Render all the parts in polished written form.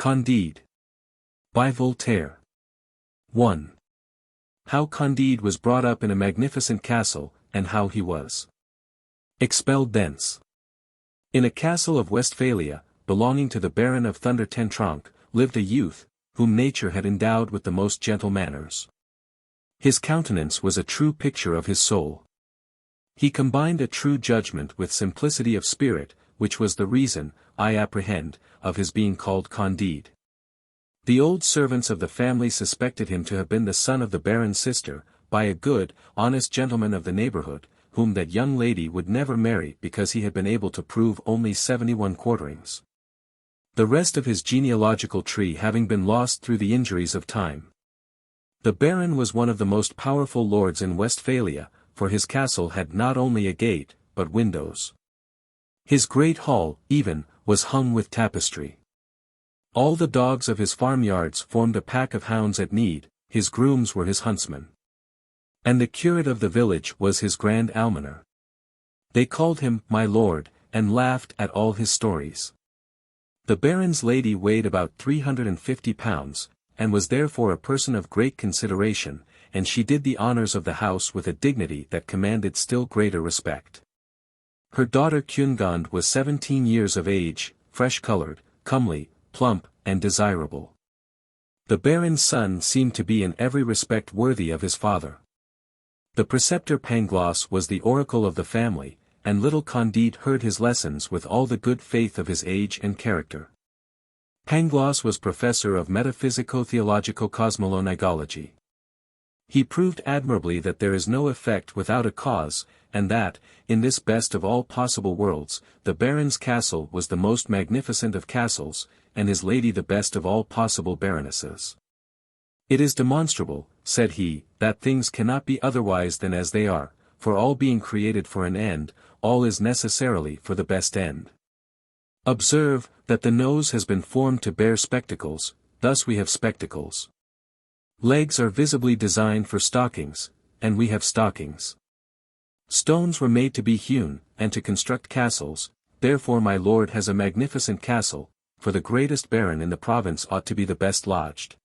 CANDIDE. By Voltaire. 1. How Candide was brought up in a magnificent castle, and how he was expelled thence. In a castle of Westphalia, belonging to the Baron of Thunder ten Tronckh, lived a youth, whom nature had endowed with the most gentle manners. His countenance was a true picture of his soul. He combined a true judgment with simplicity of spirit, which was the reason, I apprehend, of his being called Candide. The old servants of the family suspected him to have been the son of the Baron's sister, by a good, honest gentleman of the neighborhood, whom that young lady would never marry because he had been able to prove only 71 quarterings. The rest of his genealogical tree having been lost through the injuries of time. The Baron was one of the most powerful lords in Westphalia, for his castle had not only a gate, but windows. His great hall, even, was hung with tapestry. All the dogs of his farmyards formed a pack of hounds at need, his grooms were his huntsmen. And the curate of the village was his grand almoner. They called him my lord, and laughed at all his stories. The Baron's lady weighed about 350 pounds, and was therefore a person of great consideration, and she did the honors of the house with a dignity that commanded still greater respect. Her daughter Cunegond was 17 years of age, fresh-colored, comely, plump, and desirable. The Baron's son seemed to be in every respect worthy of his father. The preceptor Pangloss was the oracle of the family, and little Candide heard his lessons with all the good faith of his age and character. Pangloss was professor of metaphysico-theological cosmologology. He proved admirably that there is no effect without a cause, and that, in this best of all possible worlds, the Baron's castle was the most magnificent of castles, and his lady the best of all possible baronesses. It is demonstrable, said he, that things cannot be otherwise than as they are, for all being created for an end, all is necessarily for the best end. Observe, that the nose has been formed to bear spectacles, thus we have spectacles. Legs are visibly designed for stockings, and we have stockings. Stones were made to be hewn, and to construct castles, therefore my lord has a magnificent castle, for the greatest baron in the province ought to be the best lodged.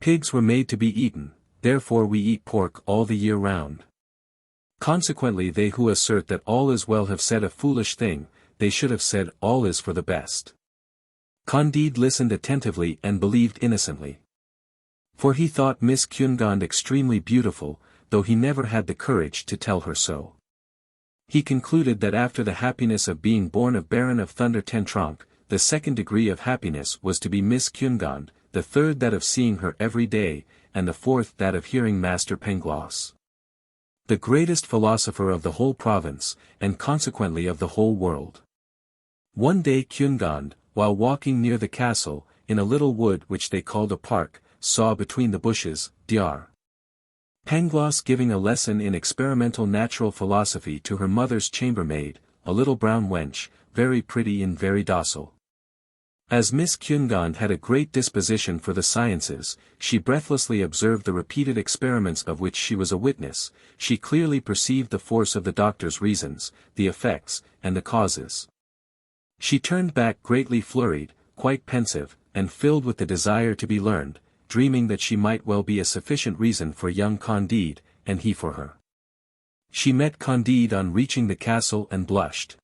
Pigs were made to be eaten, therefore we eat pork all the year round. Consequently they who assert that all is well have said a foolish thing, they should have said all is for the best. Candide listened attentively and believed innocently. For he thought Miss Cunegond extremely beautiful, though he never had the courage to tell her so. He concluded that after the happiness of being born of Baron of Thunder ten Tronckh, the second degree of happiness was to be Miss Cunegond, the third that of seeing her every day, and the fourth that of hearing Master Pangloss, the greatest philosopher of the whole province, and consequently of the whole world. One day Cunegond, while walking near the castle, in a little wood which they called a park, saw between the bushes, Dr. Pangloss giving a lesson in experimental natural philosophy to her mother's chambermaid, a little brown wench, very pretty and very docile. As Miss Cunegond had a great disposition for the sciences, she breathlessly observed the repeated experiments of which she was a witness, she clearly perceived the force of the doctor's reasons, the effects, and the causes. She turned back greatly flurried, quite pensive, and filled with the desire to be learned, dreaming that she might well be a sufficient reason for young Candide, and he for her. She met Candide on reaching the castle and blushed.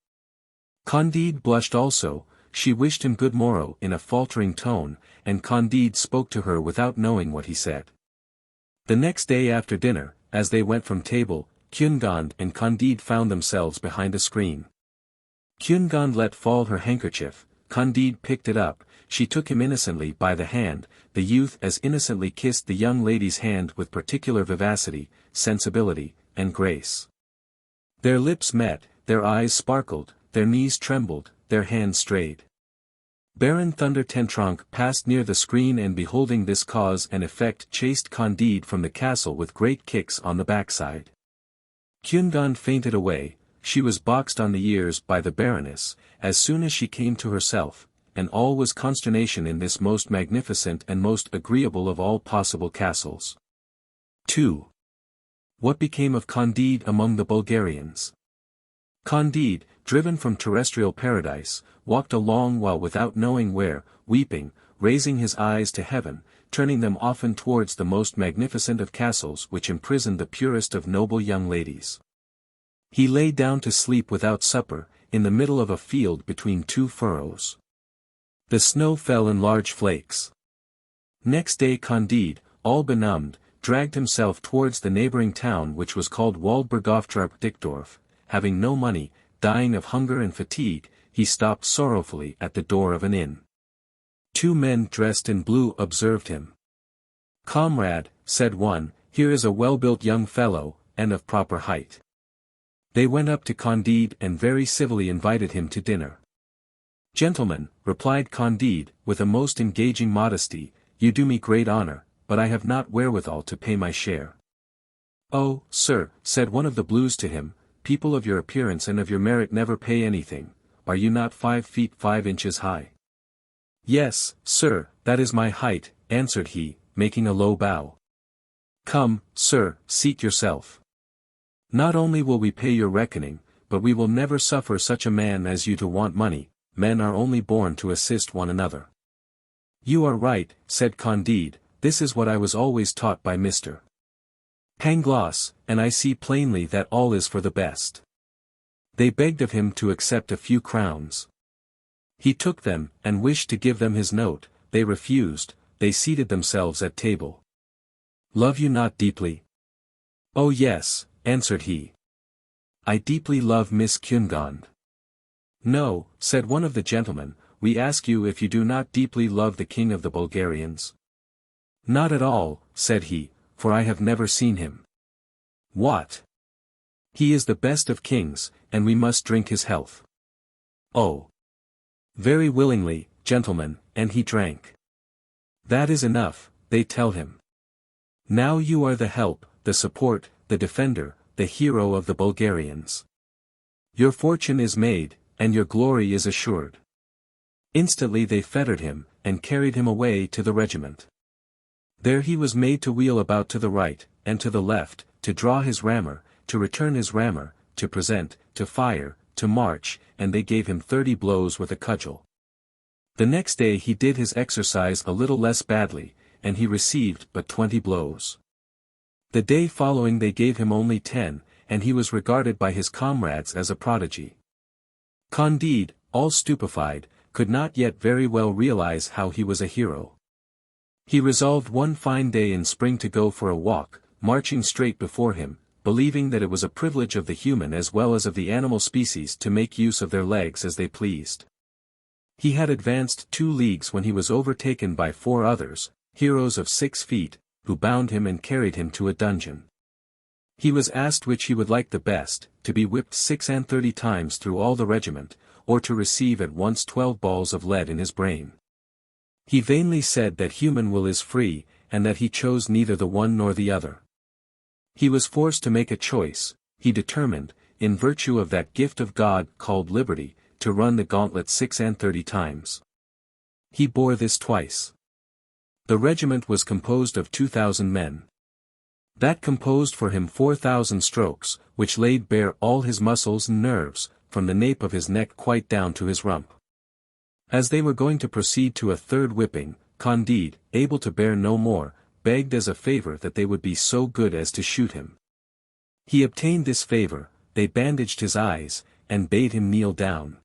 Candide blushed also, she wished him good morrow in a faltering tone, and Candide spoke to her without knowing what he said. The next day after dinner, as they went from table, Cunegond and Candide found themselves behind a screen. Cunegond let fall her handkerchief, Candide picked it up, she took him innocently by the hand, the youth as innocently kissed the young lady's hand with particular vivacity, sensibility, and grace. Their lips met, their eyes sparkled, their knees trembled, their hands strayed. Baron Thunder ten Tronckh passed near the screen and beholding this cause and effect chased Candide from the castle with great kicks on the backside. Cunegond fainted away, she was boxed on the ears by the Baroness, as soon as she came to herself, and all was consternation in this most magnificent and most agreeable of all possible castles. 2. What became of Candide among the Bulgarians? Candide, driven from terrestrial paradise, walked a long while without knowing where, weeping, raising his eyes to heaven, turning them often towards the most magnificent of castles which imprisoned the purest of noble young ladies. He lay down to sleep without supper, in the middle of a field between two furrows. The snow fell in large flakes. Next day Candide, all benumbed, dragged himself towards the neighboring town which was called Waldberghof-Dickdorf. Having no money, dying of hunger and fatigue, he stopped sorrowfully at the door of an inn. Two men dressed in blue observed him. "Comrade," said one, "here is a well-built young fellow, and of proper height." They went up to Candide and very civilly invited him to dinner. "Gentlemen," replied Candide, with a most engaging modesty, "you do me great honor, but I have not wherewithal to pay my share." "Oh, sir," said one of the blues to him, "people of your appearance and of your merit never pay anything. Are you not 5 feet 5 inches high?" "Yes, sir, that is my height," answered he, making a low bow. "Come, sir, seat yourself. Not only will we pay your reckoning, but we will never suffer such a man as you to want money. Men are only born to assist one another." "You are right," said Candide, "this is what I was always taught by Mr. Pangloss, and I see plainly that all is for the best." They begged of him to accept a few crowns. He took them, and wished to give them his note. They refused. They seated themselves at table. "Love you not deeply?" "Oh yes," answered he. "I deeply love Miss Cunegonde." "No," said one of the gentlemen, "we ask you if you do not deeply love the king of the Bulgarians." "Not at all," said he, "for I have never seen him." "What? He is the best of kings, and we must drink his health." "Oh. Very willingly, gentlemen," and he drank. "That is enough," they tell him. "Now you are the help, the support, the defender, the hero of the Bulgarians. Your fortune is made, and your glory is assured." Instantly they fettered him, and carried him away to the regiment. There he was made to wheel about to the right, and to the left, to draw his rammer, to return his rammer, to present, to fire, to march, and they gave him 30 blows with a cudgel. The next day he did his exercise a little less badly, and he received but 20 blows. The day following they gave him only 10, and he was regarded by his comrades as a prodigy. Candide, all stupefied, could not yet very well realize how he was a hero. He resolved one fine day in spring to go for a walk, marching straight before him, believing that it was a privilege of the human as well as of the animal species to make use of their legs as they pleased. He had advanced 2 leagues when he was overtaken by 4 others, heroes of 6 feet, who bound him and carried him to a dungeon. He was asked which he would like the best, to be whipped 36 times through all the regiment, or to receive at once 12 balls of lead in his brain. He vainly said that human will is free, and that he chose neither the one nor the other. He was forced to make a choice. He determined, in virtue of that gift of God called liberty, to run the gauntlet 36 times. He bore this twice. The regiment was composed of 2,000 men. That composed for him 4,000 strokes, which laid bare all his muscles and nerves, from the nape of his neck quite down to his rump. As they were going to proceed to a 3rd whipping, Candide, able to bear no more, begged as a favor that they would be so good as to shoot him. He obtained this favor, they bandaged his eyes, and bade him kneel down.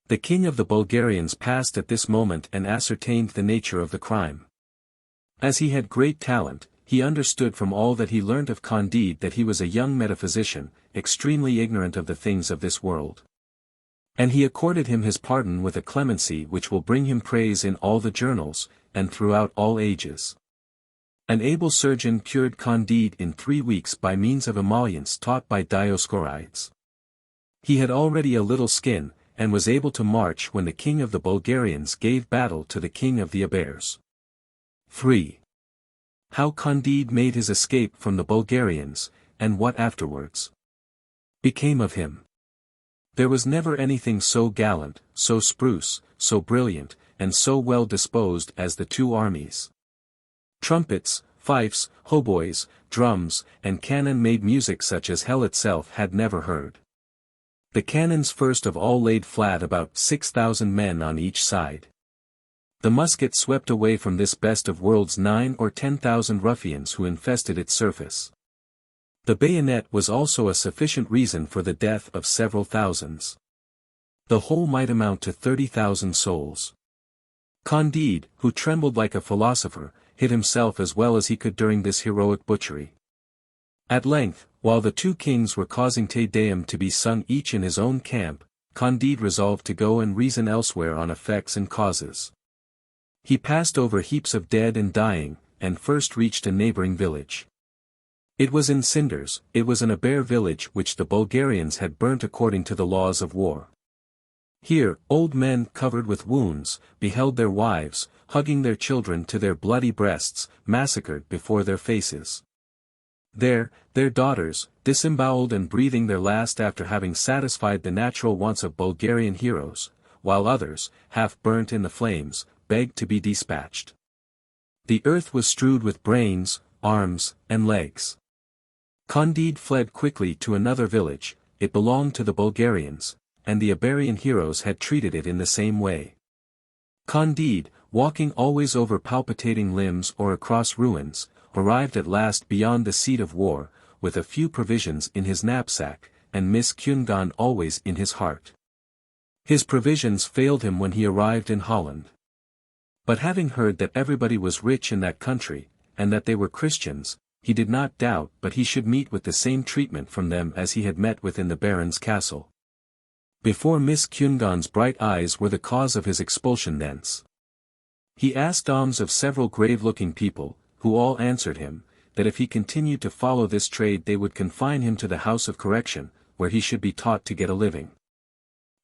The king of the Bulgarians passed at this moment and ascertained the nature of the crime. As he had great talent, he understood from all that he learnt of Candide that he was a young metaphysician, extremely ignorant of the things of this world. And he accorded him his pardon with a clemency which will bring him praise in all the journals, and throughout all ages. An able surgeon cured Candide in 3 weeks by means of emollients taught by Dioscorides. He had already a little skin, and was able to march when the king of the Bulgarians gave battle to the king of the Ibers. 3. How Candide made his escape from the Bulgarians, and what afterwards became of him. There was never anything so gallant, so spruce, so brilliant, and so well disposed as the 2 armies. Trumpets, fifes, hautboys, drums, and cannon made music such as hell itself had never heard. The cannons first of all laid flat about 6,000 men on each side. The musket swept away from this best of worlds 9 or 10,000 ruffians who infested its surface. The bayonet was also a sufficient reason for the death of several thousands. The whole might amount to 30,000 souls. Candide, who trembled like a philosopher, hid himself as well as he could during this heroic butchery. At length, while the two kings were causing Te Deum to be sung each in his own camp, Candide resolved to go and reason elsewhere on effects and causes. He passed over heaps of dead and dying, and first reached a neighboring village. It was in cinders, it was an Iber village which the Bulgarians had burnt according to the laws of war. Here, old men covered with wounds, beheld their wives, hugging their children to their bloody breasts, massacred before their faces. There, their daughters, disemboweled and breathing their last after having satisfied the natural wants of Bulgarian heroes, while others, half burnt in the flames, begged to be dispatched. The earth was strewed with brains, arms, and legs. Candide fled quickly to another village. It belonged to the Bulgarians, and the Iberian heroes had treated it in the same way. Candide, walking always over palpitating limbs or across ruins, arrived at last beyond the seat of war, with a few provisions in his knapsack, and Miss Cunegond always in his heart. His provisions failed him when he arrived in Holland. But having heard that everybody was rich in that country, and that they were Christians, he did not doubt but he should meet with the same treatment from them as he had met with in the Baron's castle. Before Miss Cunegond's bright eyes were the cause of his expulsion thence. He asked alms of several grave-looking people, who all answered him, that if he continued to follow this trade they would confine him to the house of correction, where he should be taught to get a living.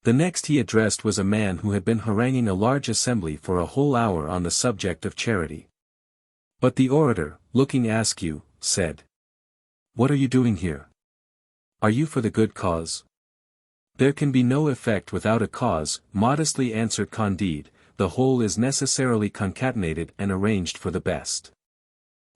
The next he addressed was a man who had been haranguing a large assembly for a whole hour on the subject of charity. But the orator, looking askew, said, "What are you doing here? Are you for the good cause?" "There can be no effect without a cause," modestly answered Candide. "The whole is necessarily concatenated and arranged for the best.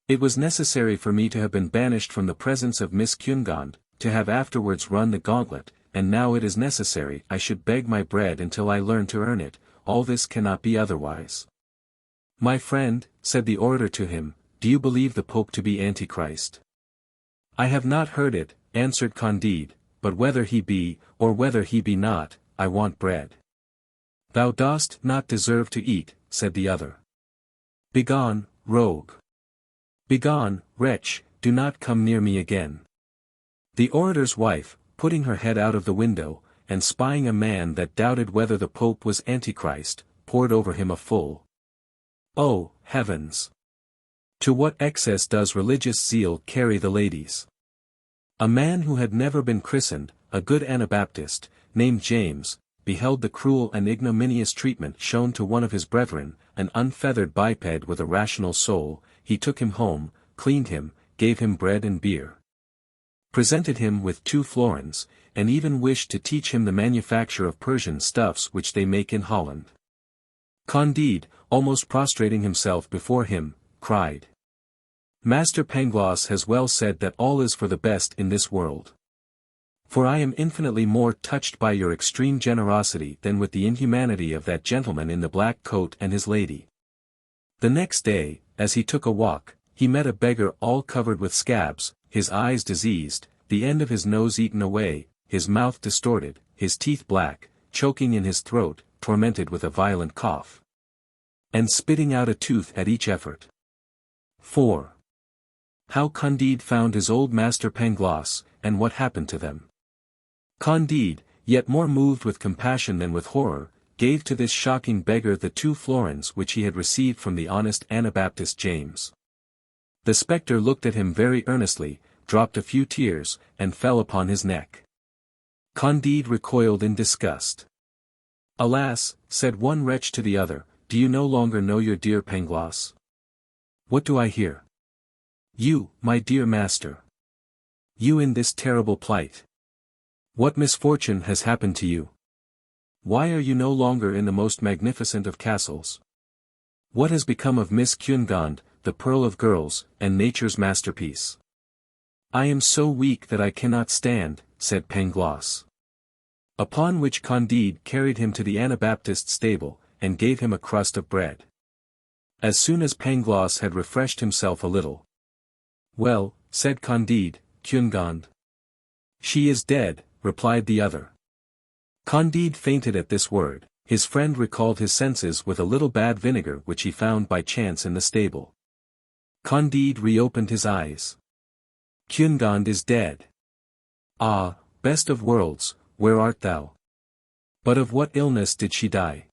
It was necessary for me to have been banished from the presence of Miss Cunegond, to have afterwards run the gauntlet, and now it is necessary I should beg my bread until I learn to earn it. All this cannot be otherwise." "My friend," said the orator to him, "do you believe the Pope to be Antichrist?" "I have not heard it," answered Candide, "but whether he be, or whether he be not, I want bread." "Thou dost not deserve to eat," said the other. "Begone, rogue! Begone, wretch, do not come near me again." The orator's wife, putting her head out of the window, and spying a man that doubted whether the Pope was Antichrist, poured over him a full. Oh, heavens! To what excess does religious zeal carry the ladies! A man who had never been christened, a good Anabaptist, named James, beheld the cruel and ignominious treatment shown to one of his brethren, an unfeathered biped with a rational soul. He took him home, cleaned him, gave him bread and beer, presented him with 2 florins, and even wished to teach him the manufacture of Persian stuffs which they make in Holland. Candide, almost prostrating himself before him, cried, "Master Pangloss has well said that all is for the best in this world. For I am infinitely more touched by your extreme generosity than with the inhumanity of that gentleman in the black coat and his lady." The next day, as he took a walk, he met a beggar all covered with scabs, his eyes diseased, the end of his nose eaten away, his mouth distorted, his teeth black, choking in his throat, tormented with a violent cough, and spitting out a tooth at each effort. 4. How Candide found his old master Pangloss, and what happened to them. Candide, yet more moved with compassion than with horror, gave to this shocking beggar the 2 florins which he had received from the honest Anabaptist James. The spectre looked at him very earnestly, dropped a few tears, and fell upon his neck. Candide recoiled in disgust. "Alas," said one wretch to the other, "do you no longer know your dear Pangloss?" "What do I hear? You, my dear master. You in this terrible plight. What misfortune has happened to you? Why are you no longer in the most magnificent of castles? What has become of Miss Cunegond, the pearl of girls, and nature's masterpiece?" "I am so weak that I cannot stand," said Pangloss. Upon which Candide carried him to the Anabaptist stable, and gave him a crust of bread. as soon as Pangloss had refreshed himself a little. "Well," said Candide, "Cunegonde." "She is dead," replied the other. Candide fainted at this word. His friend recalled his senses with a little bad vinegar which he found by chance in the stable. Candide reopened his eyes. "Cunegonde is dead. Ah, best of worlds, where art thou? But of what illness did she die?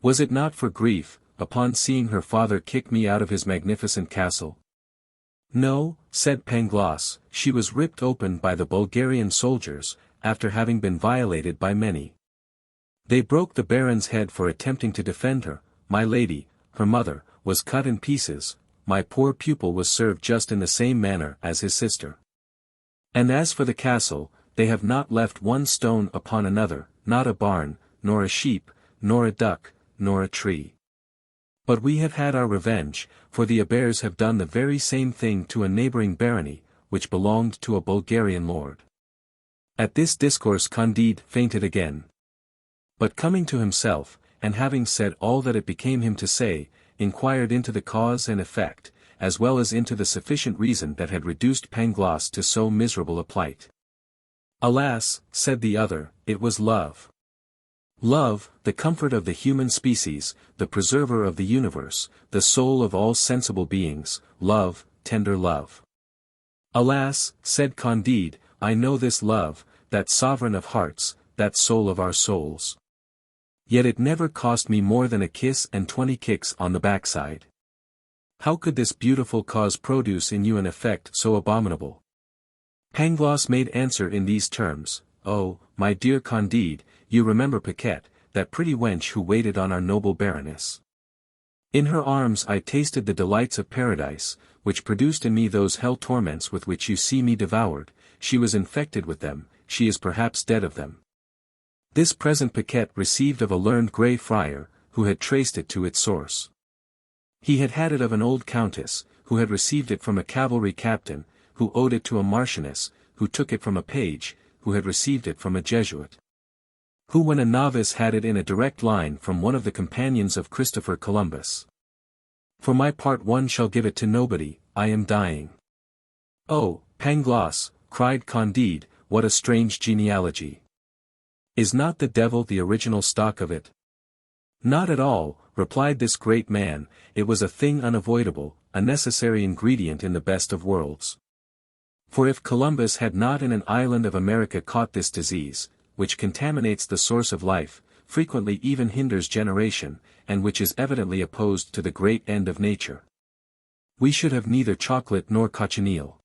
Was it not for grief, upon seeing her father kick me out of his magnificent castle?" "No," said Pangloss, "she was ripped open by the Bulgarian soldiers, after having been violated by many. They broke the Baron's head for attempting to defend her. My lady, her mother, was cut in pieces. My poor pupil was served just in the same manner as his sister. And as for the castle, they have not left one stone upon another, not a barn, nor a sheep, nor a duck, nor a tree. But we have had our revenge, for the Ibers have done the very same thing to a neighboring barony, which belonged to a Bulgarian lord." At this discourse Candide fainted again. But coming to himself, and having said all that it became him to say, inquired into the cause and effect, as well as into the sufficient reason that had reduced Pangloss to so miserable a plight. "Alas," said the other, "it was love. Love, the comfort of the human species, the preserver of the universe, the soul of all sensible beings, love, tender love." "Alas," said Candide, "I know this love, that sovereign of hearts, that soul of our souls. Yet it never cost me more than a kiss and 20 kicks on the backside. How could this beautiful cause produce in you an effect so abominable?" Pangloss made answer in these terms: "Oh, my dear Candide, you remember Paquette, that pretty wench who waited on our noble Baroness. In her arms I tasted the delights of paradise, which produced in me those hell torments with which you see me devoured. She was infected with them, she is perhaps dead of them. This present Paquette received of a learned grey friar, who had traced it to its source. He had had it of an old countess, who had received it from a cavalry captain, who owed it to a marchioness, who took it from a page, who had received it from a Jesuit, who when a novice had it in a direct line from one of the companions of Christopher Columbus. For my part one shall give it to nobody, I am dying." "Oh, Pangloss," cried Candide, "what a strange genealogy! Is not the devil the original stock of it?" "Not at all," replied this great man, "it was a thing unavoidable, a necessary ingredient in the best of worlds. For if Columbus had not in an island of America caught this disease, which contaminates the source of life, frequently even hinders generation, and which is evidently opposed to the great end of nature, we should have neither chocolate nor cochineal.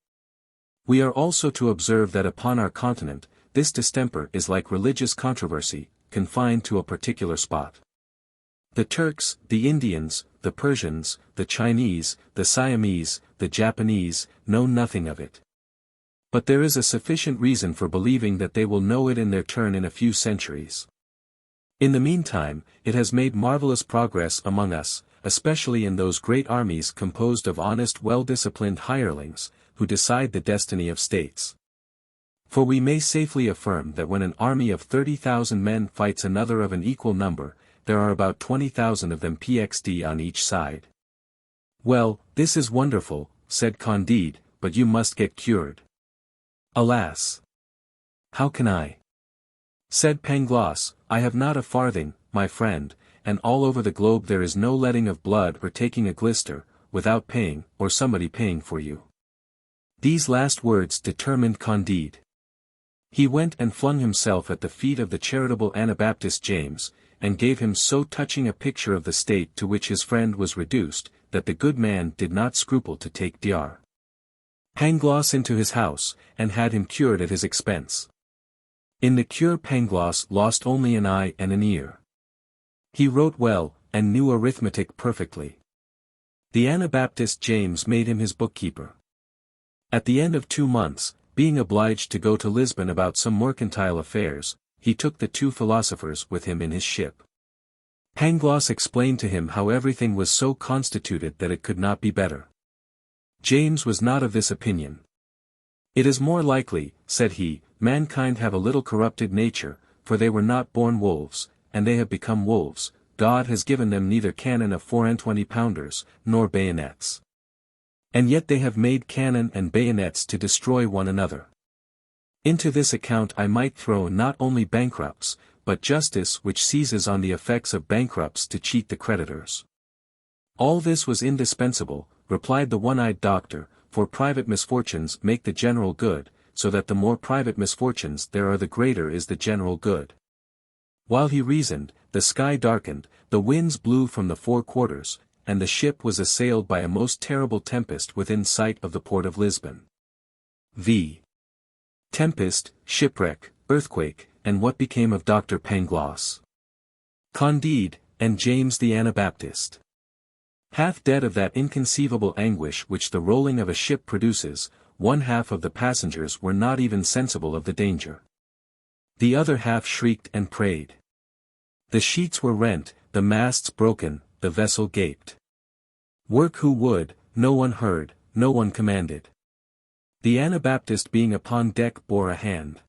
We are also to observe that upon our continent, this distemper is like religious controversy, confined to a particular spot. The Turks, the Indians, the Persians, the Chinese, the Siamese, the Japanese, know nothing of it. But there is a sufficient reason for believing that they will know it in their turn in a few centuries. In the meantime, it has made marvelous progress among us, especially in those great armies composed of honest well-disciplined hirelings, who decide the destiny of states. For we may safely affirm that when an army of 30,000 men fights another of an equal number, there are about 20,000 of them pxd on each side. "Well, this is wonderful," said Candide, "but you must get cured." "Alas! How can I?" said Pangloss, "I have not a farthing, my friend, and all over the globe there is no letting of blood or taking a glister, without paying, or somebody paying for you." These last words determined Candide. He went and flung himself at the feet of the charitable Anabaptist James, and gave him so touching a picture of the state to which his friend was reduced, that the good man did not scruple to take Dr. Pangloss into his house, and had him cured at his expense. In the cure Pangloss lost only an eye and an ear. He wrote well, and knew arithmetic perfectly. The Anabaptist James made him his bookkeeper. At the end of 2 months, being obliged to go to Lisbon about some mercantile affairs, he took the 2 philosophers with him in his ship. Pangloss explained to him how everything was so constituted that it could not be better. James was not of this opinion. "It is more likely," said he, "mankind have a little corrupted nature, for they were not born wolves, and they have become wolves, God has given them neither cannon of 24-pounders, nor bayonets. And yet they have made cannon and bayonets to destroy one another. Into this account I might throw not only bankrupts, but justice which seizes on the effects of bankrupts to cheat the creditors. All this was indispensable, replied the one-eyed doctor, for private misfortunes make the general good, so that the more private misfortunes there are the greater is the general good. While he reasoned, the sky darkened, the winds blew from the four quarters, and the ship was assailed by a most terrible tempest within sight of the port of Lisbon. Tempest, shipwreck, earthquake, and what became of Dr. Pangloss? Candide, and James the Anabaptist. Half dead of that inconceivable anguish which the rolling of a ship produces, one half of the passengers were not even sensible of the danger. The other half shrieked and prayed. The sheets were rent, the masts broken, the vessel gaped. Work who would, no one heard, no one commanded. The Anabaptist being upon deck bore a hand.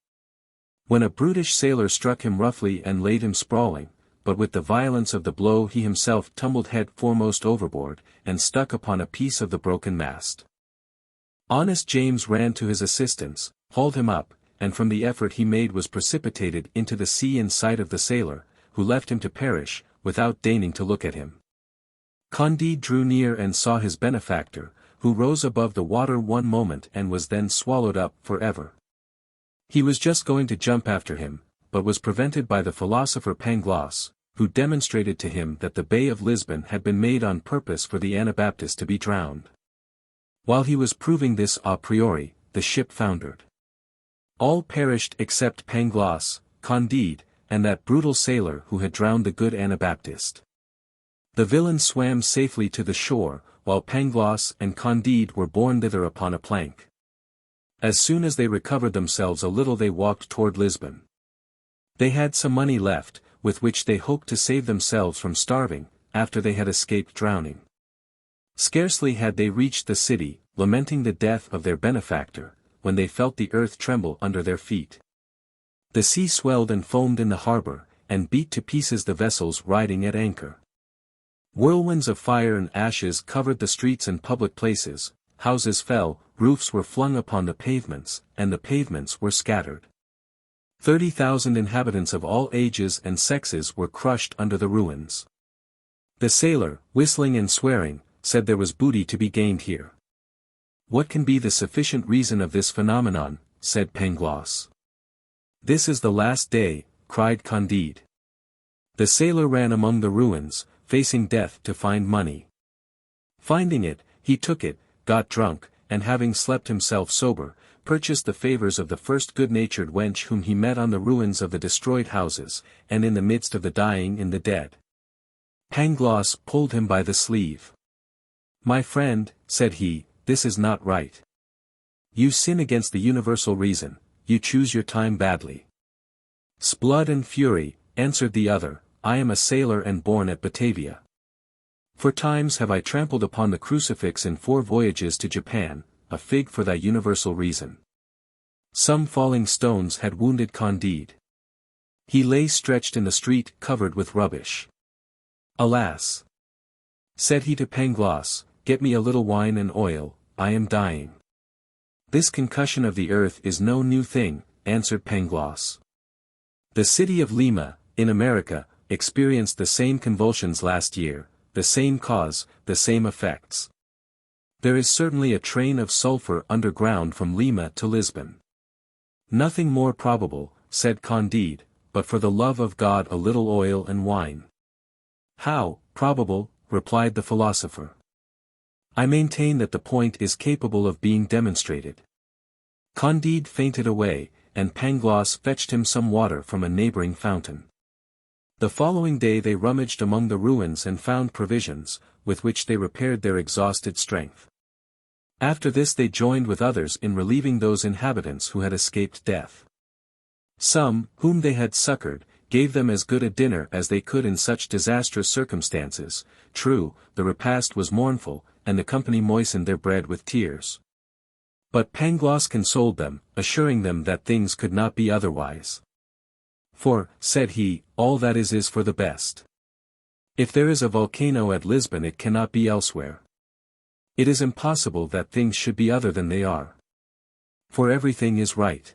When a brutish sailor struck him roughly and laid him sprawling, but with the violence of the blow he himself tumbled head foremost overboard, and stuck upon a piece of the broken mast. Honest James ran to his assistance, hauled him up, and from the effort he made was precipitated into the sea in sight of the sailor, who left him to perish, without deigning to look at him. Candide drew near and saw his benefactor, who rose above the water one moment and was then swallowed up for ever. He was just going to jump after him, but was prevented by the philosopher Pangloss, who demonstrated to him that the Bay of Lisbon had been made on purpose for the Anabaptist to be drowned. While he was proving this a priori, the ship foundered. All perished except Pangloss, Candide, and that brutal sailor who had drowned the good Anabaptist. The villain swam safely to the shore, while Pangloss and Candide were borne thither upon a plank. As soon as they recovered themselves a little they walked toward Lisbon. They had some money left, with which they hoped to save themselves from starving, after they had escaped drowning. Scarcely had they reached the city, lamenting the death of their benefactor, when they felt the earth tremble under their feet. The sea swelled and foamed in the harbor, and beat to pieces the vessels riding at anchor. Whirlwinds of fire and ashes covered the streets and public places, houses fell, roofs were flung upon the pavements, and the pavements were scattered. 30,000 inhabitants of all ages and sexes were crushed under the ruins. The sailor, whistling and swearing, said there was booty to be gained here. What can be the sufficient reason of this phenomenon? Said Pangloss. This is the last day, cried Candide. The sailor ran among the ruins, facing death to find money. Finding it, he took it, got drunk, and having slept himself sober, purchased the favours of the first good-natured wench whom he met on the ruins of the destroyed houses, and in the midst of the dying and the dead. Pangloss pulled him by the sleeve. My friend, said he, this is not right. You sin against the universal reason, you choose your time badly. S'blood and fury, answered the other, I am a sailor and born at Batavia. For times have I trampled upon the crucifix in 4 voyages to Japan, a fig for thy universal reason. Some falling stones had wounded Candide. He lay stretched in the street covered with rubbish. Alas! Said he to Pangloss, get me a little wine and oil, I am dying. This concussion of the earth is no new thing, answered Pangloss. The city of Lima, in America, experienced the same convulsions last year, the same cause, the same effects. There is certainly a train of sulphur underground from Lima to Lisbon. Nothing more probable, said Candide, but for the love of God a little oil and wine. How, probable, replied the philosopher. I maintain that the point is capable of being demonstrated. Candide fainted away, and Pangloss fetched him some water from a neighboring fountain. The following day they rummaged among the ruins and found provisions, with which they repaired their exhausted strength. After this they joined with others in relieving those inhabitants who had escaped death. Some, whom they had succored, gave them as good a dinner as they could in such disastrous circumstances. True, the repast was mournful, and the company moistened their bread with tears. But Pangloss consoled them, assuring them that things could not be otherwise. For, said he, all that is for the best. If there is a volcano at Lisbon, it cannot be elsewhere. It is impossible that things should be other than they are. For everything is right.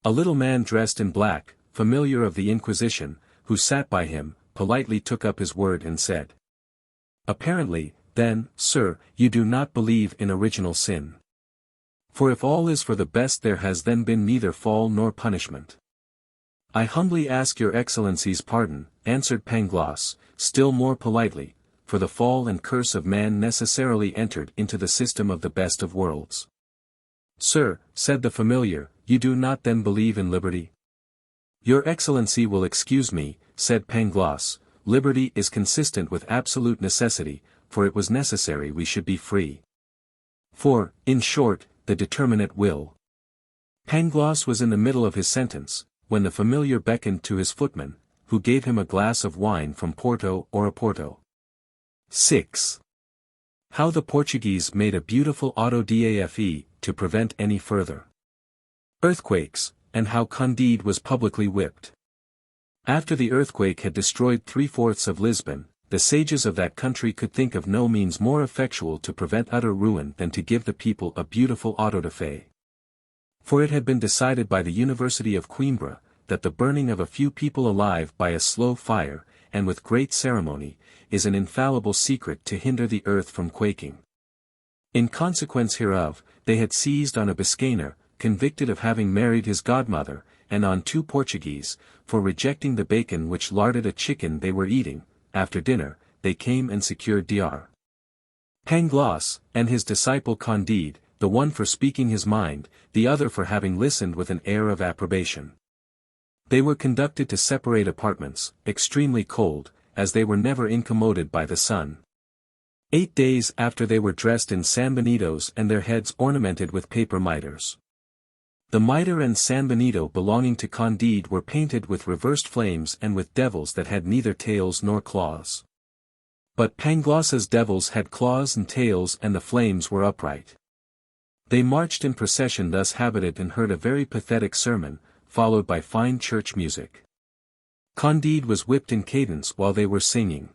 A little man dressed in black, familiar of the Inquisition, who sat by him, politely took up his word and said, "Apparently, then, sir, you do not believe in original sin. For if all is for the best, there has then been neither fall nor punishment." "I humbly ask your excellency's pardon," answered Pangloss, still more politely, "for the fall and curse of man necessarily entered into the system of the best of worlds." "Sir," said the familiar, "you do not then believe in liberty?" "Your excellency will excuse me," said Pangloss, "liberty is consistent with absolute necessity, for it was necessary we should be free. For, in short, the determinate will." Pangloss was in the middle of his sentence, when the familiar beckoned to his footman, who gave him a glass of wine from Porto or Oporto. 6. How the Portuguese made a beautiful autodafe to prevent any further earthquakes, and how Candide was publicly whipped. After the earthquake had destroyed 3/4 of Lisbon, the sages of that country could think of no means more effectual to prevent utter ruin than to give the people a beautiful autodafe. For it had been decided by the University of Coimbra, that the burning of a few people alive by a slow fire, and with great ceremony, is an infallible secret to hinder the earth from quaking. In consequence hereof, they had seized on a Biscayner, convicted of having married his godmother, and on 2 Portuguese, for rejecting the bacon which larded a chicken they were eating. After dinner, they came and secured Dr. Pangloss, and his disciple Candide, the one for speaking his mind, the other for having listened with an air of approbation. They were conducted to separate apartments, extremely cold, as they were never incommoded by the sun. 8 days after they were dressed in sanbenitos and their heads ornamented with paper mitres. The mitre and sanbenito belonging to Candide were painted with reversed flames and with devils that had neither tails nor claws. But Pangloss's devils had claws and tails, and the flames were upright. They marched in procession thus habited and heard a very pathetic sermon, followed by fine church music. Candide was whipped in cadence while they were singing.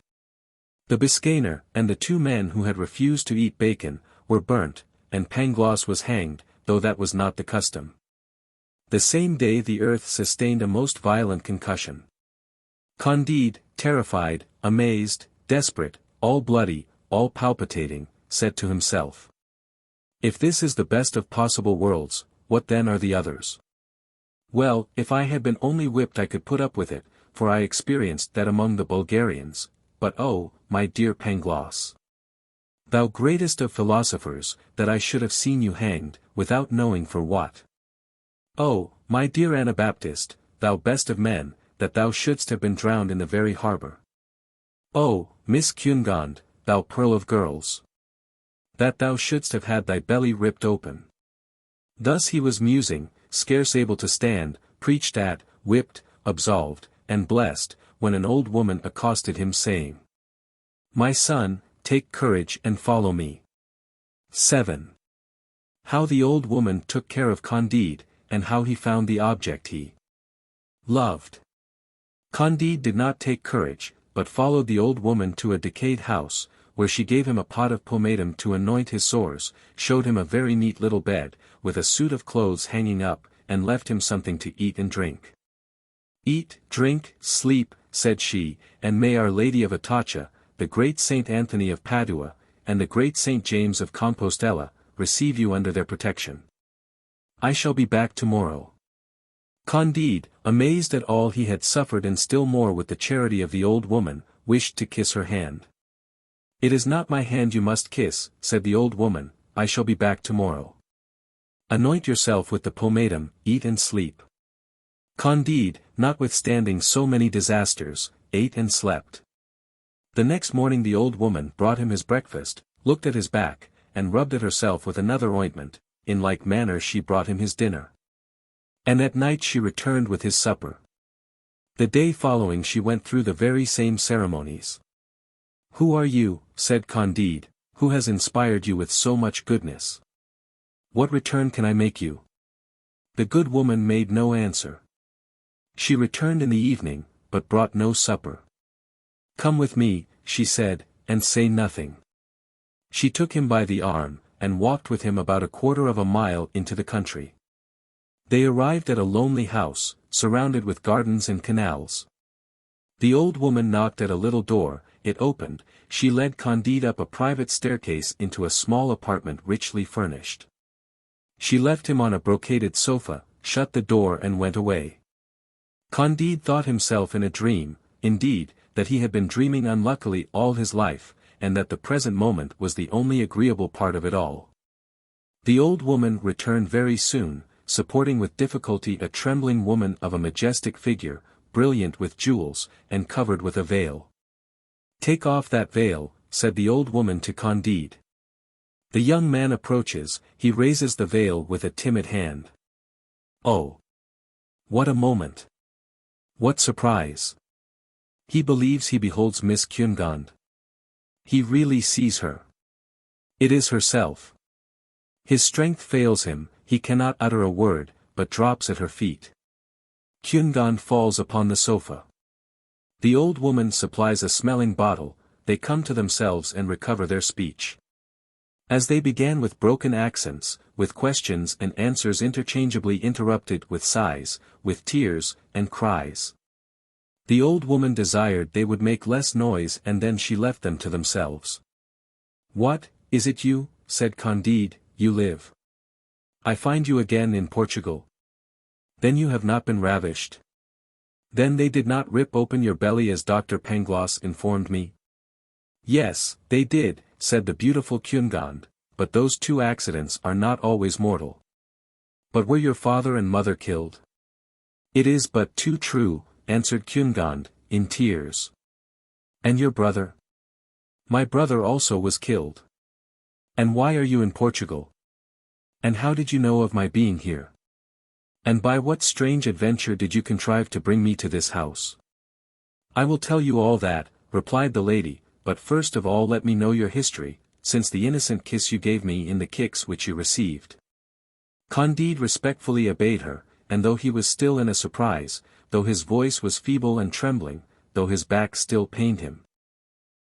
The Biscayner, and the 2 men who had refused to eat bacon, were burnt, and Pangloss was hanged, though that was not the custom. The same day the earth sustained a most violent concussion. Candide, terrified, amazed, desperate, all bloody, all palpitating, said to himself, "If this is the best of possible worlds, what then are the others? Well, if I had been only whipped I could put up with it, for I experienced that among the Bulgarians, but oh, my dear Pangloss, thou greatest of philosophers, that I should have seen you hanged, without knowing for what. Oh, my dear Anabaptist, thou best of men, that thou shouldst have been drowned in the very harbour. Oh, Miss Cunegond, thou pearl of girls, that thou shouldst have had thy belly ripped open." Thus he was musing, scarce able to stand, preached at, whipped, absolved, and blessed, when an old woman accosted him saying, "My son, take courage and follow me." 7. How the old woman took care of Candide, and how he found the object he loved. Candide did not take courage, but followed the old woman to a decayed house, where she gave him a pot of pomatum to anoint his sores, showed him a very neat little bed, with a suit of clothes hanging up, and left him something to eat and drink. "Eat, drink, sleep," said she, "and may Our Lady of Atocha, the great Saint Anthony of Padua, and the great Saint James of Compostela, receive you under their protection. I shall be back tomorrow." Candide, amazed at all he had suffered and still more with the charity of the old woman, wished to kiss her hand. "It is not my hand you must kiss," said the old woman, "I shall be back tomorrow. Anoint yourself with the pomatum, eat and sleep." Candide, notwithstanding so many disasters, ate and slept. The next morning the old woman brought him his breakfast, looked at his back, and rubbed it herself with another ointment. In like manner she brought him his dinner. And at night she returned with his supper. The day following she went through the very same ceremonies. "Who are you," said Candide, "who has inspired you with so much goodness? What return can I make you?" The good woman made no answer. She returned in the evening, but brought no supper. Come with me, she said, and say nothing. She took him by the arm, and walked with him about 1/4 of a mile into the country. They arrived at a lonely house, surrounded with gardens and canals. The old woman knocked at a little door, it opened, she led Candide up a private staircase into a small apartment richly furnished. She left him on a brocaded sofa, shut the door and went away. Candide thought himself in a dream, indeed, that he had been dreaming unluckily all his life, and that the present moment was the only agreeable part of it all. The old woman returned very soon, supporting with difficulty a trembling woman of a majestic figure, brilliant with jewels, and covered with a veil. "Take off that veil," said the old woman to Candide. The young man approaches, he raises the veil with a timid hand. Oh! What a moment! What surprise! He believes he beholds Miss Cunegonde. He really sees her. It is herself. His strength fails him, he cannot utter a word, but drops at her feet. Cunegonde falls upon the sofa. The old woman supplies a smelling bottle, they come to themselves and recover their speech. As they began with broken accents, with questions and answers interchangeably interrupted with sighs, with tears, and cries. The old woman desired they would make less noise and then she left them to themselves. "What, is it you?" said Candide, "you live? I find you again in Portugal. Then you have not been ravished? Then they did not rip open your belly as Dr. Pangloss informed me?" "Yes, they did," said the beautiful Cunegonde, "but those 2 accidents are not always mortal." "But were your father and mother killed?" "It is but too true," answered Cunegonde, in tears. "And your brother?" "My brother also was killed." "And why are you in Portugal? And how did you know of my being here? And by what strange adventure did you contrive to bring me to this house?" "I will tell you all that," replied the lady, "but first of all let me know your history, since the innocent kiss you gave me in the kicks which you received." Candide respectfully obeyed her, and though he was still in a surprise, though his voice was feeble and trembling, though his back still pained him,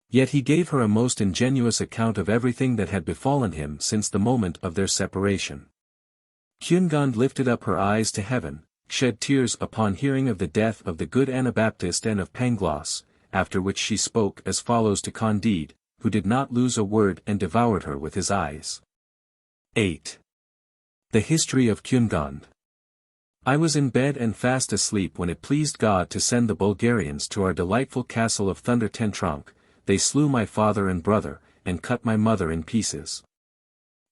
yet he gave her a most ingenuous account of everything that had befallen him since the moment of their separation. Cunegonde lifted up her eyes to heaven, shed tears upon hearing of the death of the good Anabaptist and of Pangloss, after which she spoke as follows to Candide, who did not lose a word and devoured her with his eyes. 8. The History of Cunegonde. I was in bed and fast asleep when it pleased God to send the Bulgarians to our delightful castle of Thunder ten Tronckh. They slew my father and brother, and cut my mother in pieces.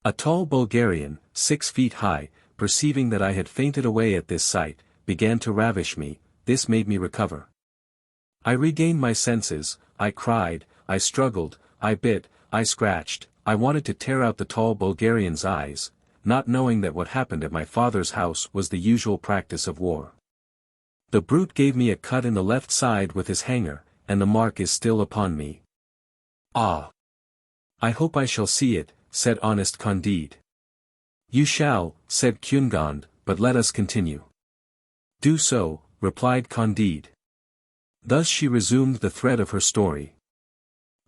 A tall Bulgarian, 6 feet high, perceiving that I had fainted away at this sight, began to ravish me. This made me recover. I regained my senses, I cried, I struggled, I bit, I scratched, I wanted to tear out the tall Bulgarian's eyes, not knowing that what happened at my father's house was the usual practice of war. The brute gave me a cut in the left side with his hanger, and the mark is still upon me. "Ah! I hope I shall see it," said honest Candide. "You shall," said Cunegonde, "but let us continue." "Do so," replied Candide. Thus she resumed the thread of her story.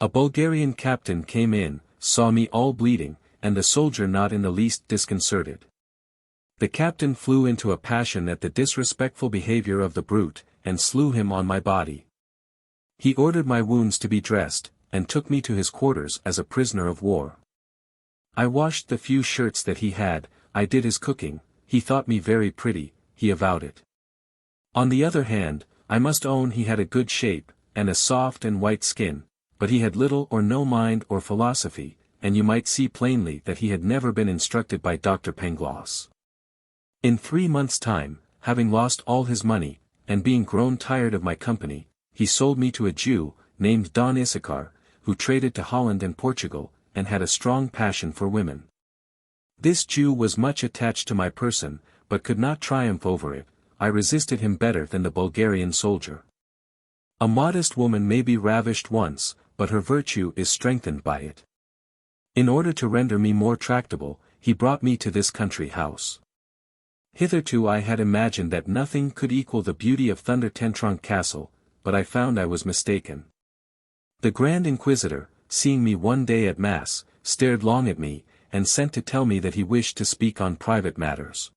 A Bulgarian captain came in, saw me all bleeding, and the soldier not in the least disconcerted. The captain flew into a passion at the disrespectful behavior of the brute, and slew him on my body. He ordered my wounds to be dressed, and took me to his quarters as a prisoner of war. I washed the few shirts that he had, I did his cooking, he thought me very pretty, he avowed it. On the other hand, I must own he had a good shape, and a soft and white skin, but he had little or no mind or philosophy, and you might see plainly that he had never been instructed by Dr. Pangloss. In 3 months' time, having lost all his money, and being grown tired of my company, he sold me to a Jew, named Don Issachar, who traded to Holland and Portugal, and had a strong passion for women. This Jew was much attached to my person, but could not triumph over it. I resisted him better than the Bulgarian soldier. A modest woman may be ravished once, but her virtue is strengthened by it. In order to render me more tractable, he brought me to this country house. Hitherto I had imagined that nothing could equal the beauty of Thunder ten Tronckh Castle, but I found I was mistaken. The Grand Inquisitor, seeing me one day at Mass, stared long at me, and sent to tell me that he wished to speak on private matters.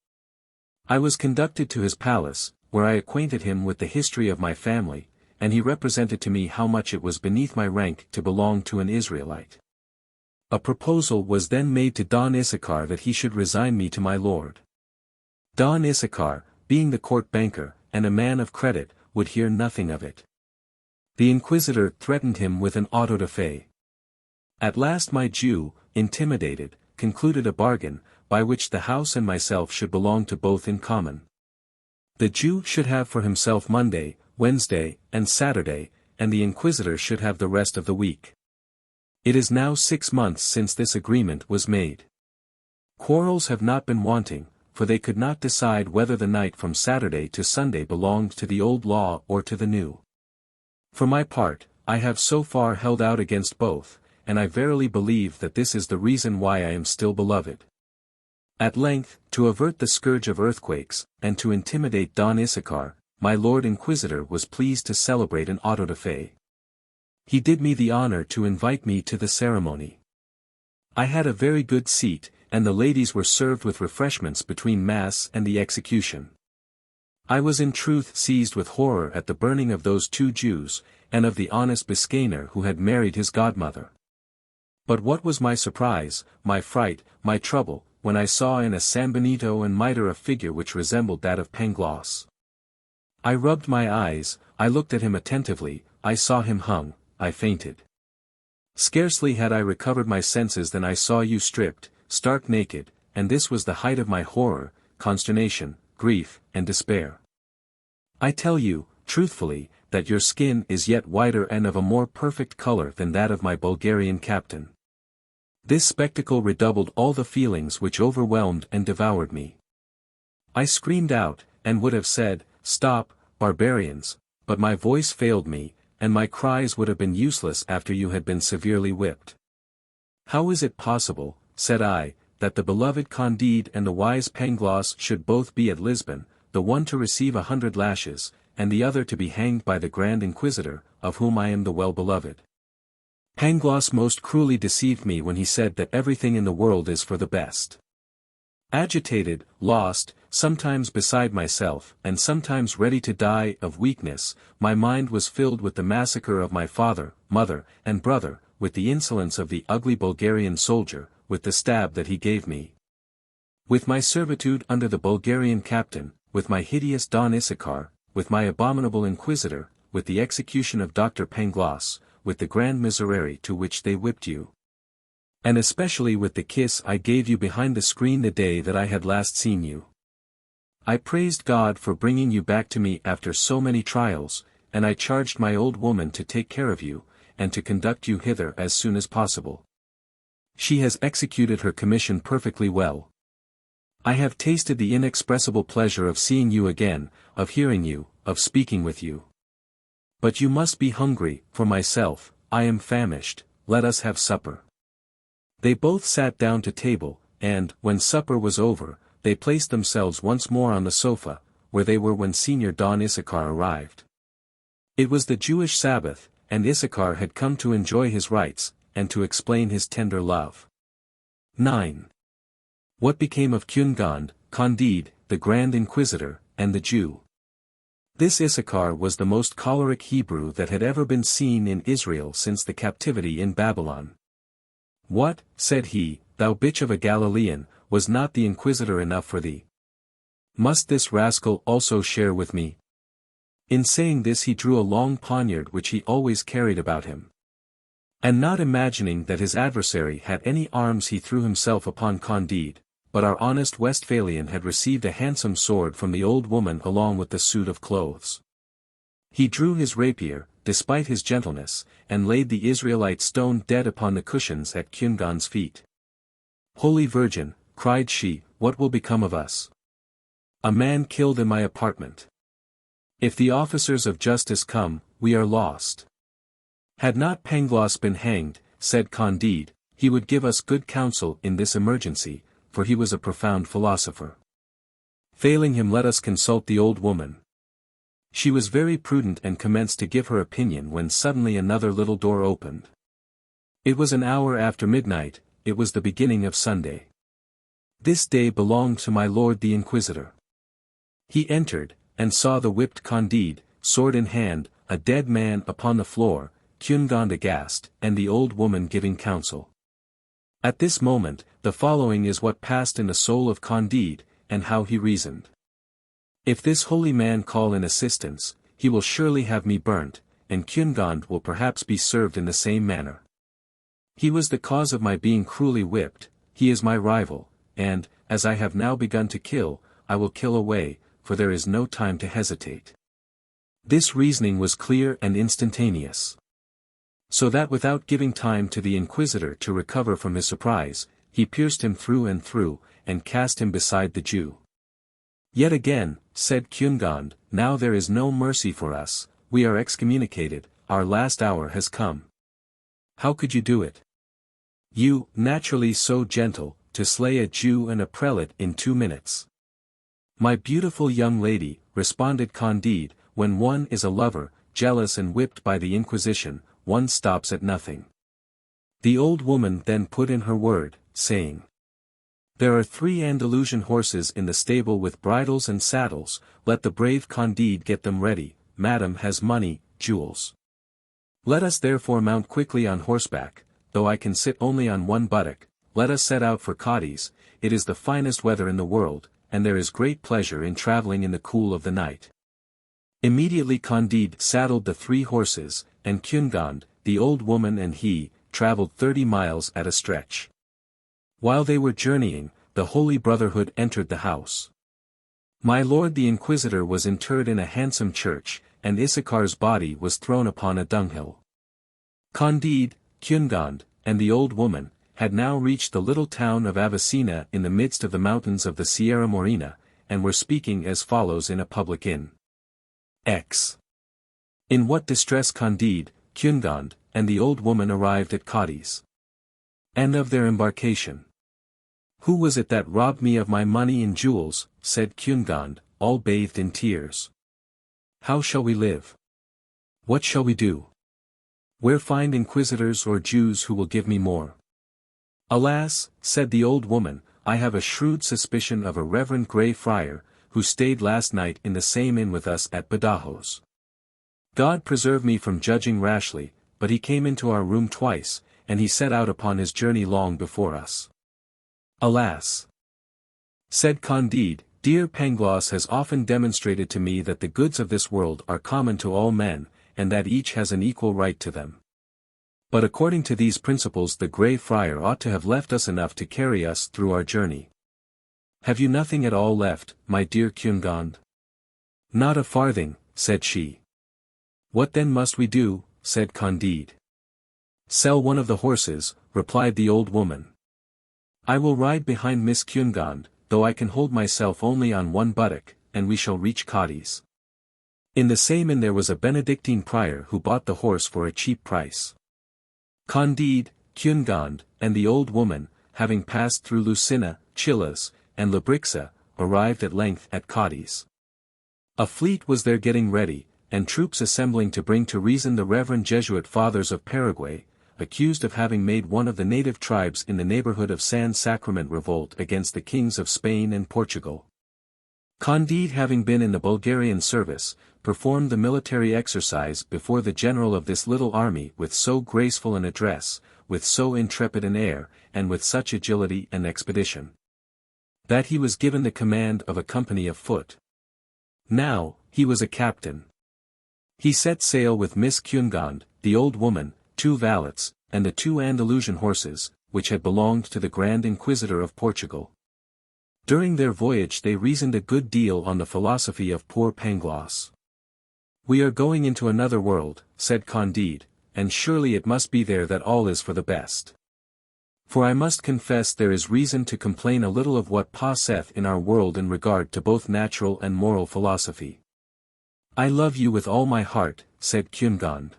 I was conducted to his palace, where I acquainted him with the history of my family, and he represented to me how much it was beneath my rank to belong to an Israelite. A proposal was then made to Don Issachar that he should resign me to my lord. Don Issachar, being the court banker, and a man of credit, would hear nothing of it. The inquisitor threatened him with an auto da fe. At last my Jew, intimidated, concluded a bargain, by which the house and myself should belong to both in common. The Jew should have for himself Monday, Wednesday, and Saturday, and the inquisitor should have the rest of the week. It is now 6 months since this agreement was made. Quarrels have not been wanting, for they could not decide whether the night from Saturday to Sunday belonged to the old law or to the new. For my part, I have so far held out against both, and I verily believe that this is the reason why I am still beloved. At length, to avert the scourge of earthquakes, and to intimidate Don Issachar, my Lord Inquisitor was pleased to celebrate an auto da fe. He did me the honor to invite me to the ceremony. I had a very good seat, and the ladies were served with refreshments between Mass and the execution. I was in truth seized with horror at the burning of those 2 Jews, and of the honest Biscayner who had married his godmother. But what was my surprise, my fright, my trouble, when I saw in a Sanbenito and mitre a figure which resembled that of Pangloss. I rubbed my eyes, I looked at him attentively, I saw him hung, I fainted. Scarcely had I recovered my senses than I saw you stripped, stark naked, and this was the height of my horror, consternation, grief, and despair. I tell you, truthfully, that your skin is yet whiter and of a more perfect color than that of my Bulgarian captain. This spectacle redoubled all the feelings which overwhelmed and devoured me. I screamed out, and would have said, "Stop, barbarians," but my voice failed me, and my cries would have been useless after you had been severely whipped. "How is it possible," said I, "that the beloved Candide and the wise Pangloss should both be at Lisbon, the one to receive 100 lashes, and the other to be hanged by the Grand Inquisitor, of whom I am the well-beloved? Pangloss most cruelly deceived me when he said that everything in the world is for the best." Agitated, lost, sometimes beside myself, and sometimes ready to die of weakness, my mind was filled with the massacre of my father, mother, and brother, with the insolence of the ugly Bulgarian soldier, with the stab that he gave me. With my servitude under the Bulgarian captain, with my hideous Don Issachar, with my abominable inquisitor, with the execution of Dr. Pangloss, with the grand miserere to which they whipped you. And especially with the kiss I gave you behind the screen the day that I had last seen you. I praised God for bringing you back to me after so many trials, and I charged my old woman to take care of you, and to conduct you hither as soon as possible. She has executed her commission perfectly well. I have tasted the inexpressible pleasure of seeing you again, of hearing you, of speaking with you. But you must be hungry, for myself, I am famished, let us have supper. They both sat down to table, and, when supper was over, they placed themselves once more on the sofa, where they were when Senior Don Issachar arrived. It was the Jewish Sabbath, and Issachar had come to enjoy his rights, and to explain his tender love. 9. What became of Cundegund, Candide, the Grand Inquisitor, and the Jew? This Issachar was the most choleric Hebrew that had ever been seen in Israel since the captivity in Babylon. "What," said he, "thou bitch of a Galilean, was not the Inquisitor enough for thee? Must this rascal also share with me?" In saying this he drew a long poniard which he always carried about him. And not imagining that his adversary had any arms he threw himself upon Candide, but our honest Westphalian had received a handsome sword from the old woman along with the suit of clothes. He drew his rapier, despite his gentleness, and laid the Israelite stone dead upon the cushions at Cundegund's feet. "Holy Virgin," cried she, "what will become of us? A man killed in my apartment. If the officers of justice come, we are lost." "Had not Pangloss been hanged," said Candide, "he would give us good counsel in this emergency, for he was a profound philosopher. Failing him, let us consult the old woman." She was very prudent and commenced to give her opinion when suddenly another little door opened. It was an hour after midnight, it was the beginning of Sunday. This day belonged to my lord the Inquisitor. He entered, and saw the whipped Candide, sword in hand, a dead man upon the floor, Cunegonde aghast, and the old woman giving counsel. At this moment, the following is what passed in the soul of Candide, and how he reasoned. If this holy man call in assistance, he will surely have me burnt, and Cunegonde will perhaps be served in the same manner. He was the cause of my being cruelly whipped, he is my rival, and, as I have now begun to kill, I will kill away, for there is no time to hesitate. This reasoning was clear and instantaneous. So that without giving time to the Inquisitor to recover from his surprise, he pierced him through and through, and cast him beside the Jew. Yet again, said Cunegonde, now there is no mercy for us, we are excommunicated, our last hour has come. How could you do it? You, naturally so gentle, to slay a Jew and a prelate in 2 minutes. My beautiful young lady, responded Candide, when one is a lover, jealous and whipped by the Inquisition, one stops at nothing. The old woman then put in her word, saying, there are 3 Andalusian horses in the stable with bridles and saddles, let the brave Candide get them ready, madam has money, jewels. Let us therefore mount quickly on horseback, though I can sit only on one buttock, let us set out for Cadiz, it is the finest weather in the world, and there is great pleasure in travelling in the cool of the night. Immediately Candide saddled the 3 horses, and Cunegonde, the old woman and he, travelled 30 miles at a stretch. While they were journeying, the Holy Brotherhood entered the house. My lord the Inquisitor was interred in a handsome church, and Issachar's body was thrown upon a dunghill. Candide, Cunegonde, and the old woman, had now reached the little town of Avicena in the midst of the mountains of the Sierra Morena, and were speaking as follows in a public inn. X. In what distress Candide, Cunegonde, and the old woman arrived at Cadiz. End of their embarkation. Who was it that robbed me of my money and jewels, said Cunegonde, all bathed in tears. How shall we live? What shall we do? Where find inquisitors or Jews who will give me more? Alas, said the old woman, I have a shrewd suspicion of a reverend Grey Friar, who stayed last night in the same inn with us at Badajoz. God preserve me from judging rashly, but he came into our room twice, and he set out upon his journey long before us. Alas! Said Candide, dear Pangloss has often demonstrated to me that the goods of this world are common to all men, and that each has an equal right to them. But according to these principles the Grey Friar ought to have left us enough to carry us through our journey. Have you nothing at all left, my dear Cunegonde? Not a farthing, said she. What then must we do, said Candide. Sell one of the horses, replied the old woman. I will ride behind Miss Cunegonde, though I can hold myself only on one buttock, and we shall reach Cadiz. In the same inn there was a Benedictine prior who bought the horse for a cheap price. Candide, Cunegonde, and the old woman, having passed through Lucina, Chilas, and Lebrixa, arrived at length at Cadiz. A fleet was there getting ready, and troops assembling to bring to reason the reverend Jesuit fathers of Paraguay, accused of having made one of the native tribes in the neighborhood of San Sacrament revolt against the kings of Spain and Portugal. Candide, having been in the Bulgarian service, performed the military exercise before the general of this little army with so graceful an address, with so intrepid an air, and with such agility and expedition, that he was given the command of a company of foot. Now, he was a captain. He set sail with Miss Cunegonde, the old woman, 2 valets, and the 2 Andalusian horses, which had belonged to the Grand Inquisitor of Portugal. During their voyage they reasoned a good deal on the philosophy of poor Pangloss. We are going into another world, said Candide, and surely it must be there that all is for the best. For I must confess there is reason to complain a little of what passeth in our world in regard to both natural and moral philosophy. I love you with all my heart, said Cunegonde.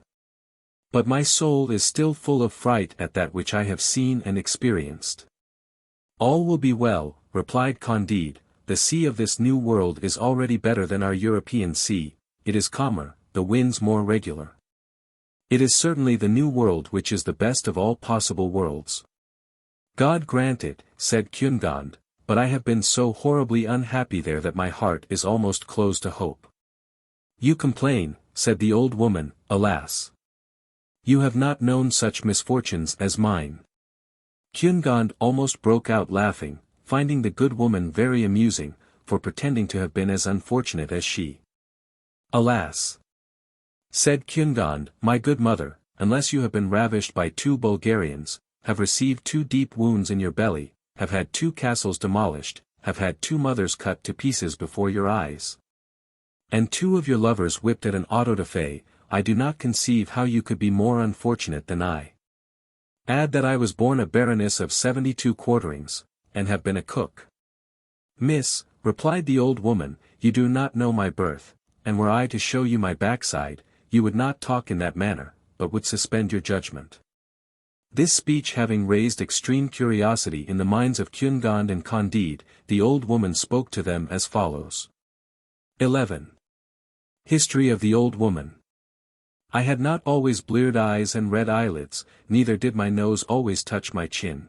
But my soul is still full of fright at that which I have seen and experienced. All will be well, replied Candide, the sea of this new world is already better than our European sea, it is calmer, the winds more regular. It is certainly the new world which is the best of all possible worlds. God grant it, said Kungand, but I have been so horribly unhappy there that my heart is almost closed to hope. You complain, said the old woman, alas! You have not known such misfortunes as mine. Kungand almost broke out laughing, finding the good woman very amusing, for pretending to have been as unfortunate as she. Alas! Said Kungand, my good mother, unless you have been ravished by 2 Bulgarians, have received 2 deep wounds in your belly, have had 2 castles demolished, have had 2 mothers cut to pieces before your eyes, and 2 of your lovers whipped at an auto-da-fe, I do not conceive how you could be more unfortunate than I. Add that I was born a baroness of 72 quarterings, and have been a cook. Miss, replied the old woman, you do not know my birth, and were I to show you my backside, you would not talk in that manner, but would suspend your judgment. This speech having raised extreme curiosity in the minds of Kungand and Candide, the old woman spoke to them as follows. 11. History of the Old Woman. I had not always bleared eyes and red eyelids, neither did my nose always touch my chin.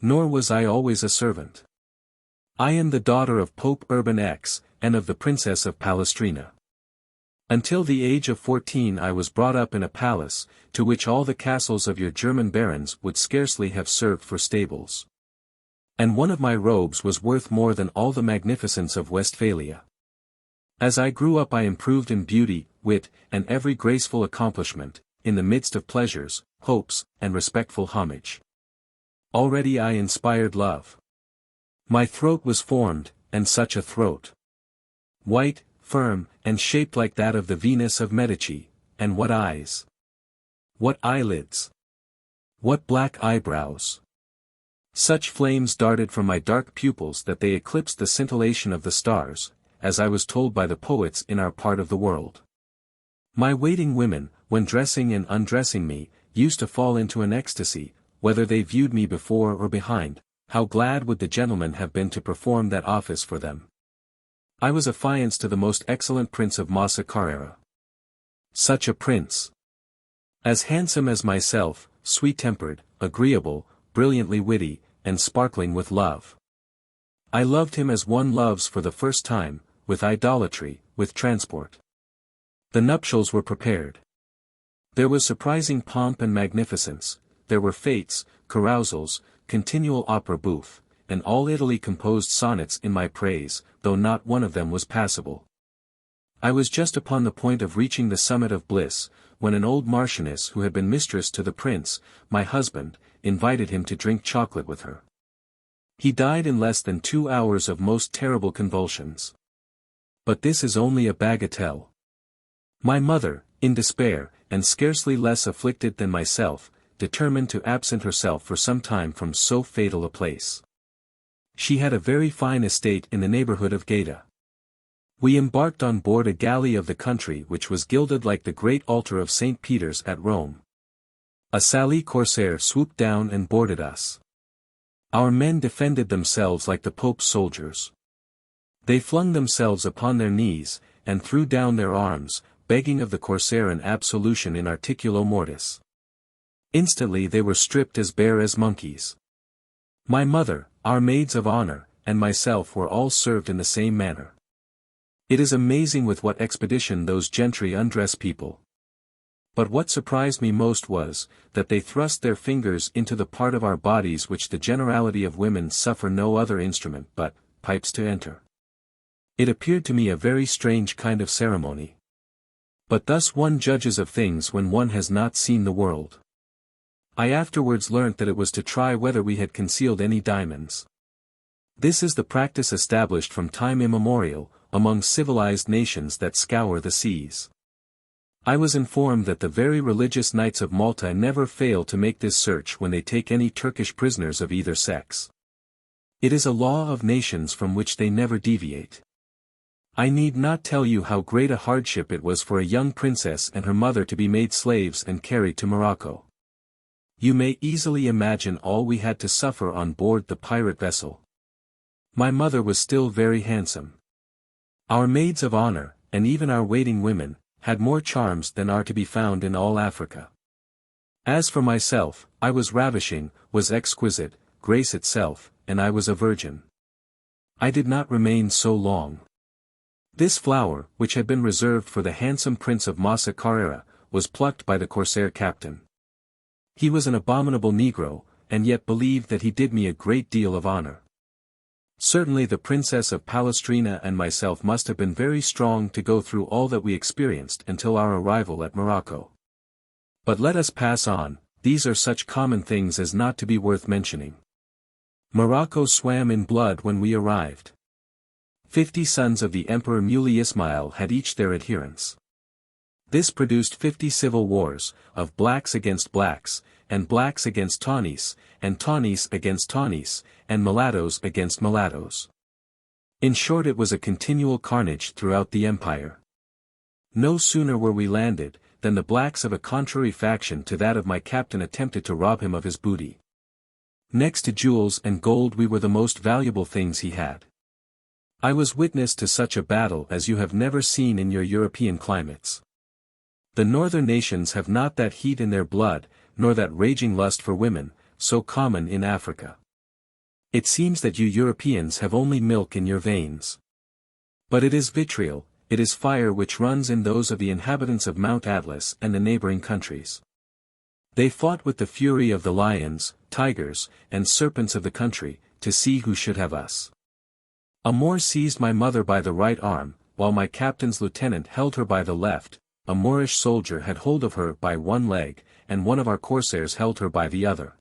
Nor was I always a servant. I am the daughter of Pope Urban X, and of the Princess of Palestrina. Until the age of 14 I was brought up in a palace, to which all the castles of your German barons would scarcely have served for stables. And one of my robes was worth more than all the magnificence of Westphalia. As I grew up I improved in beauty, wit, and every graceful accomplishment, in the midst of pleasures, hopes, and respectful homage. Already I inspired love. My throat was formed, and such a throat! White, firm, and shaped like that of the Venus of Medici, and what eyes! What eyelids! What black eyebrows! Such flames darted from my dark pupils that they eclipsed the scintillation of the stars, as I was told by the poets in our part of the world. My waiting women, when dressing and undressing me, used to fall into an ecstasy, whether they viewed me before or behind, how glad would the gentlemen have been to perform that office for them. I was affianced to the most excellent prince of Massa Carrera. Such a prince! As handsome as myself, sweet-tempered, agreeable, brilliantly witty, and sparkling with love. I loved him as one loves for the first time, with idolatry, with transport. The nuptials were prepared. There was surprising pomp and magnificence, there were fêtes, carousals, continual opera bouffe, and all Italy composed sonnets in my praise, though not one of them was passable. I was just upon the point of reaching the summit of bliss, when an old marchioness who had been mistress to the prince, my husband, invited him to drink chocolate with her. He died in less than 2 hours of most terrible convulsions. But this is only a bagatelle. My mother, in despair, and scarcely less afflicted than myself, determined to absent herself for some time from so fatal a place. She had a very fine estate in the neighborhood of Gaeta. We embarked on board a galley of the country which was gilded like the great altar of St. Peter's at Rome. A Sallee corsair swooped down and boarded us. Our men defended themselves like the Pope's soldiers. They flung themselves upon their knees, and threw down their arms, begging of the corsair an absolution in articulo mortis. Instantly they were stripped as bare as monkeys. My mother, our maids of honor, and myself were all served in the same manner. It is amazing with what expedition those gentry undress people. But what surprised me most was, that they thrust their fingers into the part of our bodies which the generality of women suffer no other instrument but pipes to enter. It appeared to me a very strange kind of ceremony. But thus one judges of things when one has not seen the world. I afterwards learnt that it was to try whether we had concealed any diamonds. This is the practice established from time immemorial, among civilized nations that scour the seas. I was informed that the very religious knights of Malta never fail to make this search when they take any Turkish prisoners of either sex. It is a law of nations from which they never deviate. I need not tell you how great a hardship it was for a young princess and her mother to be made slaves and carried to Morocco. You may easily imagine all we had to suffer on board the pirate vessel. My mother was still very handsome. Our maids of honor, and even our waiting women, had more charms than are to be found in all Africa. As for myself, I was ravishing, was exquisite, grace itself, and I was a virgin. I did not remain so long. This flower, which had been reserved for the handsome Prince of Massa Carrera, was plucked by the corsair captain. He was an abominable Negro, and yet believed that he did me a great deal of honor. Certainly the Princess of Palestrina and myself must have been very strong to go through all that we experienced until our arrival at Morocco. But let us pass on, these are such common things as not to be worth mentioning. Morocco swam in blood when we arrived. 50 sons of the Emperor Muley Ismail had each their adherents. This produced 50 civil wars, of blacks against blacks, and blacks against Tawnis, and Tawnis against Tawnis, and mulattoes against mulattoes. In short, it was a continual carnage throughout the empire. No sooner were we landed, than the blacks of a contrary faction to that of my captain attempted to rob him of his booty. Next to jewels and gold, we were the most valuable things he had. I was witness to such a battle as you have never seen in your European climates. The northern nations have not that heat in their blood, nor that raging lust for women, so common in Africa. It seems that you Europeans have only milk in your veins. But it is vitriol, it is fire which runs in those of the inhabitants of Mount Atlas and the neighboring countries. They fought with the fury of the lions, tigers, and serpents of the country, to see who should have us. A Moor seized my mother by the right arm, while my captain's lieutenant held her by the left. A Moorish soldier had hold of her by one leg, and one of our corsairs held her by the other.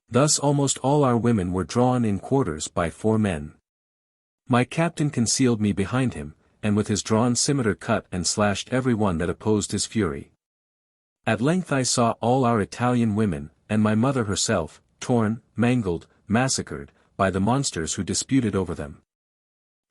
Thus almost all our women were drawn in quarters by 4 men. My captain concealed me behind him, and with his drawn scimitar cut and slashed every one that opposed his fury. At length I saw all our Italian women, and my mother herself, torn, mangled, massacred, by the monsters who disputed over them.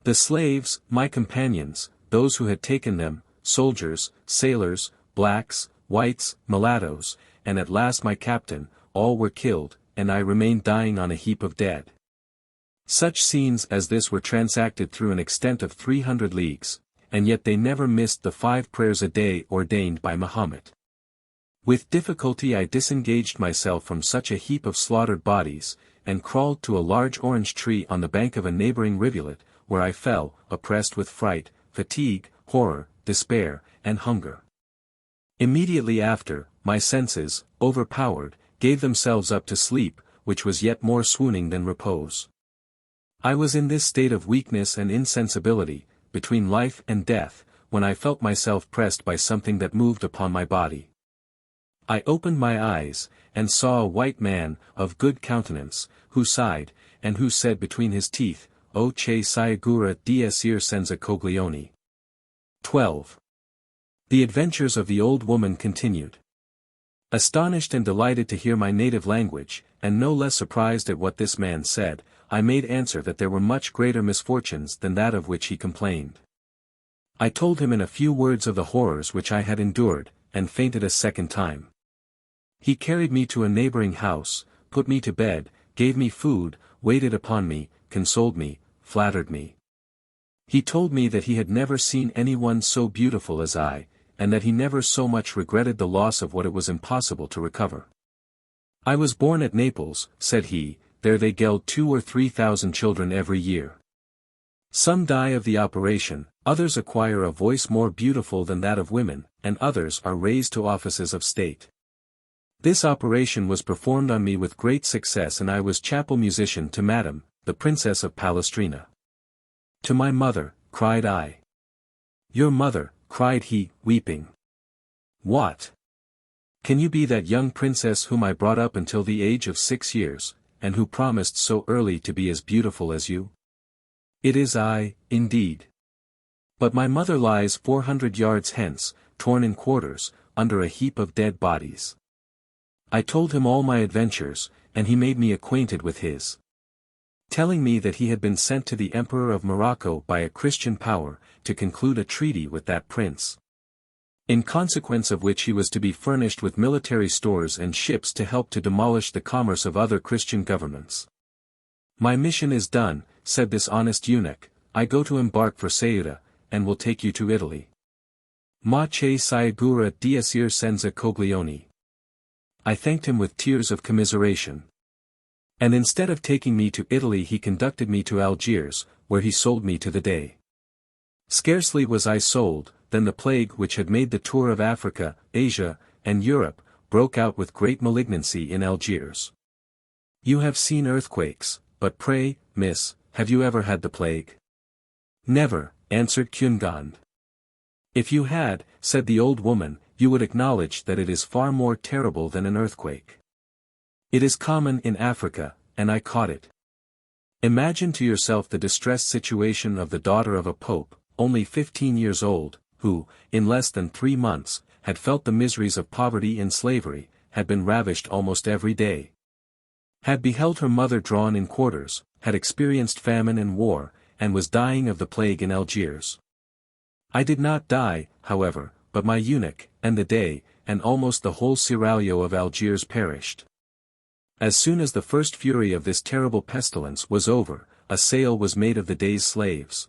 The slaves, my companions, those who had taken them, soldiers, sailors, blacks, whites, mulattoes, and at last my captain, all were killed, and I remained dying on a heap of dead. Such scenes as this were transacted through an extent of 300 leagues, and yet they never missed the 5 prayers a day ordained by Mahomet. With difficulty I disengaged myself from such a heap of slaughtered bodies, and crawled to a large orange tree on the bank of a neighboring rivulet, where I fell, oppressed with fright, fatigue, horror, despair, and hunger. Immediately after, my senses, overpowered, gave themselves up to sleep, which was yet more swooning than repose. I was in this state of weakness and insensibility, between life and death, when I felt myself pressed by something that moved upon my body. I opened my eyes, and saw a white man, of good countenance, who sighed, and who said between his teeth, O che Siagura di essere senza coglioni. 12. The adventures of the old woman continued. Astonished and delighted to hear my native language, and no less surprised at what this man said, I made answer that there were much greater misfortunes than that of which he complained. I told him in a few words of the horrors which I had endured, and fainted a second time. He carried me to a neighboring house, put me to bed, gave me food, waited upon me, consoled me, flattered me. He told me that he had never seen anyone so beautiful as I, and that he never so much regretted the loss of what it was impossible to recover. I was born at Naples, said he, there they geld 2,000 or 3,000 children every year. Some die of the operation, others acquire a voice more beautiful than that of women, and others are raised to offices of state. This operation was performed on me with great success, and I was chapel musician to Madame, the Princess of Palestrina. To my mother, cried I. Your mother, cried he, weeping. What? Can you be that young princess whom I brought up until the age of 6 years, and who promised so early to be as beautiful as you? It is I, indeed. But my mother lies 400 yards hence, torn in quarters, under a heap of dead bodies. I told him all my adventures, and he made me acquainted with his. Telling me that he had been sent to the Emperor of Morocco by a Christian power, to conclude a treaty with that prince. In consequence of which he was to be furnished with military stores and ships to help to demolish the commerce of other Christian governments. My mission is done, said this honest eunuch, I go to embark for Ceuta, and will take you to Italy. Ma che sciagura di essere senza coglioni. I thanked him with tears of commiseration. And instead of taking me to Italy he conducted me to Algiers, where he sold me to the Dey. Scarcely was I sold, than the plague which had made the tour of Africa, Asia, and Europe, broke out with great malignancy in Algiers. You have seen earthquakes, but pray, miss, have you ever had the plague? Never, answered Cunegond. If you had, said the old woman, you would acknowledge that it is far more terrible than an earthquake. It is common in Africa, and I caught it. Imagine to yourself the distressed situation of the daughter of a pope, only 15 years old, who, in less than 3 months, had felt the miseries of poverty and slavery, had been ravished almost every day, had beheld her mother drawn in quarters, had experienced famine and war, and was dying of the plague in Algiers. I did not die, however, but my eunuch, and the Dey, and almost the whole seraglio of Algiers perished. As soon as the first fury of this terrible pestilence was over, a sale was made of the Dey's slaves.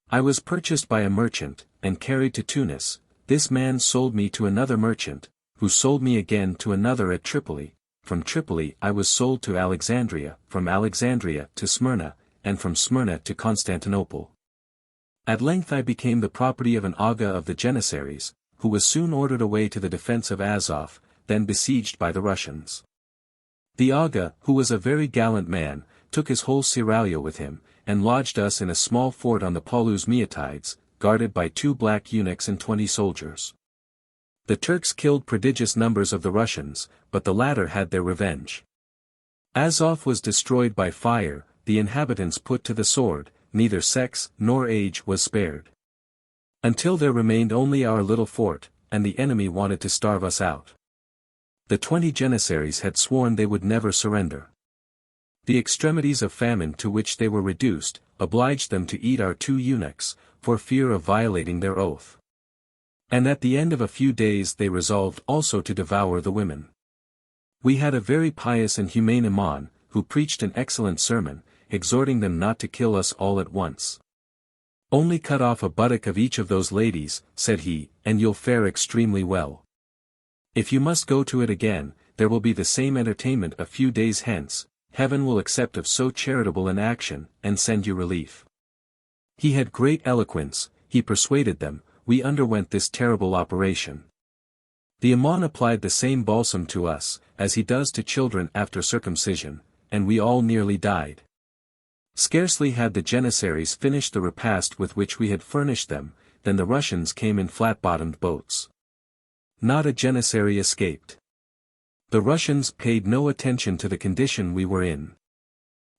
I was purchased by a merchant, and carried to Tunis. This man sold me to another merchant, who sold me again to another at Tripoli. From Tripoli I was sold to Alexandria, from Alexandria to Smyrna, and from Smyrna to Constantinople. At length I became the property of an Aga of the Janissaries, who was soon ordered away to the defense of Azov, then besieged by the Russians. The Aga, who was a very gallant man, took his whole seraglio with him, and lodged us in a small fort on the Paulus Meotides, guarded by 2 black eunuchs and 20 soldiers. The Turks killed prodigious numbers of the Russians, but the latter had their revenge. Azov was destroyed by fire, the inhabitants put to the sword, neither sex nor age was spared. Until there remained only our little fort, and the enemy wanted to starve us out. The 20 Janissaries had sworn they would never surrender. The extremities of famine to which they were reduced, obliged them to eat our 2 eunuchs, for fear of violating their oath. And at the end of a few days they resolved also to devour the women. We had a very pious and humane imam, who preached an excellent sermon, exhorting them not to kill us all at once. Only cut off a buttock of each of those ladies, said he, and you'll fare extremely well. If you must go to it again, there will be the same entertainment a few days hence. Heaven will accept of so charitable an action, and send you relief. He had great eloquence, he persuaded them. We underwent this terrible operation. The Imam applied the same balsam to us, as he does to children after circumcision, and we all nearly died. Scarcely had the Janissaries finished the repast with which we had furnished them, than the Russians came in flat-bottomed boats. Not a Janissary escaped. The Russians paid no attention to the condition we were in.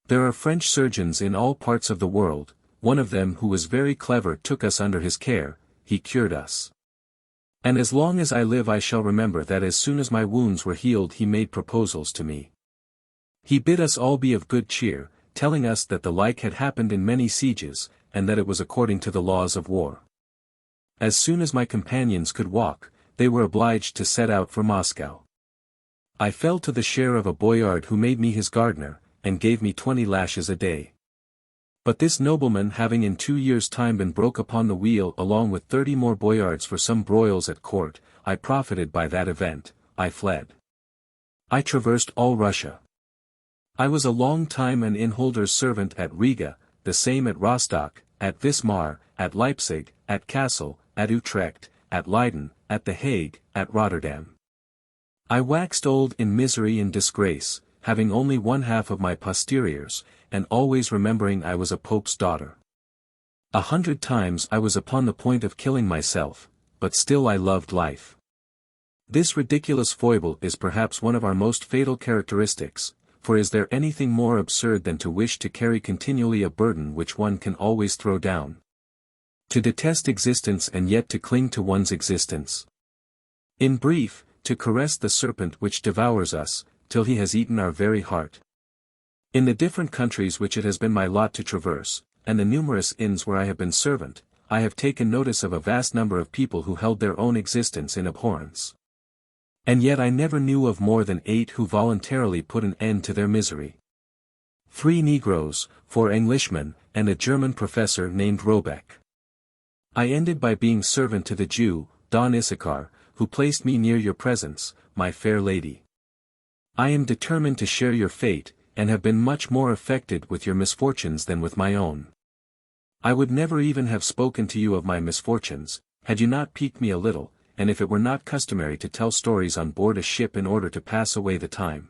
There are French surgeons in all parts of the world. One of them who was very clever took us under his care. He cured us. And as long as I live I shall remember that as soon as my wounds were healed he made proposals to me. He bid us all be of good cheer, telling us that the like had happened in many sieges, and that it was according to the laws of war. As soon as my companions could walk, they were obliged to set out for Moscow. I fell to the share of a boyard who made me his gardener, and gave me 20 lashes a day. But this nobleman having in 2 years' time been broke upon the wheel along with 30 more boyards for some broils at court, I profited by that event, I fled. I traversed all Russia. I was a long time an innholder's servant at Riga, the same at Rostock, at Wismar, at Leipzig, at Kassel, at Utrecht, at Leiden, at The Hague, at Rotterdam. I waxed old in misery and disgrace, having only 1/2 of my posteriors, and always remembering I was a pope's daughter. 100 times I was upon the point of killing myself, but still I loved life. This ridiculous foible is perhaps one of our most fatal characteristics, for is there anything more absurd than to wish to carry continually a burden which one can always throw down? To detest existence and yet to cling to one's existence. In brief, to caress the serpent which devours us, till he has eaten our very heart. In the different countries which it has been my lot to traverse, and the numerous inns where I have been servant, I have taken notice of a vast number of people who held their own existence in abhorrence. And yet I never knew of more than 8 who voluntarily put an end to their misery. 3 Negroes, 4 Englishmen, and a German professor named Robeck. I ended by being servant to the Jew, Don Issachar, who placed me near your presence, my fair lady. I am determined to share your fate, and have been much more affected with your misfortunes than with my own. I would never even have spoken to you of my misfortunes, had you not piqued me a little, and if it were not customary to tell stories on board a ship in order to pass away the time.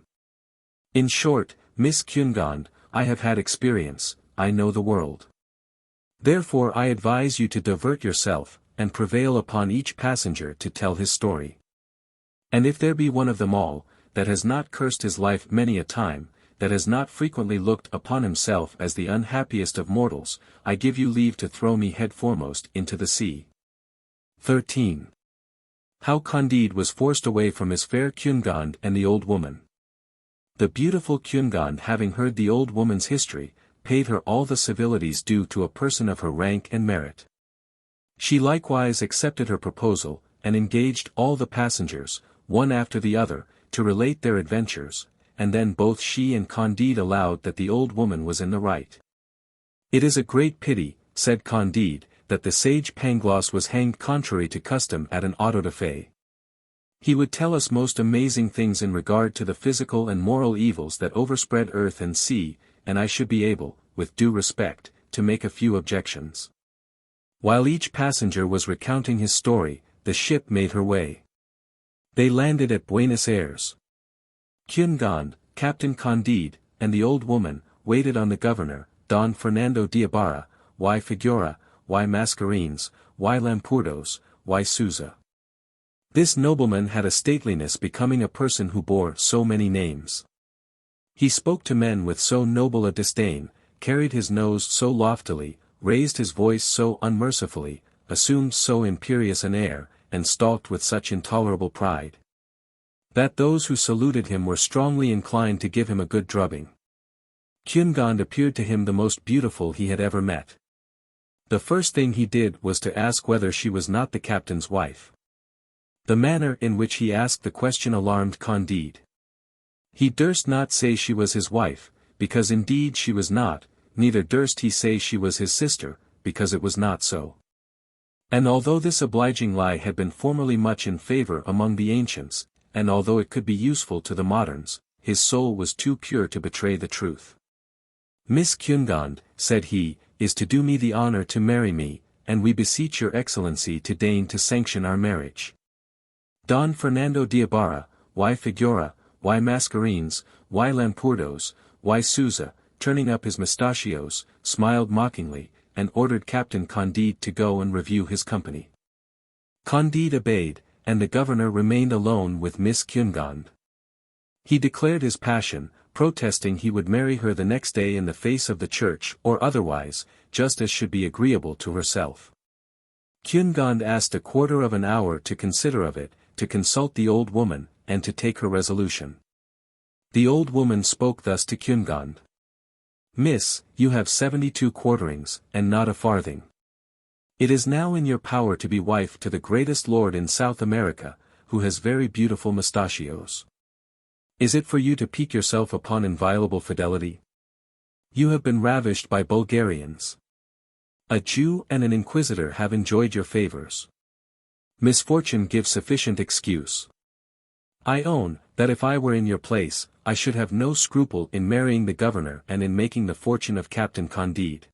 In short, Miss Cunegonde, I have had experience, I know the world. Therefore I advise you to divert yourself, and prevail upon each passenger to tell his story. And if there be one of them all, that has not cursed his life many a time, that has not frequently looked upon himself as the unhappiest of mortals, I give you leave to throw me head foremost into the sea. 13. How Candide was forced away from his fair Cunegonde and the old woman. The beautiful Cunegonde, having heard the old woman's history, paid her all the civilities due to a person of her rank and merit. She likewise accepted her proposal, and engaged all the passengers, one after the other, to relate their adventures, and then both she and Candide allowed that the old woman was in the right. It is a great pity, said Candide, that the sage Pangloss was hanged contrary to custom at an auto da fe. He would tell us most amazing things in regard to the physical and moral evils that overspread earth and sea, and I should be able, with due respect, to make a few objections. While each passenger was recounting his story, the ship made her way. They landed at Buenos Aires. Cunegonde, Captain Candide, and the old woman, waited on the governor, Don Fernando de Ibarra, y Figueroa, y Mascarenes, y Lampurdos, y Souza. This nobleman had a stateliness becoming a person who bore so many names. He spoke to men with so noble a disdain, carried his nose so loftily, raised his voice so unmercifully, assumed so imperious an air, and stalked with such intolerable pride, that those who saluted him were strongly inclined to give him a good drubbing. Cunegonde appeared to him the most beautiful he had ever met. The first thing he did was to ask whether she was not the captain's wife. The manner in which he asked the question alarmed Candide. He durst not say she was his wife, because indeed she was not, neither durst he say she was his sister, because it was not so. And although this obliging lie had been formerly much in favor among the ancients, and although it could be useful to the moderns, his soul was too pure to betray the truth. Miss Cunegonde, said he, is to do me the honor to marry me, and we beseech your excellency to deign to sanction our marriage. Don Fernando de Ibarra, y Figueroa, y Mascarenes, y Lampurdos, y Souza, turning up his mustachios, smiled mockingly, and ordered Captain Candide to go and review his company. Candide obeyed, and the governor remained alone with Miss Cunegonde. He declared his passion, protesting he would marry her the next day in the face of the church or otherwise, just as should be agreeable to herself. Cunegonde asked a quarter of an hour to consider of it, to consult the old woman, and to take her resolution. The old woman spoke thus to Cunegonde. Miss, you have 72 quarterings, and not a farthing. It is now in your power to be wife to the greatest lord in South America, who has very beautiful mustachios. Is it for you to pique yourself upon inviolable fidelity? You have been ravished by Bulgarians. A Jew and an inquisitor have enjoyed your favors. Misfortune gives sufficient excuse. I own, that if I were in your place, I should have no scruple in marrying the governor and in making the fortune of Captain Candide.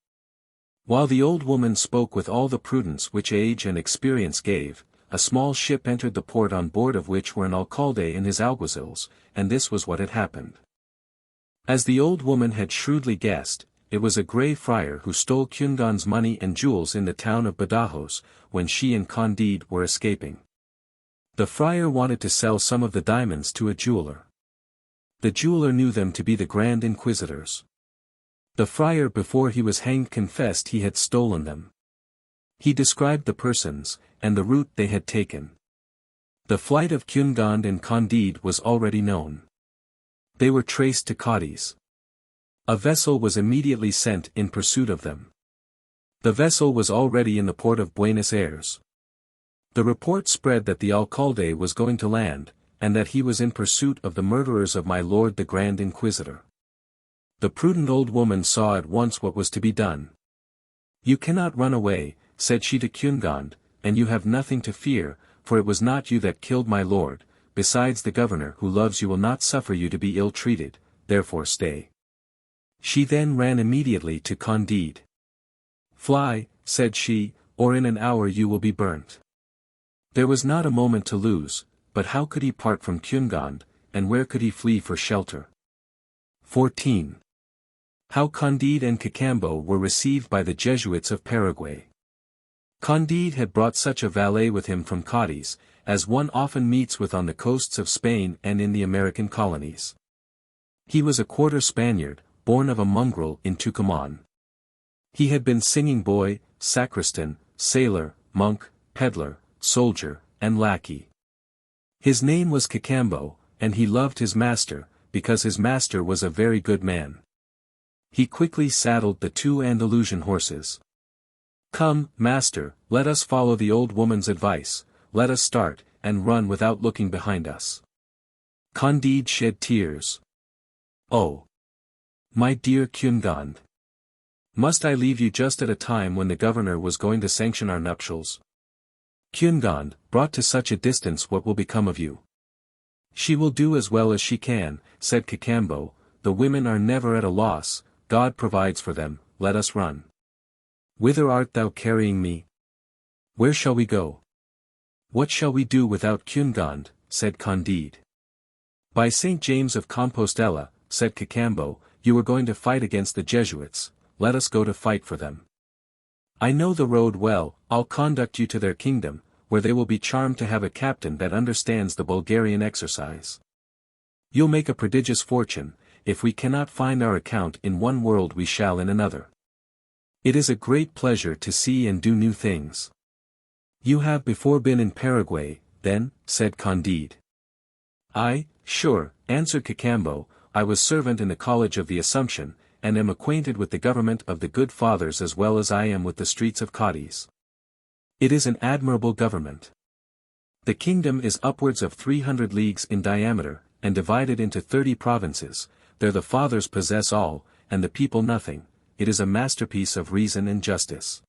While the old woman spoke with all the prudence which age and experience gave, a small ship entered the port on board of which were an alcalde and his alguazils, and this was what had happened. As the old woman had shrewdly guessed, it was a grey friar who stole Cunegonde's money and jewels in the town of Badajoz, when she and Candide were escaping. The friar wanted to sell some of the diamonds to a jeweler. The jeweler knew them to be the Grand Inquisitors. The friar before he was hanged confessed he had stolen them. He described the persons, and the route they had taken. The flight of Cunegonde and Candide was already known. They were traced to Cadiz. A vessel was immediately sent in pursuit of them. The vessel was already in the port of Buenos Aires. The report spread that the alcalde was going to land, and that he was in pursuit of the murderers of my lord the Grand Inquisitor. The prudent old woman saw at once what was to be done. You cannot run away, said she to Cunegond, and you have nothing to fear, for it was not you that killed my lord, besides the governor who loves you will not suffer you to be ill-treated, therefore stay. She then ran immediately to Candide. Fly, said she, or in an hour you will be burnt. There was not a moment to lose, but how could he part from Cunegond, and where could he flee for shelter? 14. How Candide and Cacambo were received by the Jesuits of Paraguay. Candide had brought such a valet with him from Cadiz, as one often meets with on the coasts of Spain and in the American colonies. He was a quarter Spaniard, born of a mongrel in Tucumán. He had been singing boy, sacristan, sailor, monk, peddler, soldier, and lackey. His name was Cacambo, and he loved his master, because his master was a very good man. He quickly saddled the 2 Andalusian horses. Come, master, let us follow the old woman's advice, let us start, and run without looking behind us. Candide shed tears. Oh! My dear Cunegond! Must I leave you just at a time when the governor was going to sanction our nuptials? Cunegond, brought to such a distance, what will become of you? She will do as well as she can, said Cacambo, the women are never at a loss, God provides for them, let us run. Whither art thou carrying me? Where shall we go? What shall we do without Cunegond? Said Candide. By St. James of Compostela, said Cacambo, you are going to fight against the Jesuits, let us go to fight for them. I know the road well, I'll conduct you to their kingdom, where they will be charmed to have a captain that understands the Bulgarian exercise. You'll make a prodigious fortune, if we cannot find our account in one world we shall in another. It is a great pleasure to see and do new things. You have before been in Paraguay, then, said Candide. Aye, sure, answered Cacambo, I was servant in the College of the Assumption, and am acquainted with the government of the good fathers as well as I am with the streets of Cadiz. It is an admirable government. The kingdom is upwards of 300 leagues in diameter, and divided into 30 provinces, there the fathers possess all, and the people nothing, it is a masterpiece of reason and justice.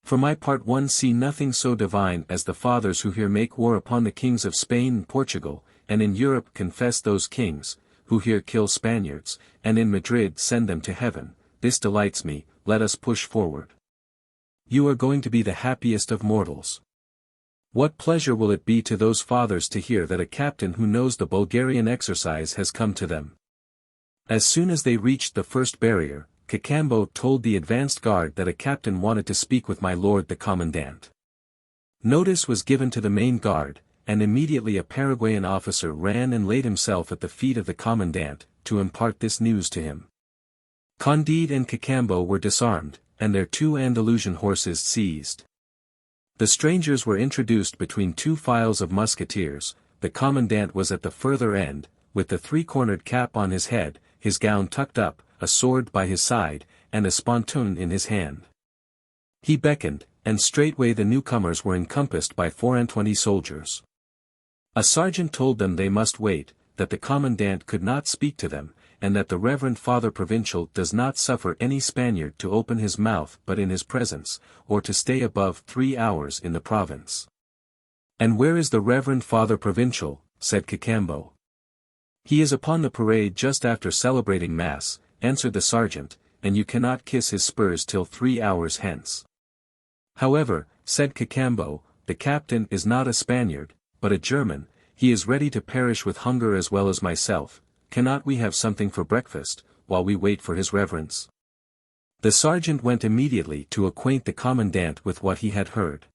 For my part one see nothing so divine as the fathers who here make war upon the kings of Spain and Portugal, and in Europe confess those kings, who here kill Spaniards, and in Madrid send them to heaven. This delights me, let us push forward. You are going to be the happiest of mortals. What pleasure will it be to those fathers to hear that a captain who knows the Bulgarian exercise has come to them. As soon as they reached the first barrier, Cacambo told the advanced guard that a captain wanted to speak with my lord the commandant. Notice was given to the main guard, and immediately a Paraguayan officer ran and laid himself at the feet of the commandant, to impart this news to him. Candide and Cacambo were disarmed, and their 2 Andalusian horses seized. The strangers were introduced between 2 files of musketeers, the commandant was at the further end, with the 3-cornered cap on his head, his gown tucked up, a sword by his side, and a spontoon in his hand. He beckoned, and straightway the newcomers were encompassed by 24 soldiers. A sergeant told them they must wait, that the commandant could not speak to them, and that the Reverend Father Provincial does not suffer any Spaniard to open his mouth but in his presence, or to stay above 3 hours in the province. And where is the Reverend Father Provincial? Said Cacambo. He is upon the parade just after celebrating Mass, answered the sergeant, and you cannot kiss his spurs till 3 hours hence. However, said Cacambo, the captain is not a Spaniard, but a German, he is ready to perish with hunger as well as myself, cannot we have something for breakfast, while we wait for his reverence? The sergeant went immediately to acquaint the commandant with what he had heard.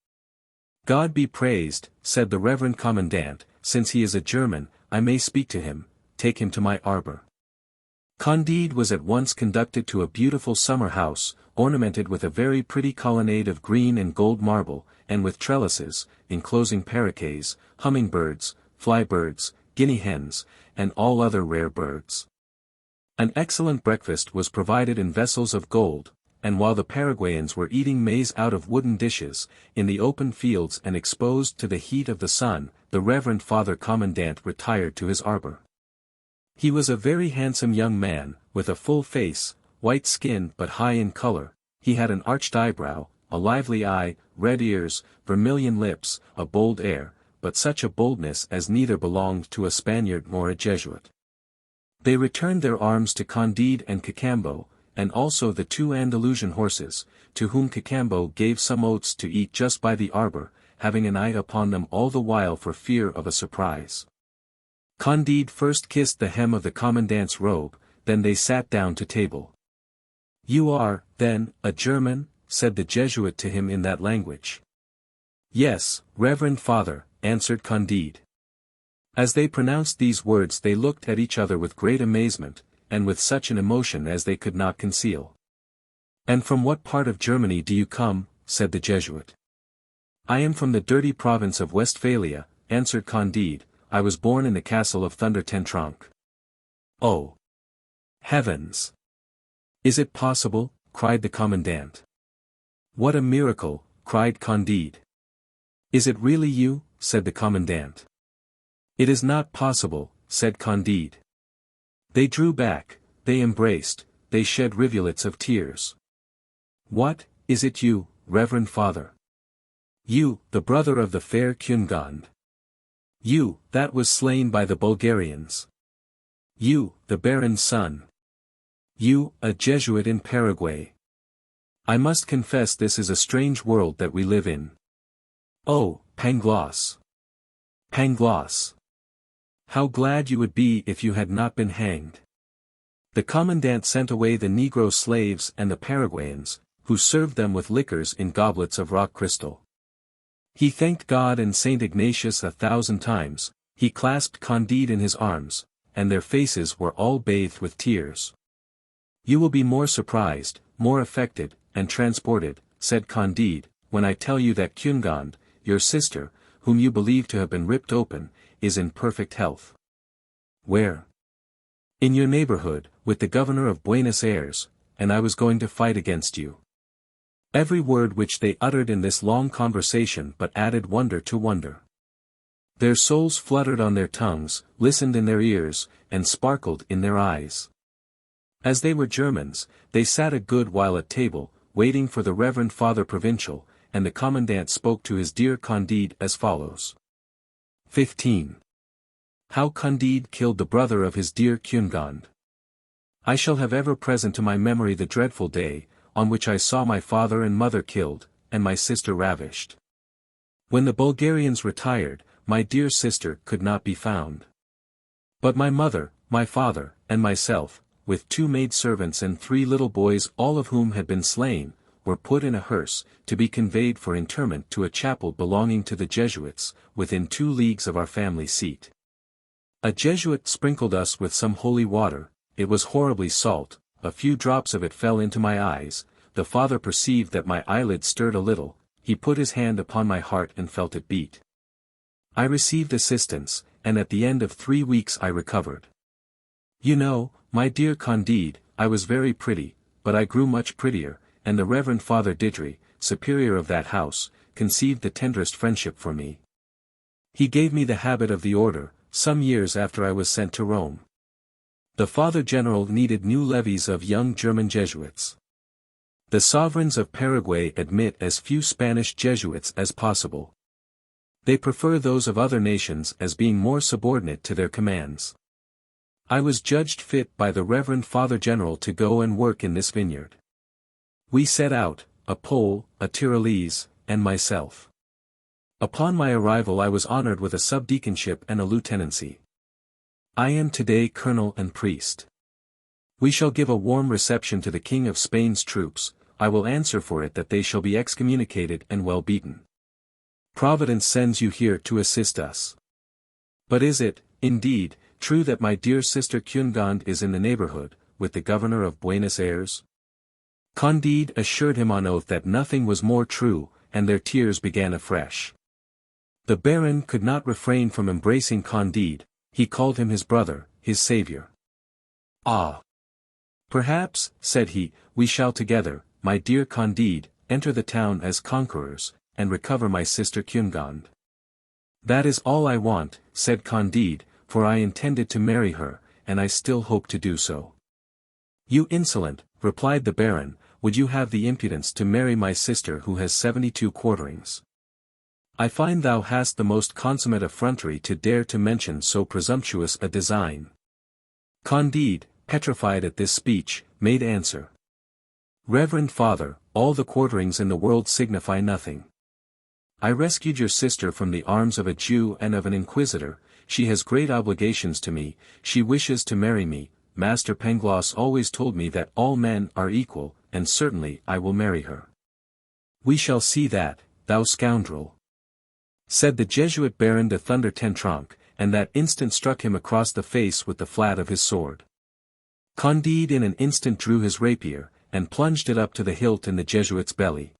God be praised, said the reverend commandant, since he is a German, I may speak to him, take him to my arbor. Candide was at once conducted to a beautiful summer house, ornamented with a very pretty colonnade of green and gold marble, and with trellises, enclosing paroquets, hummingbirds, flybirds, guinea hens, and all other rare birds. An excellent breakfast was provided in vessels of gold, and while the Paraguayans were eating maize out of wooden dishes, in the open fields and exposed to the heat of the sun, the Reverend Father Commandant retired to his arbor. He was a very handsome young man, with a full face, white skin but high in color, he had an arched eyebrow, a lively eye, red ears, vermilion lips, a bold air, but such a boldness as neither belonged to a Spaniard nor a Jesuit. They returned their arms to Candide and Cacambo, and also the 2 Andalusian horses, to whom Cacambo gave some oats to eat just by the arbor, having an eye upon them all the while for fear of a surprise. Candide first kissed the hem of the commandant's robe, then they sat down to table. "You are, then, a German?" said the Jesuit to him in that language. "Yes, Reverend Father," answered Candide. As they pronounced these words they looked at each other with great amazement, and with such an emotion as they could not conceal. "And from what part of Germany do you come?" said the Jesuit. "I am from the dirty province of Westphalia," answered Candide. "I was born in the castle of Thunder ten Tronckh." "Oh! Heavens! Is it possible?" cried the commandant. "What a miracle!" cried Candide. "Is it really you?" said the commandant. "It is not possible," said Candide. They drew back, they embraced, they shed rivulets of tears. "What, is it you, Reverend Father? You, the brother of the fair Cunegond? You, that was slain by the Bulgarians? You, the Baron's son? You, a Jesuit in Paraguay? I must confess this is a strange world that we live in. Oh, Pangloss! Pangloss! How glad you would be if you had not been hanged." The commandant sent away the Negro slaves and the Paraguayans, who served them with liquors in goblets of rock crystal. He thanked God and Saint Ignatius 1,000 times, he clasped Candide in his arms, and their faces were all bathed with tears. "You will be more surprised, more affected, and transported," said Candide, "when I tell you that Cunegond, your sister, whom you believe to have been ripped open, is in perfect health." "Where?" "In your neighborhood, with the governor of Buenos Aires, and I was going to fight against you." Every word which they uttered in this long conversation but added wonder to wonder. Their souls fluttered on their tongues, listened in their ears, and sparkled in their eyes. As they were Germans, they sat a good while at table, waiting for the Reverend Father Provincial, and the commandant spoke to his dear Candide as follows. 15. How Candide killed the brother of his dear Cunegond. I shall have ever present to my memory the dreadful day, on which I saw my father and mother killed, and my sister ravished. When the Bulgarians retired, my dear sister could not be found. But my mother, my father, and myself, with 2 maidservants and 3 little boys, all of whom had been slain, were put in a hearse, to be conveyed for interment to a chapel belonging to the Jesuits, within 2 leagues of our family seat. A Jesuit sprinkled us with some holy water, it was horribly salt, a few drops of it fell into my eyes, the father perceived that my eyelids stirred a little, he put his hand upon my heart and felt it beat. I received assistance, and at the end of 3 weeks I recovered. You know, my dear Candide, I was very pretty, but I grew much prettier, and the Reverend Father Didri, superior of that house, conceived the tenderest friendship for me. He gave me the habit of the order, some years after I was sent to Rome. The Father General needed new levies of young German Jesuits. The sovereigns of Paraguay admit as few Spanish Jesuits as possible. They prefer those of other nations as being more subordinate to their commands. I was judged fit by the Reverend Father General to go and work in this vineyard. We set out, a Pole, a Tyrolese, and myself. Upon my arrival I was honored with a subdeaconship and a lieutenancy. I am today colonel and priest. We shall give a warm reception to the King of Spain's troops, I will answer for it that they shall be excommunicated and well beaten. Providence sends you here to assist us. But is it, indeed, true that my dear sister Cunegond is in the neighborhood, with the governor of Buenos Aires? Candide assured him on oath that nothing was more true, and their tears began afresh. The Baron could not refrain from embracing Candide, he called him his brother, his savior. Ah! Perhaps, said he, we shall together, my dear Candide, enter the town as conquerors, and recover my sister Cunegond. That is all I want, said Candide, for I intended to marry her, and I still hope to do so. You insolent, replied the Baron, would you have the impudence to marry my sister who has 72 quarterings? I find thou hast the most consummate effrontery to dare to mention so presumptuous a design. Candide, petrified at this speech, made answer. Reverend Father, all the quarterings in the world signify nothing. I rescued your sister from the arms of a Jew and of an inquisitor, she has great obligations to me, she wishes to marry me, Master Pangloss always told me that all men are equal, and certainly I will marry her. We shall see that, thou scoundrel, said the Jesuit Baron de Thunder Tentronque, and that instant struck him across the face with the flat of his sword. Candide in an instant drew his rapier, and plunged it up to the hilt in the Jesuit's belly.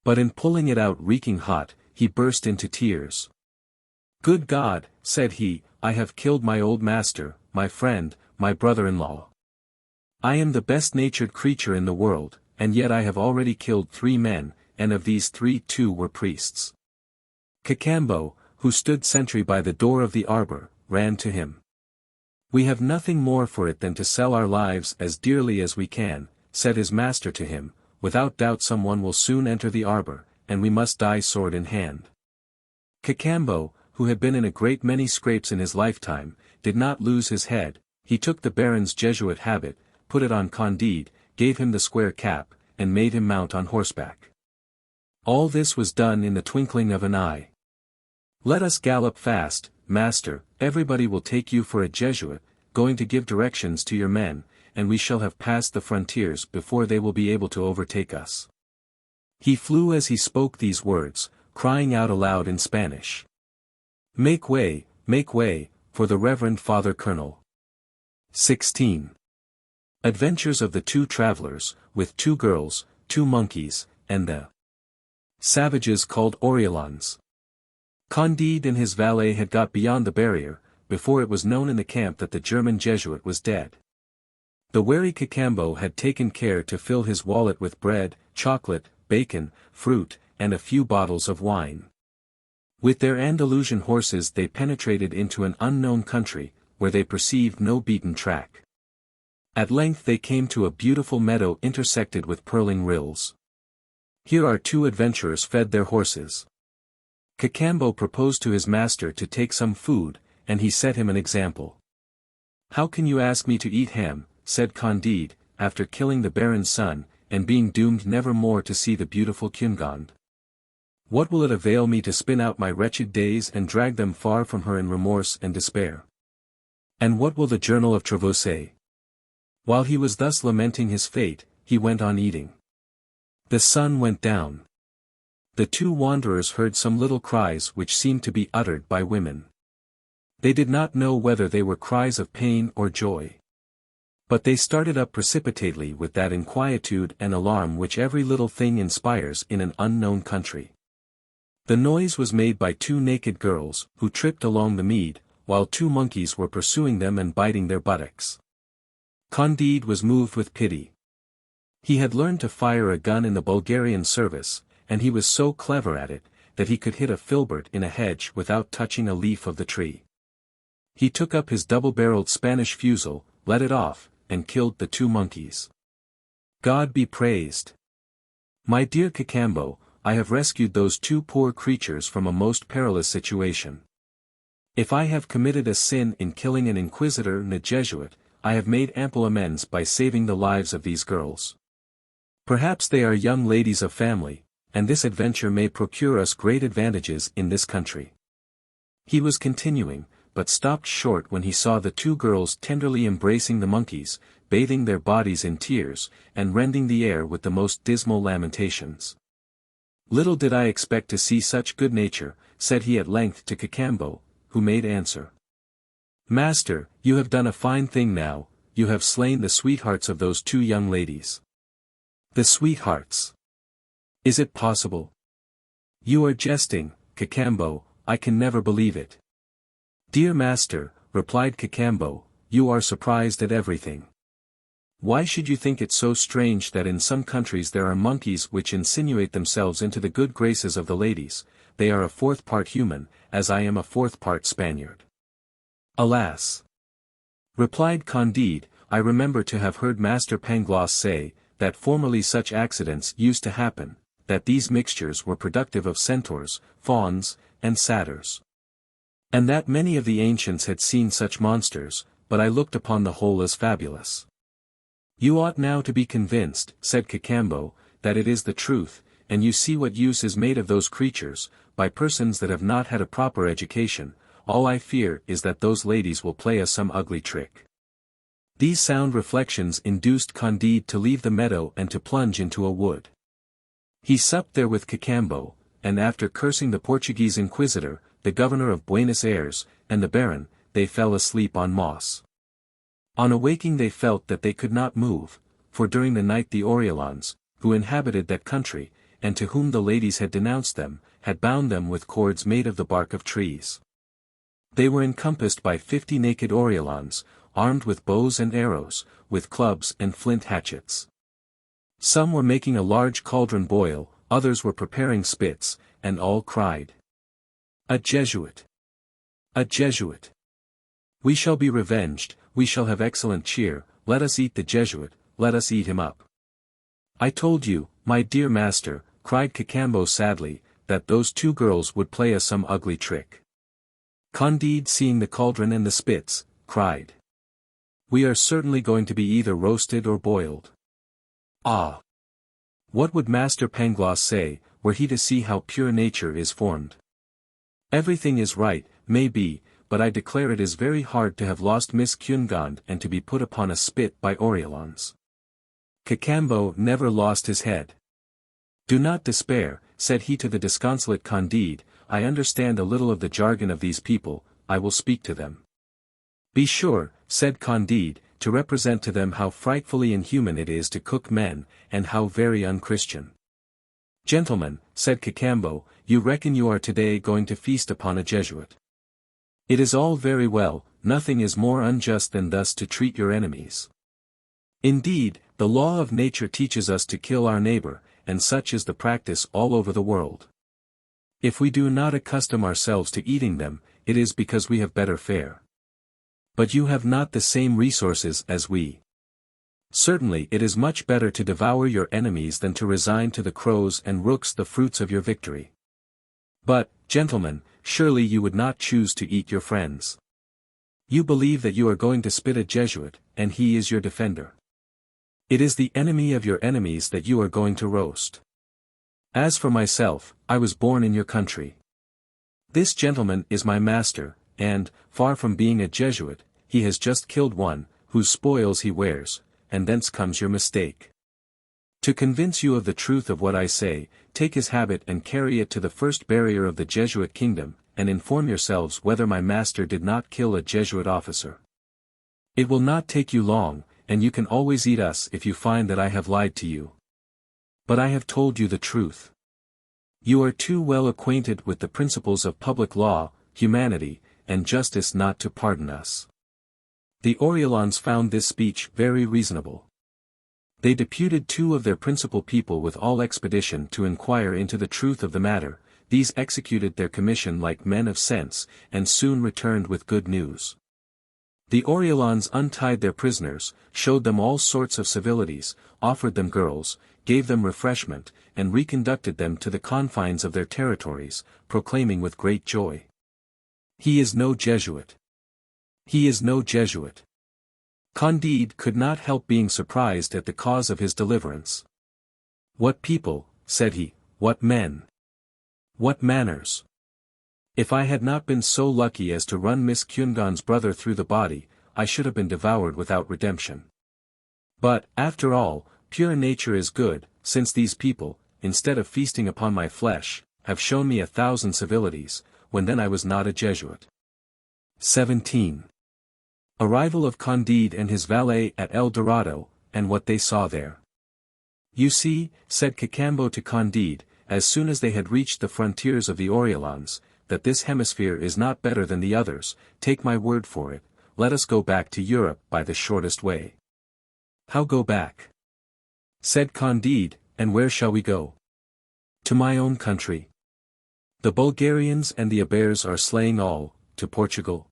But in pulling it out reeking hot, he burst into tears. Good God, said he, I have killed my old master, my friend, my brother-in-law. I am the best-natured creature in the world, and yet I have already killed 3 men, and of these 3 2 were priests. Cacambo, who stood sentry by the door of the arbor, ran to him. We have nothing more for it than to sell our lives as dearly as we can, said his master to him, without doubt someone will soon enter the arbor, and we must die sword in hand. Cacambo, who had been in a great many scrapes in his lifetime, did not lose his head, he took the Baron's Jesuit habit, put it on Candide, gave him the square cap, and made him mount on horseback. All this was done in the twinkling of an eye. Let us gallop fast, master, everybody will take you for a Jesuit, going to give directions to your men, and we shall have passed the frontiers before they will be able to overtake us. He flew as he spoke these words, crying out aloud in Spanish. Make way, for the Reverend Father Colonel. XVI. Adventures of the 2 travelers, with 2 girls, 2 monkeys, and the savages called Oriolans. Candide and his valet had got beyond the barrier, before it was known in the camp that the German Jesuit was dead. The wary Cacambo had taken care to fill his wallet with bread, chocolate, bacon, fruit, and a few bottles of wine. With their Andalusian horses they penetrated into an unknown country, where they perceived no beaten track. At length they came to a beautiful meadow intersected with purling rills. Here our 2 adventurers fed their horses. Cacambo proposed to his master to take some food, and he set him an example. How can you ask me to eat ham, said Candide, after killing the Baron's son, and being doomed never more to see the beautiful Cunegonde? What will it avail me to spin out my wretched days and drag them far from her in remorse and despair? And what will the journal of Travaux say? While he was thus lamenting his fate, he went on eating. The sun went down. The 2 wanderers heard some little cries which seemed to be uttered by women. They did not know whether they were cries of pain or joy. But they started up precipitately with that inquietude and alarm which every little thing inspires in an unknown country. The noise was made by 2 naked girls, who tripped along the mead, while 2 monkeys were pursuing them and biting their buttocks. Candide was moved with pity. He had learned to fire a gun in the Bulgarian service, and he was so clever at it, that he could hit a filbert in a hedge without touching a leaf of the tree. He took up his double-barreled Spanish fusil, let it off, and killed the 2 monkeys. God be praised! My dear Cacambo, I have rescued those 2 poor creatures from a most perilous situation. If I have committed a sin in killing an inquisitor and a Jesuit, I have made ample amends by saving the lives of these girls. Perhaps they are young ladies of family, and this adventure may procure us great advantages in this country. He was continuing, but stopped short when he saw the 2 girls tenderly embracing the monkeys, bathing their bodies in tears, and rending the air with the most dismal lamentations. Little did I expect to see such good nature, said he at length to Cacambo, who made answer. Master, you have done a fine thing now, you have slain the sweethearts of those 2 young ladies. The sweethearts! Is it possible? You are jesting, Cacambo, I can never believe it. Dear master, replied Cacambo, you are surprised at everything. Why should you think it so strange that in some countries there are monkeys which insinuate themselves into the good graces of the ladies? They are a 4th part human, as I am a 4th part Spaniard. Alas! Replied Candide, I remember to have heard Master Pangloss say, that formerly such accidents used to happen, that these mixtures were productive of centaurs, fauns, and satyrs. And that many of the ancients had seen such monsters, but I looked upon the whole as fabulous. You ought now to be convinced, said Cacambo, that it is the truth, and you see what use is made of those creatures, by persons that have not had a proper education. All I fear is that those ladies will play us some ugly trick. These sound reflections induced Candide to leave the meadow and to plunge into a wood. He supped there with Cacambo, and after cursing the Portuguese inquisitor, the governor of Buenos Aires, and the baron, they fell asleep on moss. On awaking they felt that they could not move, for during the night the Orellans, who inhabited that country, and to whom the ladies had denounced them, had bound them with cords made of the bark of trees. They were encompassed by 50 naked Orellans, armed with bows and arrows, with clubs and flint hatchets. Some were making a large cauldron boil, others were preparing spits, and all cried, "A Jesuit! A Jesuit! We shall be revenged, we shall have excellent cheer, let us eat the Jesuit, let us eat him up." "I told you, my dear master," cried Cacambo sadly, "that those two girls would play us some ugly trick." Candide, seeing the cauldron and the spits, cried, "We are certainly going to be either roasted or boiled. Ah! What would Master Pangloss say, were he to see how pure nature is formed? Everything is right, may be, but I declare it is very hard to have lost Miss Cunegonde and to be put upon a spit by Orellans." Cacambo never lost his head. "Do not despair," said he to the disconsolate Candide, "I understand a little of the jargon of these people, I will speak to them." "Be sure," said Candide, "to represent to them how frightfully inhuman it is to cook men, and how very unchristian." "Gentlemen," said Cacambo, "you reckon you are today going to feast upon a Jesuit. It is all very well, nothing is more unjust than thus to treat your enemies. Indeed, the law of nature teaches us to kill our neighbor, and such is the practice all over the world. If we do not accustom ourselves to eating them, it is because we have better fare. But you have not the same resources as we. Certainly it is much better to devour your enemies than to resign to the crows and rooks the fruits of your victory. But, gentlemen, surely you would not choose to eat your friends. You believe that you are going to spit a Jesuit, and he is your defender. It is the enemy of your enemies that you are going to roast. As for myself, I was born in your country. This gentleman is my master, and, far from being a Jesuit, he has just killed one, whose spoils he wears, and thence comes your mistake. To convince you of the truth of what I say, take his habit and carry it to the first barrier of the Jesuit kingdom, and inform yourselves whether my master did not kill a Jesuit officer. It will not take you long, and you can always eat us if you find that I have lied to you. But I have told you the truth. You are too well acquainted with the principles of public law, humanity, and justice not to pardon us." The Orellans found this speech very reasonable. They deputed 2 of their principal people with all expedition to inquire into the truth of the matter. These executed their commission like men of sense, and soon returned with good news. The Orellans untied their prisoners, showed them all sorts of civilities, offered them girls, gave them refreshment, and reconducted them to the confines of their territories, proclaiming with great joy, "He is no Jesuit! He is no Jesuit!" Candide could not help being surprised at the cause of his deliverance. "What people," said he, "what men! What manners! If I had not been so lucky as to run Miss Cunegonde's brother through the body, I should have been devoured without redemption. But, after all, pure nature is good, since these people, instead of feasting upon my flesh, have shown me 1,000 civilities, when then I was not a Jesuit." 17. Arrival of Candide and his valet at El Dorado, and what they saw there. "You see," said Cacambo to Candide, as soon as they had reached the frontiers of the Orellans, "that this hemisphere is not better than the others. Take my word for it, let us go back to Europe by the shortest way." "How go back?" said Candide, "and where shall we go?" "To my own country. The Bulgarians and the Ibers are slaying all, to Portugal.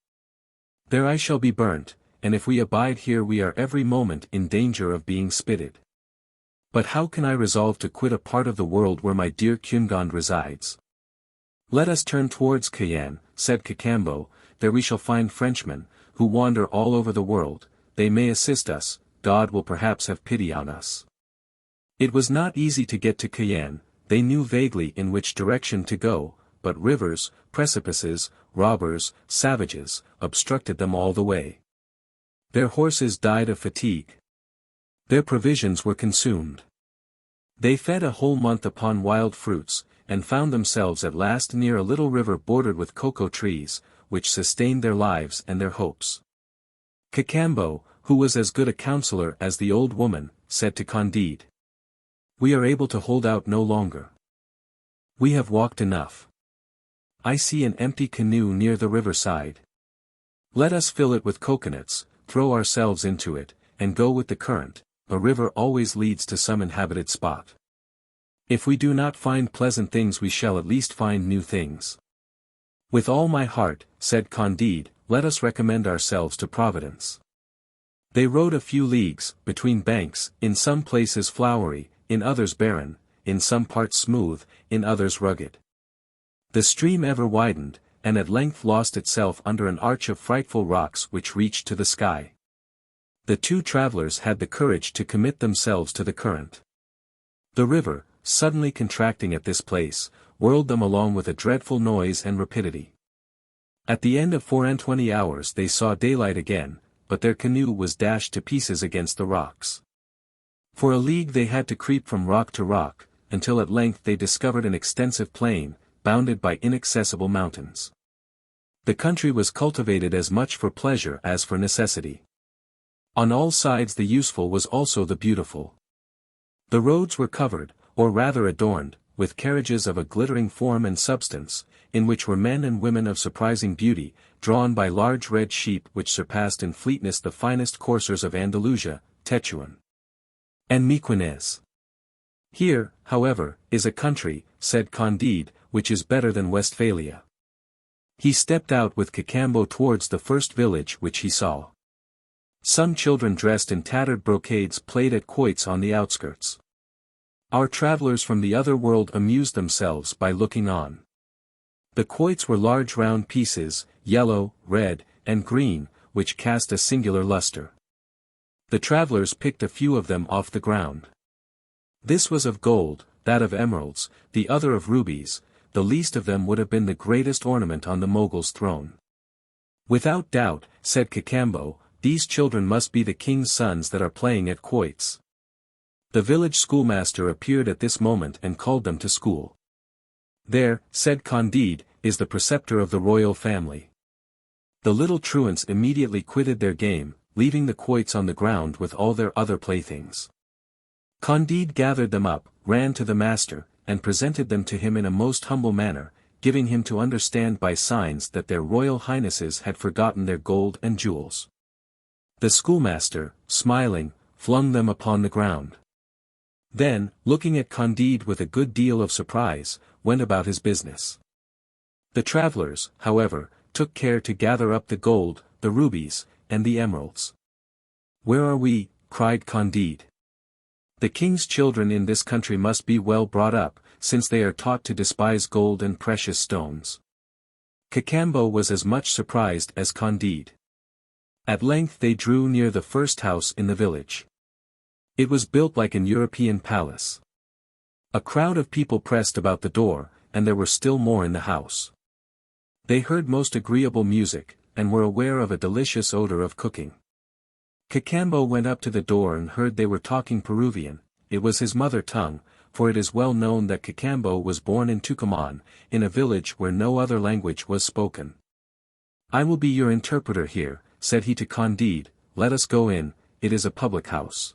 There I shall be burnt, and if we abide here we are every moment in danger of being spitted." But how can I resolve to quit a part of the world where my dear Cunegond resides? Let us turn towards Cayenne, said Cacambo, there we shall find Frenchmen, who wander all over the world, they may assist us, God will perhaps have pity on us. It was not easy to get to Cayenne, they knew vaguely in which direction to go, but rivers, precipices, robbers, savages, obstructed them all the way. Their horses died of fatigue. Their provisions were consumed. They fed a whole month upon wild fruits, and found themselves at last near a little river bordered with cocoa trees, which sustained their lives and their hopes. Cacambo, who was as good a counselor as the old woman, said to Candide, "We are able to hold out no longer. We have walked enough. I see an empty canoe near the riverside. Let us fill it with coconuts, throw ourselves into it, and go with the current. A river always leads to some inhabited spot. If we do not find pleasant things we shall at least find new things." "With all my heart," said Candide, "let us recommend ourselves to Providence." They rowed a few leagues, between banks, in some places flowery, in others barren, in some parts smooth, in others rugged. The stream ever widened, and at length lost itself under an arch of frightful rocks which reached to the sky. The two travelers had the courage to commit themselves to the current. The river, suddenly contracting at this place, whirled them along with a dreadful noise and rapidity. At the end of 24 hours they saw daylight again, but their canoe was dashed to pieces against the rocks. For a league they had to creep from rock to rock, until at length they discovered an extensive plain, bounded by inaccessible mountains. The country was cultivated as much for pleasure as for necessity. On all sides the useful was also the beautiful. The roads were covered, or rather adorned, with carriages of a glittering form and substance, in which were men and women of surprising beauty, drawn by large red sheep which surpassed in fleetness the finest coursers of Andalusia, Tetuan, and Mequinez. "Here, however, is a country," said Candide, "which is better than Westphalia." He stepped out with Cacambo towards the first village which he saw. Some children dressed in tattered brocades played at quoits on the outskirts. Our travelers from the other world amused themselves by looking on. The quoits were large round pieces, yellow, red, and green, which cast a singular luster. The travelers picked a few of them off the ground. This was of gold, that of emeralds, the other of rubies, the least of them would have been the greatest ornament on the Mogul's throne. "Without doubt," said Cacambo, "these children must be the king's sons that are playing at quoits." The village schoolmaster appeared at this moment and called them to school. "There," said Candide, "is the preceptor of the royal family." The little truants immediately quitted their game, leaving the quoits on the ground with all their other playthings. Candide gathered them up, ran to the master, and presented them to him in a most humble manner, giving him to understand by signs that their royal highnesses had forgotten their gold and jewels. The schoolmaster, smiling, flung them upon the ground. Then, looking at Candide with a good deal of surprise, went about his business. The travelers, however, took care to gather up the gold, the rubies, and the emeralds. "Where are we?" cried Candide. "The king's children in this country must be well brought up, since they are taught to despise gold and precious stones." Cacambo was as much surprised as Candide. At length they drew near the first house in the village. It was built like an European palace. A crowd of people pressed about the door, and there were still more in the house. They heard most agreeable music, and were aware of a delicious odor of cooking. Cacambo went up to the door and heard they were talking Peruvian. It was his mother tongue, for it is well known that Cacambo was born in Tucumán, in a village where no other language was spoken. "I will be your interpreter here," said he to Candide, "let us go in, it is a public house."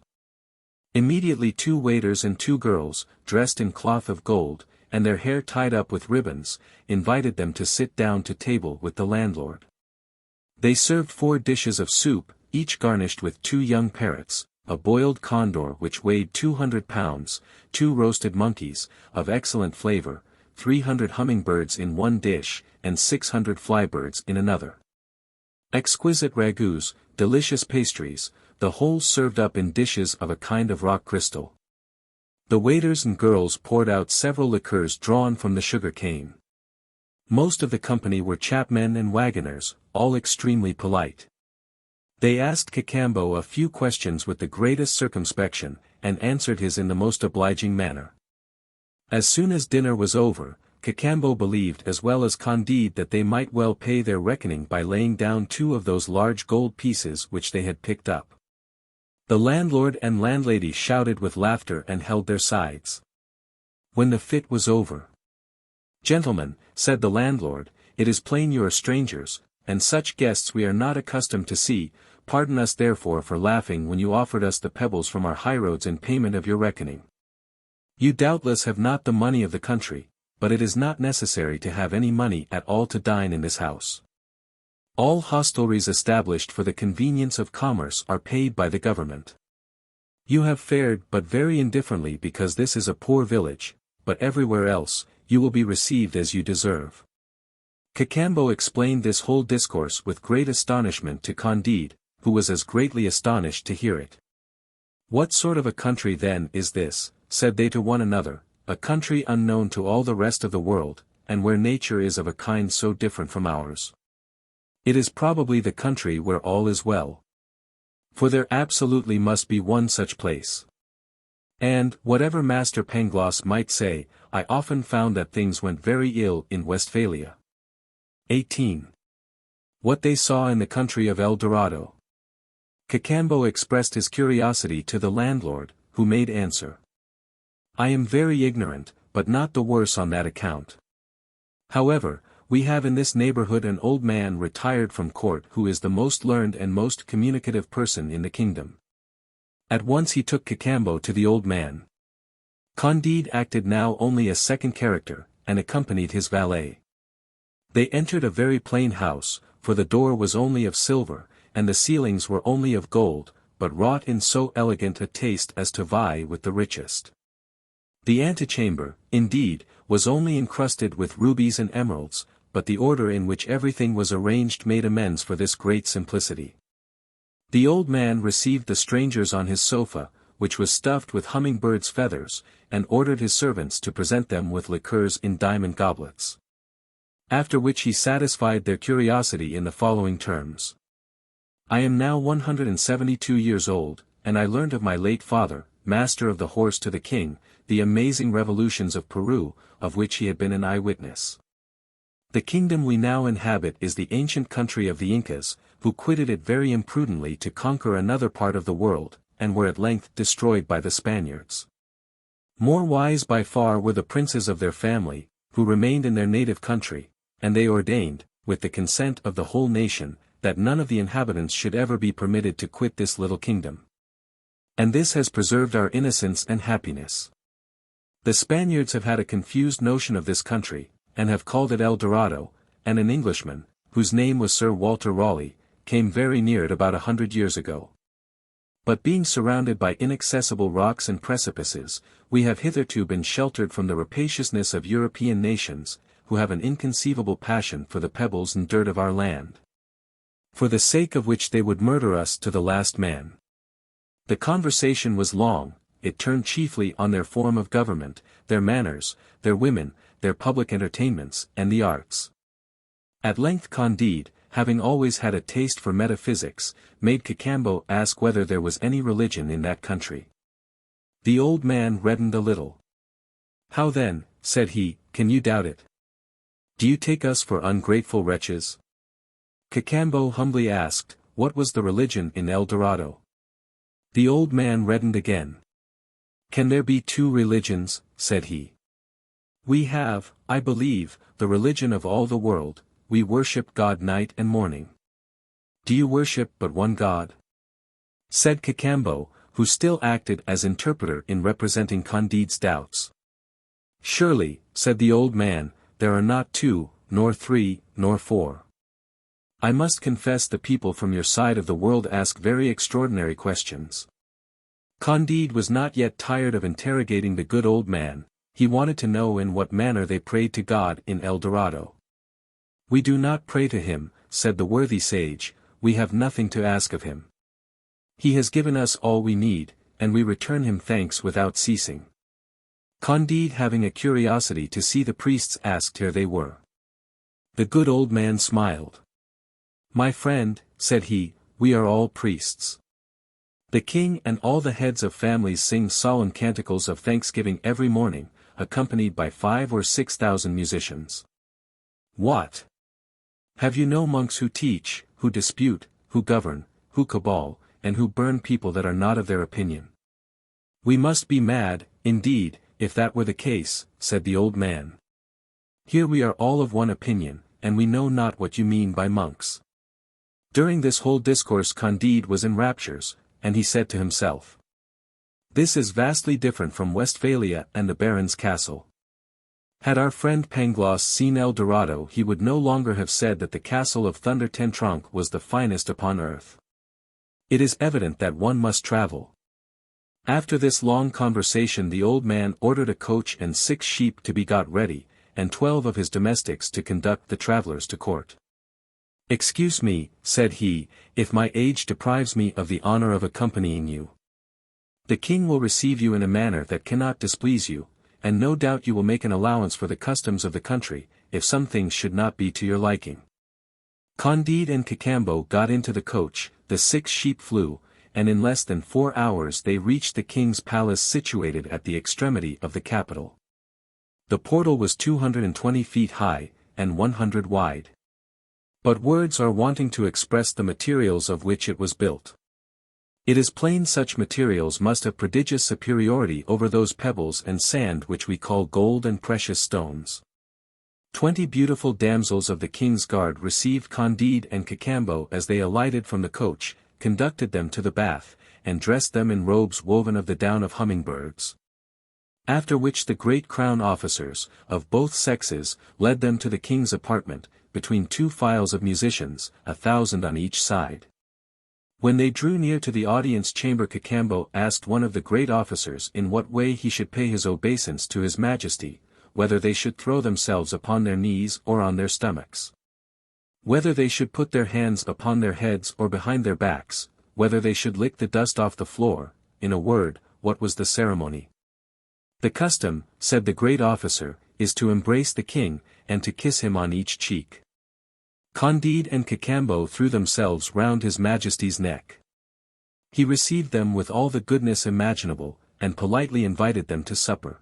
Immediately 2 waiters and 2 girls, dressed in cloth of gold, and their hair tied up with ribbons, invited them to sit down to table with the landlord. They served 4 dishes of soup, each garnished with 2 young parrots, a boiled condor which weighed 200 pounds, 2 roasted monkeys, of excellent flavor, 300 hummingbirds in one dish, and 600 flybirds in another. Exquisite ragouts, delicious pastries, the whole served up in dishes of a kind of rock crystal. The waiters and girls poured out several liqueurs drawn from the sugar cane. Most of the company were chapmen and wagoners, all extremely polite. They asked Cacambo a few questions with the greatest circumspection, and answered his in the most obliging manner. As soon as dinner was over, Cacambo believed as well as Candide that they might well pay their reckoning by laying down 2 of those large gold pieces which they had picked up. The landlord and landlady shouted with laughter and held their sides. When the fit was over, "Gentlemen," said the landlord, "it is plain you are strangers, and such guests we are not accustomed to see. Pardon us therefore for laughing when you offered us the pebbles from our highroads in payment of your reckoning. You doubtless have not the money of the country, but it is not necessary to have any money at all to dine in this house. All hostelries established for the convenience of commerce are paid by the government. You have fared but very indifferently because this is a poor village, but everywhere else, you will be received as you deserve." Cacambo explained this whole discourse with great astonishment to Candide, who was as greatly astonished to hear it. "What sort of a country then is this," said they to one another, "a country unknown to all the rest of the world, and where nature is of a kind so different from ours? It is probably the country where all is well. For there absolutely must be one such place. And, whatever Master Pangloss might say, I often found that things went very ill in Westphalia." 18. What they saw in the country of El Dorado. Cacambo expressed his curiosity to the landlord, who made answer, "I am very ignorant, but not the worse on that account. However, we have in this neighborhood an old man retired from court who is the most learned and most communicative person in the kingdom." At once he took Cacambo to the old man. Candide acted now only a second character, and accompanied his valet. They entered a very plain house, for the door was only of silver, and the ceilings were only of gold, but wrought in so elegant a taste as to vie with the richest. The antechamber, indeed, was only encrusted with rubies and emeralds, but the order in which everything was arranged made amends for this great simplicity. The old man received the strangers on his sofa, which was stuffed with hummingbirds' feathers, and ordered his servants to present them with liqueurs in diamond goblets. After which he satisfied their curiosity in the following terms. "I am now 172 years old, and I learned of my late father, master of the horse to the king, the amazing revolutions of Peru, of which he had been an eyewitness. The kingdom we now inhabit is the ancient country of the Incas, who quitted it very imprudently to conquer another part of the world, and were at length destroyed by the Spaniards. More wise by far were the princes of their family, who remained in their native country, and they ordained, with the consent of the whole nation, that none of the inhabitants should ever be permitted to quit this little kingdom. And this has preserved our innocence and happiness. The Spaniards have had a confused notion of this country, and have called it El Dorado, and an Englishman, whose name was Sir Walter Raleigh, came very near it about 100 years ago. But being surrounded by inaccessible rocks and precipices, we have hitherto been sheltered from the rapaciousness of European nations, who have an inconceivable passion for the pebbles and dirt of our land, for the sake of which they would murder us to the last man." The conversation was long. It turned chiefly on their form of government, their manners, their women, their public entertainments, and the arts. At length Candide, having always had a taste for metaphysics, made Cacambo ask whether there was any religion in that country. The old man reddened a little. "How then," said he, "can you doubt it? Do you take us for ungrateful wretches?" Cacambo humbly asked, what was the religion in El Dorado? The old man reddened again. "Can there be 2 religions?" said he. "We have, I believe, the religion of all the world. We worship God night and morning." "Do you worship but one God?" said Cacambo, who still acted as interpreter in representing Candide's doubts. "Surely," said the old man, "there are not 2, nor 3, nor 4. I must confess the people from your side of the world ask very extraordinary questions." Candide was not yet tired of interrogating the good old man. He wanted to know in what manner they prayed to God in El Dorado. "We do not pray to him," said the worthy sage, "we have nothing to ask of him. He has given us all we need, and we return him thanks without ceasing. Candide, having a curiosity to see the priests, asked where they were. The good old man smiled. "My friend," said he, "we are all priests. The king and all the heads of families sing solemn canticles of thanksgiving every morning, accompanied by 5,000 or 6,000 musicians. What? Have you no monks who teach, who dispute, who govern, who cabal, and who burn people that are not of their opinion? We must be mad, indeed, if that were the case," said the old man. "Here we are all of one opinion, and we know not what you mean by monks." During this whole discourse Candide was in raptures, and he said to himself, "This is vastly different from Westphalia and the Baron's castle." Had our friend Pangloss seen El Dorado, he would no longer have said that the castle of Thunder Ten Tronckh was the finest upon earth. It is evident that one must travel. After this long conversation the old man ordered a coach and 6 sheep to be got ready, and 12 of his domestics to conduct the travellers to court. "Excuse me," said he, "if my age deprives me of the honor of accompanying you. The king will receive you in a manner that cannot displease you, and no doubt you will make an allowance for the customs of the country, if some things should not be to your liking." Candide and Cacambo got into the coach, the 6 sheep flew, and in less than 4 hours they reached the king's palace situated at the extremity of the capital. The portal was 220 feet high, and 100 wide. But words are wanting to express the materials of which it was built. It is plain such materials must have prodigious superiority over those pebbles and sand which we call gold and precious stones. 20 beautiful damsels of the king's guard received Candide and Cacambo as they alighted from the coach, conducted them to the bath, and dressed them in robes woven of the down of hummingbirds. After which the great crown officers, of both sexes, led them to the king's apartment, between 2 files of musicians, 1,000 on each side. When they drew near to the audience chamber Cacambo asked one of the great officers in what way he should pay his obeisance to his majesty, whether they should throw themselves upon their knees or on their stomachs. Whether they should put their hands upon their heads or behind their backs, whether they should lick the dust off the floor, in a word, what was the ceremony. "The custom," said the great officer, "is to embrace the king, and to kiss him on each cheek." Candide and Cacambo threw themselves round his majesty's neck. He received them with all the goodness imaginable, and politely invited them to supper.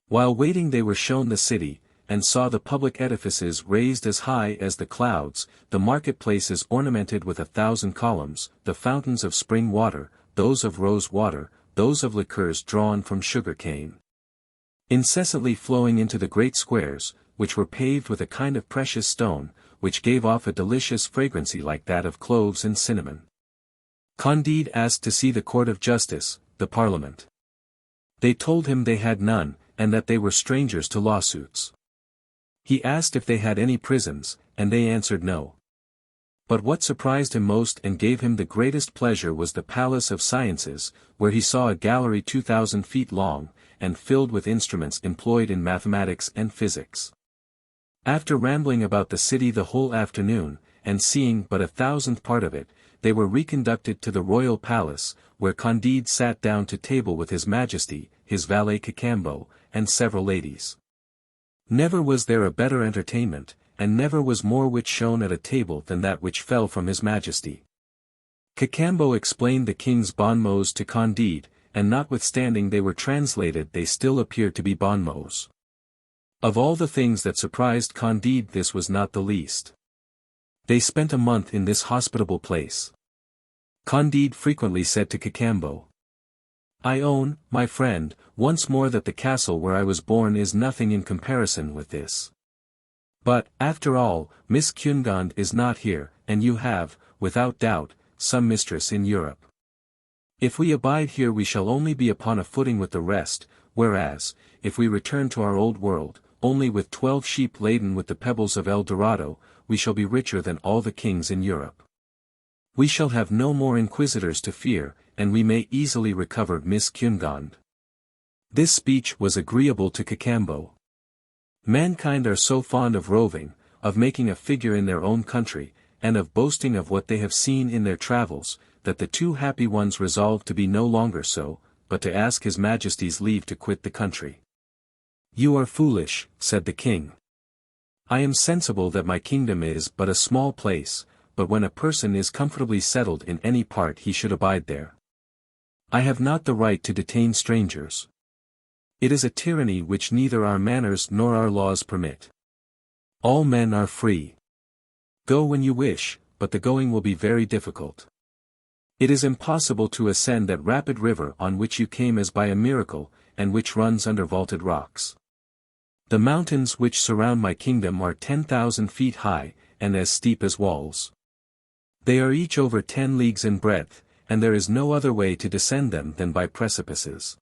While waiting they were shown the city, and saw the public edifices raised as high as the clouds, the marketplaces ornamented with 1,000 columns, the fountains of spring water, those of rose water, those of liqueurs drawn from sugar cane, incessantly flowing into the great squares, which were paved with a kind of precious stone, which gave off a delicious fragrancy like that of cloves and cinnamon. Candide asked to see the court of justice, the parliament. They told him they had none, and that they were strangers to lawsuits. He asked if they had any prisons, and they answered no. But what surprised him most and gave him the greatest pleasure was the Palace of Sciences, where he saw a gallery 2,000 feet long, and filled with instruments employed in mathematics and physics. After rambling about the city the whole afternoon, and seeing but 1,000th part of it, they were reconducted to the royal palace, where Candide sat down to table with his majesty, his valet Cacambo, and several ladies. Never was there a better entertainment, and never was more wit shown at a table than that which fell from his majesty. Cacambo explained the king's bon mots to Candide, and notwithstanding they were translated they still appeared to be bon mots. Of all the things that surprised Candide this was not the least. They spent a month in this hospitable place. Candide frequently said to Cacambo, "I own, my friend, once more that the castle where I was born is nothing in comparison with this. But, after all, Miss Cunegonde is not here, and you have, without doubt, some mistress in Europe. If we abide here we shall only be upon a footing with the rest, whereas, if we return to our old world, only with 12 sheep laden with the pebbles of El Dorado, we shall be richer than all the kings in Europe. We shall have no more inquisitors to fear, and we may easily recover Miss Cunegonde." This speech was agreeable to Cacambo. Mankind are so fond of roving, of making a figure in their own country, and of boasting of what they have seen in their travels, that the 2 happy ones resolved to be no longer so, but to ask his Majesty's leave to quit the country. You are foolish, said the king. I am sensible that my kingdom is but a small place, but when a person is comfortably settled in any part he should abide there. I have not the right to detain strangers. It is a tyranny which neither our manners nor our laws permit. All men are free. Go when you wish, but the going will be very difficult. It is impossible to ascend that rapid river on which you came as by a miracle, and which runs under vaulted rocks. The mountains which surround my kingdom are 10,000 feet high, and as steep as walls. They are each over 10 leagues in breadth, and there is no other way to descend them than by precipices.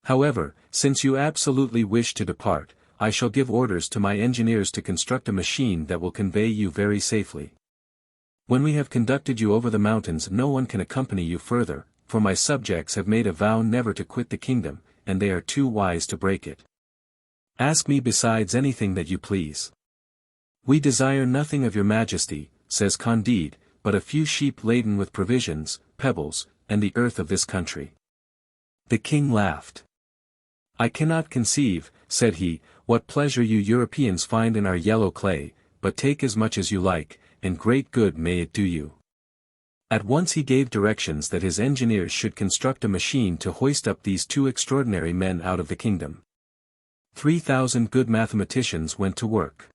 However, since you absolutely wish to depart, I shall give orders to my engineers to construct a machine that will convey you very safely. When we have conducted you over the mountains, no one can accompany you further, for my subjects have made a vow never to quit the kingdom, and they are too wise to break it. Ask me besides anything that you please. We desire nothing of your Majesty, says Candide, but a few sheep laden with provisions, pebbles, and the earth of this country. The king laughed. I cannot conceive, said he, what pleasure you Europeans find in our yellow clay, but take as much as you like, and great good may it do you. At once he gave directions that his engineers should construct a machine to hoist up these two extraordinary men out of the kingdom. 3,000 good mathematicians went to work.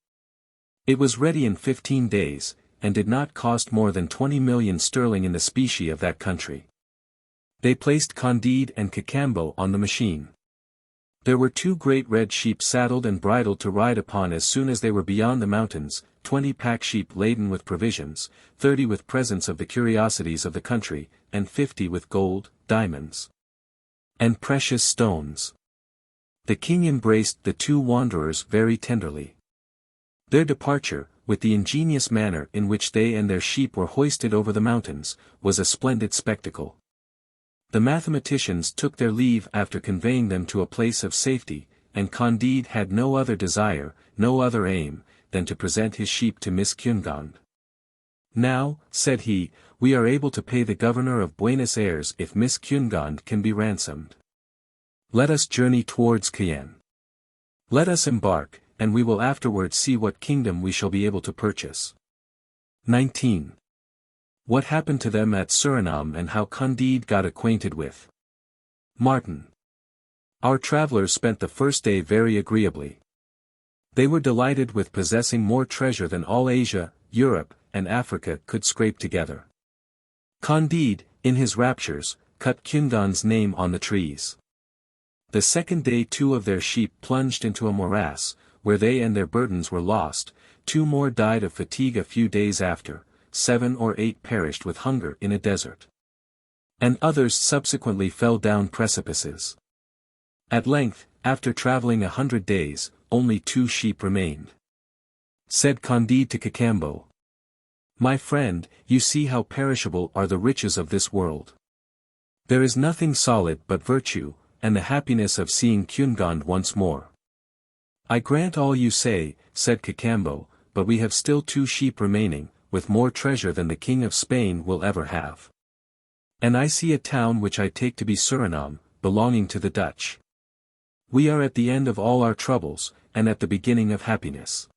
It was ready in 15 days, and did not cost more than 20 million sterling in the specie of that country. They placed Candide and Cacambo on the machine. There were 2 great red sheep saddled and bridled to ride upon as soon as they were beyond the mountains, 20 pack sheep laden with provisions, 30 with presents of the curiosities of the country, and 50 with gold, diamonds, and precious stones. The king embraced the 2 wanderers very tenderly. Their departure, with the ingenious manner in which they and their sheep were hoisted over the mountains, was a splendid spectacle. The mathematicians took their leave after conveying them to a place of safety, and Candide had no other desire, no other aim, than to present his sheep to Miss Cunegonde. Now, said he, we are able to pay the governor of Buenos Aires if Miss Cunegonde can be ransomed. Let us journey towards Cayenne. Let us embark, and we will afterwards see what kingdom we shall be able to purchase. 19. What happened to them at Suriname and how Candide got acquainted with Martin. Our travelers spent the first day very agreeably. They were delighted with possessing more treasure than all Asia, Europe, and Africa could scrape together. Candide, in his raptures, cut Cunegonde's name on the trees. The second day 2 of their sheep plunged into a morass, where they and their burdens were lost, 2 more died of fatigue a few days after, 7 or 8 perished with hunger in a desert. And others subsequently fell down precipices. At length, after traveling 100 days, only 2 sheep remained. Said Candide to Cacambo, my friend, you see how perishable are the riches of this world. There is nothing solid but virtue, and the happiness of seeing Cunegonde once more. I grant all you say, said Cacambo, but we have still 2 sheep remaining, with more treasure than the King of Spain will ever have. And I see a town which I take to be Suriname, belonging to the Dutch. We are at the end of all our troubles, and at the beginning of happiness.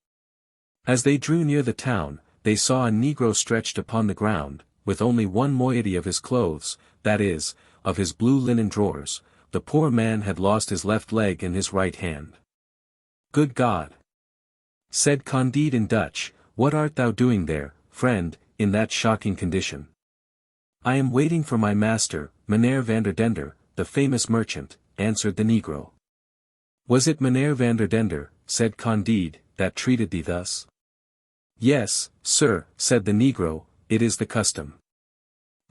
As they drew near the town, they saw a negro stretched upon the ground, with only one moiety of his clothes, that is, of his blue linen drawers. The poor man had lost his left leg and his right hand. Good God! Said Candide in Dutch, what art thou doing there, friend, in that shocking condition? I am waiting for my master, Meneer Vanderdender, the famous merchant, answered the negro. Was it Meneer Vanderdender, said Candide, that treated thee thus? Yes, sir, said the negro, it is the custom.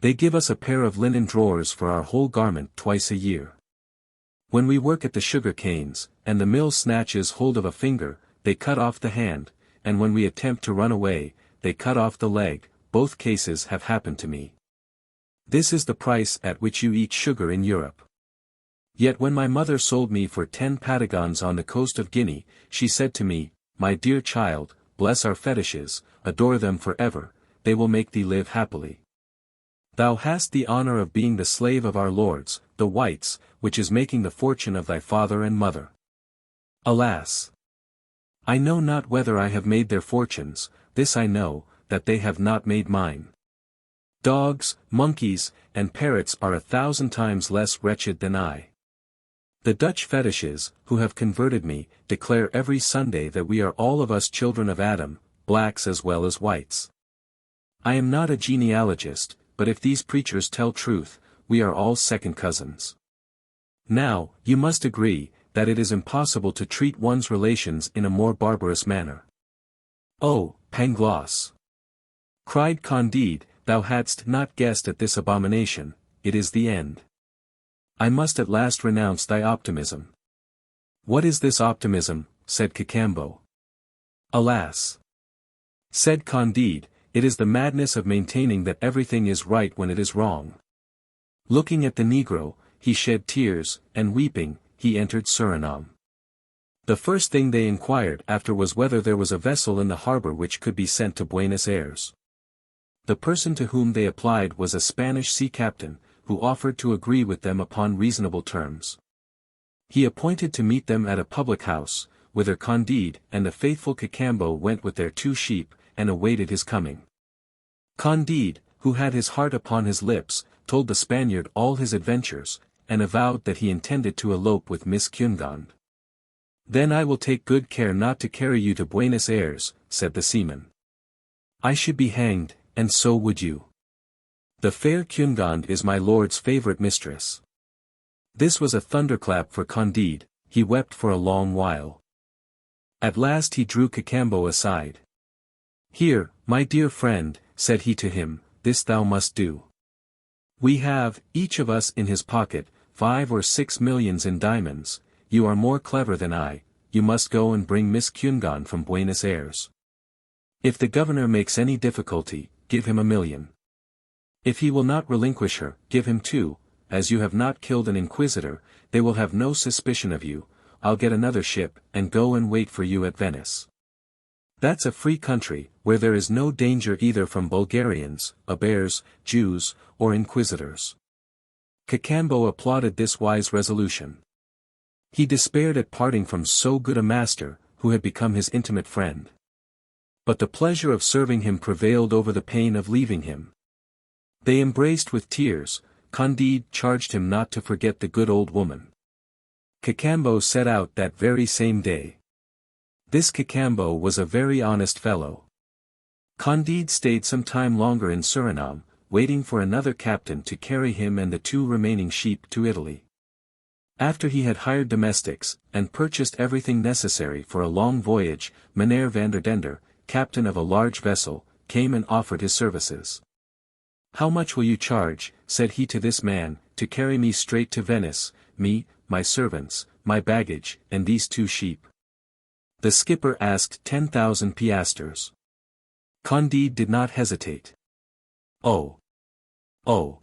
They give us a pair of linen drawers for our whole garment twice a year. When we work at the sugar canes, and the mill snatches hold of a finger, they cut off the hand, and when we attempt to run away, they cut off the leg. Both cases have happened to me. This is the price at which you eat sugar in Europe. Yet when my mother sold me for 10 patagons on the coast of Guinea, she said to me, my dear child, bless our fetishes, adore them forever, they will make thee live happily. Thou hast the honor of being the slave of our lords, the whites, which is making the fortune of thy father and mother. Alas! I know not whether I have made their fortunes, this I know, that they have not made mine. Dogs, monkeys, and parrots are 1,000 times less wretched than I. The Dutch fetishes, who have converted me, declare every Sunday that we are all of us children of Adam, blacks as well as whites. I am not a genealogist, but if these preachers tell truth, we are all second cousins. Now, you must agree, that it is impossible to treat one's relations in a more barbarous manner. Oh, Pangloss! Cried Candide, thou hadst not guessed at this abomination, it is the end. I must at last renounce thy optimism. What is this optimism? Said Cacambo. Alas! Said Candide, it is the madness of maintaining that everything is right when it is wrong. Looking at the negro, he shed tears, and weeping, he entered Suriname. The first thing they inquired after was whether there was a vessel in the harbor which could be sent to Buenos Aires. The person to whom they applied was a Spanish sea captain, who offered to agree with them upon reasonable terms. He appointed to meet them at a public house, whither Candide and the faithful Cacambo went with their 2 sheep, and awaited his coming. Candide, who had his heart upon his lips, told the Spaniard all his adventures, and avowed that he intended to elope with Miss Cunegonde. Then I will take good care not to carry you to Buenos Aires, said the seaman. I should be hanged, and so would you. The fair Cunegonde is my lord's favourite mistress. This was a thunderclap for Candide, he wept for a long while. At last he drew Cacambo aside. Here, my dear friend, said he to him, this thou must do. We have, each of us in his pocket, 5 or 6 millions in diamonds, you are more clever than I, you must go and bring Miss Cunegonde from Buenos Aires. If the governor makes any difficulty, give him 1,000,000. If he will not relinquish her, give him 2, as you have not killed an inquisitor, they will have no suspicion of you, I'll get another ship, and go and wait for you at Venice. That's a free country, where there is no danger either from Bulgarians, Arberes, Jews, or inquisitors. Cacambo applauded this wise resolution. He despaired at parting from so good a master, who had become his intimate friend. But the pleasure of serving him prevailed over the pain of leaving him. They embraced with tears. Candide charged him not to forget the good old woman. Cacambo set out that very same day. This Cacambo was a very honest fellow. Candide stayed some time longer in Suriname, waiting for another captain to carry him and the 2 remaining sheep to Italy. After he had hired domestics, and purchased everything necessary for a long voyage, Meneer Vanderdender, captain of a large vessel, came and offered his services. How much will you charge, said he to this man, to carry me straight to Venice, me, my servants, my baggage, and these 2 sheep? The skipper asked 10,000 piastres. Candide did not hesitate. Oh! Oh!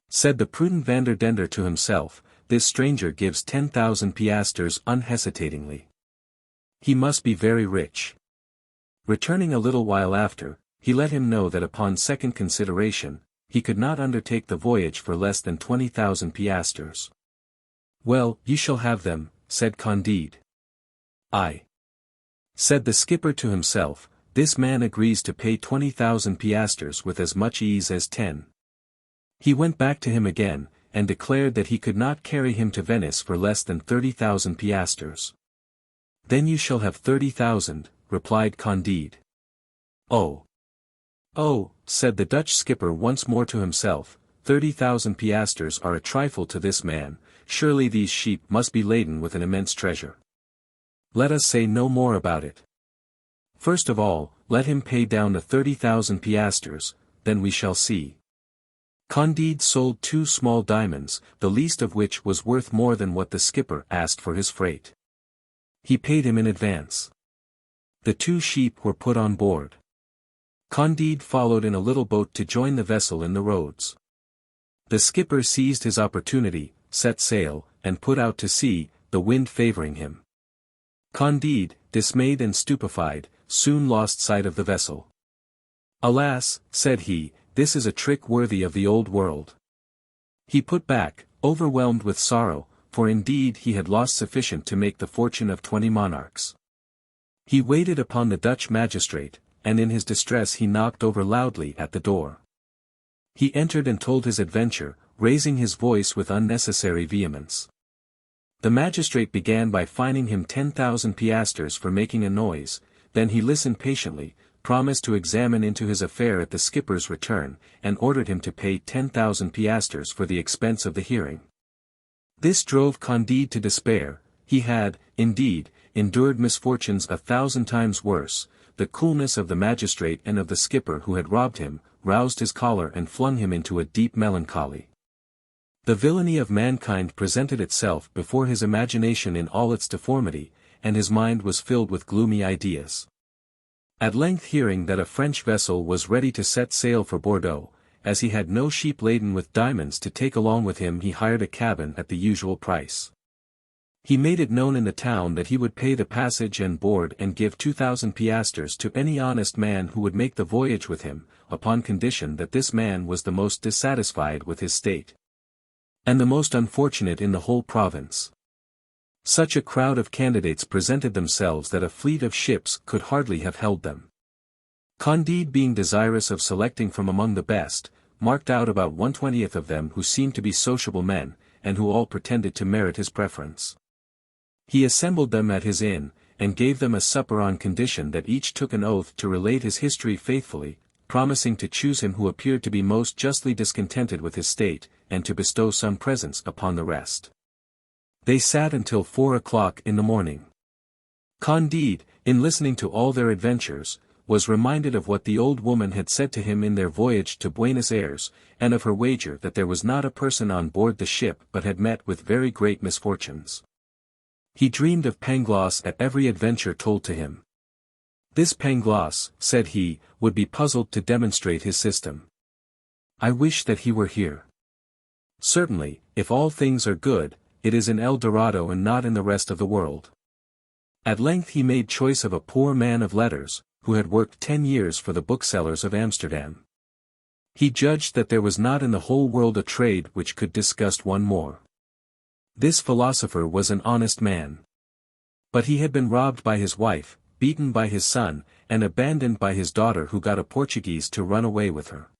Said the prudent Vanderdender to himself, this stranger gives 10,000 piastres unhesitatingly. He must be very rich. Returning a little while after, he let him know that upon second consideration, he could not undertake the voyage for less than 20,000 piastres. Well, you shall have them, said Candide. Aye. Said the skipper to himself, this man agrees to pay 20,000 piastres with as much ease as 10. He went back to him again, and declared that he could not carry him to Venice for less than 30,000 piastres. Then you shall have 30,000, replied Candide. Oh! Oh, said the Dutch skipper once more to himself, 30,000 piastres are a trifle to this man, surely these sheep must be laden with an immense treasure. Let us say no more about it. First of all, let him pay down the 30,000 piastres, then we shall see. Candide sold 2 small diamonds, the least of which was worth more than what the skipper asked for his freight. He paid him in advance. The 2 sheep were put on board. Candide followed in a little boat to join the vessel in the roads. The skipper seized his opportunity, set sail, and put out to sea, the wind favouring him. Candide, dismayed and stupefied, soon lost sight of the vessel. Alas, said he, this is a trick worthy of the old world. He put back, overwhelmed with sorrow, for indeed he had lost sufficient to make the fortune of 20 monarchs. He waited upon the Dutch magistrate, and in his distress he knocked over loudly at the door. He entered and told his adventure, raising his voice with unnecessary vehemence. The magistrate began by fining him 10,000 piastres for making a noise, then he listened patiently, promised to examine into his affair at the skipper's return, and ordered him to pay 10,000 piastres for the expense of the hearing. This drove Candide to despair. He had, indeed, endured misfortunes 1,000 times worse. The coolness of the magistrate and of the skipper who had robbed him, roused his choler and flung him into a deep melancholy. The villainy of mankind presented itself before his imagination in all its deformity, and his mind was filled with gloomy ideas. At length, hearing that a French vessel was ready to set sail for Bordeaux, as he had no sheep laden with diamonds to take along with him, he hired a cabin at the usual price. He made it known in the town that he would pay the passage and board and give 2,000 piastres to any honest man who would make the voyage with him, upon condition that this man was the most dissatisfied with his state, and the most unfortunate in the whole province. Such a crowd of candidates presented themselves that a fleet of ships could hardly have held them. Candide, being desirous of selecting from among the best, marked out about 1/20 of them who seemed to be sociable men, and who all pretended to merit his preference. He assembled them at his inn, and gave them a supper on condition that each took an oath to relate his history faithfully, promising to choose him who appeared to be most justly discontented with his state, and to bestow some presents upon the rest. They sat until 4 o'clock in the morning. Candide, in listening to all their adventures, was reminded of what the old woman had said to him in their voyage to Buenos Aires, and of her wager that there was not a person on board the ship but had met with very great misfortunes. He dreamed of Pangloss at every adventure told to him. This Pangloss, said he, would be puzzled to demonstrate his system. I wish that he were here. Certainly, if all things are good, it is in El Dorado and not in the rest of the world. At length he made choice of a poor man of letters, who had worked 10 years for the booksellers of Amsterdam. He judged that there was not in the whole world a trade which could disgust one more. This philosopher was an honest man. But he had been robbed by his wife, beaten by his son, and abandoned by his daughter, who got a Portuguese to run away with her.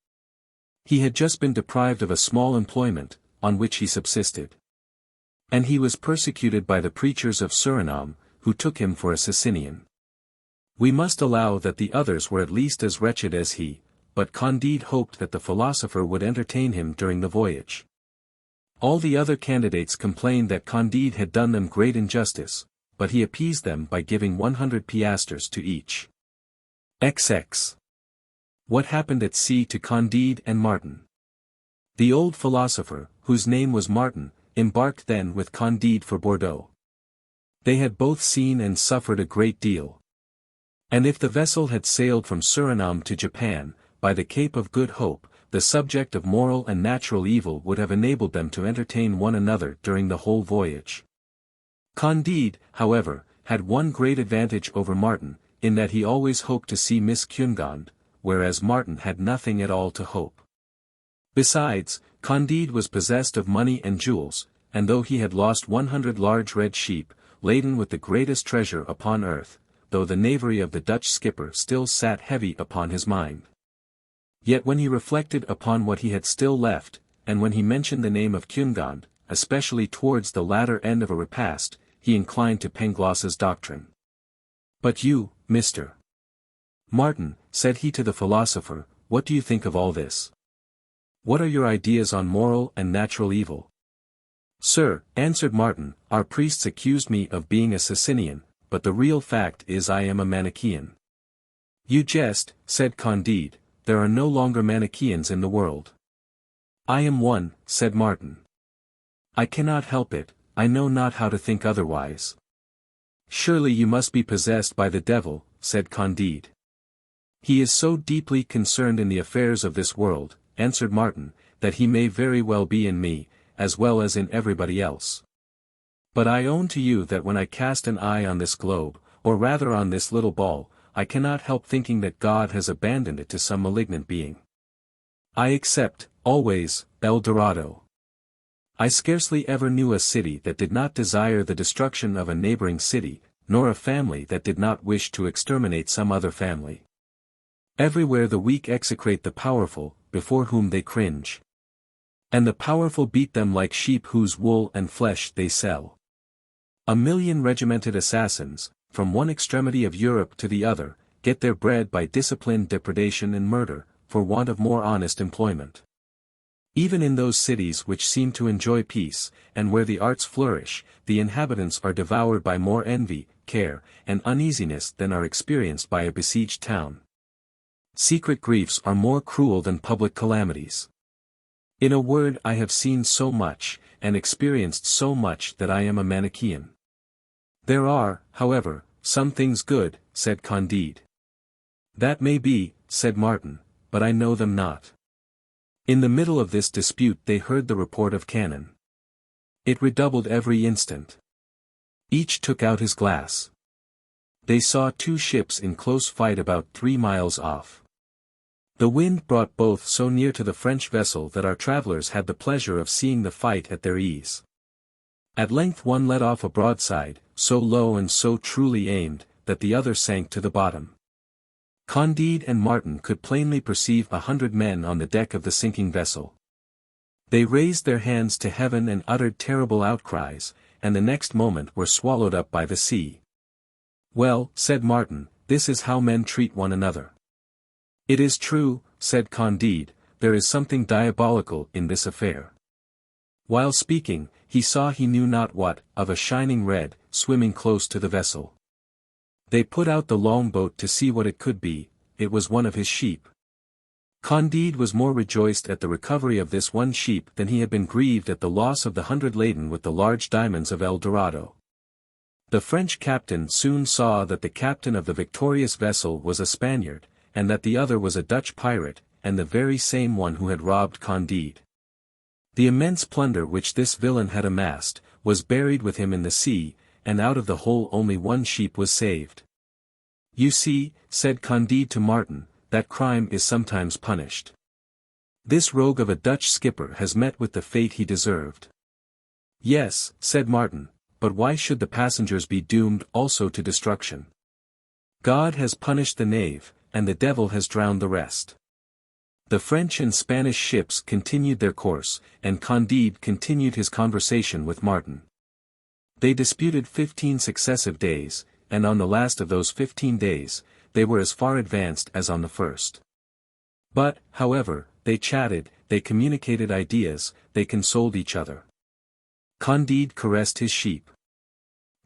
He had just been deprived of a small employment, on which he subsisted. And he was persecuted by the preachers of Suriname, who took him for a Socinian. We must allow that the others were at least as wretched as he, but Candide hoped that the philosopher would entertain him during the voyage. All the other candidates complained that Candide had done them great injustice, but he appeased them by giving 100 piastres to each. XX. What happened at sea to Candide and Martin? The old philosopher, whose name was Martin, embarked then with Candide for Bordeaux. They had both seen and suffered a great deal. And if the vessel had sailed from Suriname to Japan, by the Cape of Good Hope, the subject of moral and natural evil would have enabled them to entertain one another during the whole voyage. Candide, however, had one great advantage over Martin, in that he always hoped to see Miss Cunegonde, whereas Martin had nothing at all to hope. Besides, Candide was possessed of money and jewels, and though he had lost 100 large red sheep, laden with the greatest treasure upon earth, though the knavery of the Dutch skipper still sat heavy upon his mind. Yet when he reflected upon what he had still left, and when he mentioned the name of Cunegonde, especially towards the latter end of a repast, he inclined to Pangloss's doctrine. But you, Mr. Martin, said he to the philosopher, what do you think of all this? What are your ideas on moral and natural evil? Sir, answered Martin, our priests accused me of being a Socinian, but the real fact is I am a Manichaean. You jest, said Candide, there are no longer Manichaeans in the world. I am one, said Martin. I cannot help it, I know not how to think otherwise. Surely you must be possessed by the devil, said Candide. He is so deeply concerned in the affairs of this world, answered Martin, that he may very well be in me, as well as in everybody else. But I own to you that when I cast an eye on this globe, or rather on this little ball, I cannot help thinking that God has abandoned it to some malignant being. I accept, always, El Dorado. I scarcely ever knew a city that did not desire the destruction of a neighboring city, nor a family that did not wish to exterminate some other family. Everywhere the weak execrate the powerful, before whom they cringe. And the powerful beat them like sheep whose wool and flesh they sell. 1,000,000 regimented assassins, from one extremity of Europe to the other, get their bread by disciplined depredation and murder, for want of more honest employment. Even in those cities which seem to enjoy peace, and where the arts flourish, the inhabitants are devoured by more envy, care, and uneasiness than are experienced by a besieged town. Secret griefs are more cruel than public calamities. In a word, I have seen so much, and experienced so much that I am a Manichaean. There are, however, some things good, said Candide. That may be, said Martin, but I know them not. In the middle of this dispute they heard the report of cannon. It redoubled every instant. Each took out his glass. They saw two ships in close fight about 3 miles off. The wind brought both so near to the French vessel that our travellers had the pleasure of seeing the fight at their ease. At length one let off a broadside, so low and so truly aimed, that the other sank to the bottom. Candide and Martin could plainly perceive 100 men on the deck of the sinking vessel. They raised their hands to heaven and uttered terrible outcries, and the next moment were swallowed up by the sea. Well, said Martin, this is how men treat one another. It is true, said Candide, there is something diabolical in this affair. While speaking, he saw he knew not what, of a shining red, swimming close to the vessel. They put out the longboat to see what it could be. It was one of his sheep. Candide was more rejoiced at the recovery of this one sheep than he had been grieved at the loss of the 100 laden with the large diamonds of El Dorado. The French captain soon saw that the captain of the victorious vessel was a Spaniard, and that the other was a Dutch pirate, and the very same one who had robbed Candide. The immense plunder which this villain had amassed, was buried with him in the sea, and out of the whole only one sheep was saved. You see, said Candide to Martin, that crime is sometimes punished. This rogue of a Dutch skipper has met with the fate he deserved. Yes, said Martin, but why should the passengers be doomed also to destruction? God has punished the knave, and the devil has drowned the rest. The French and Spanish ships continued their course, and Candide continued his conversation with Martin. They disputed 15 successive days, and on the last of those 15 days, they were as far advanced as on the first. But, however, they chatted, they communicated ideas, they consoled each other. Candide caressed his sheep.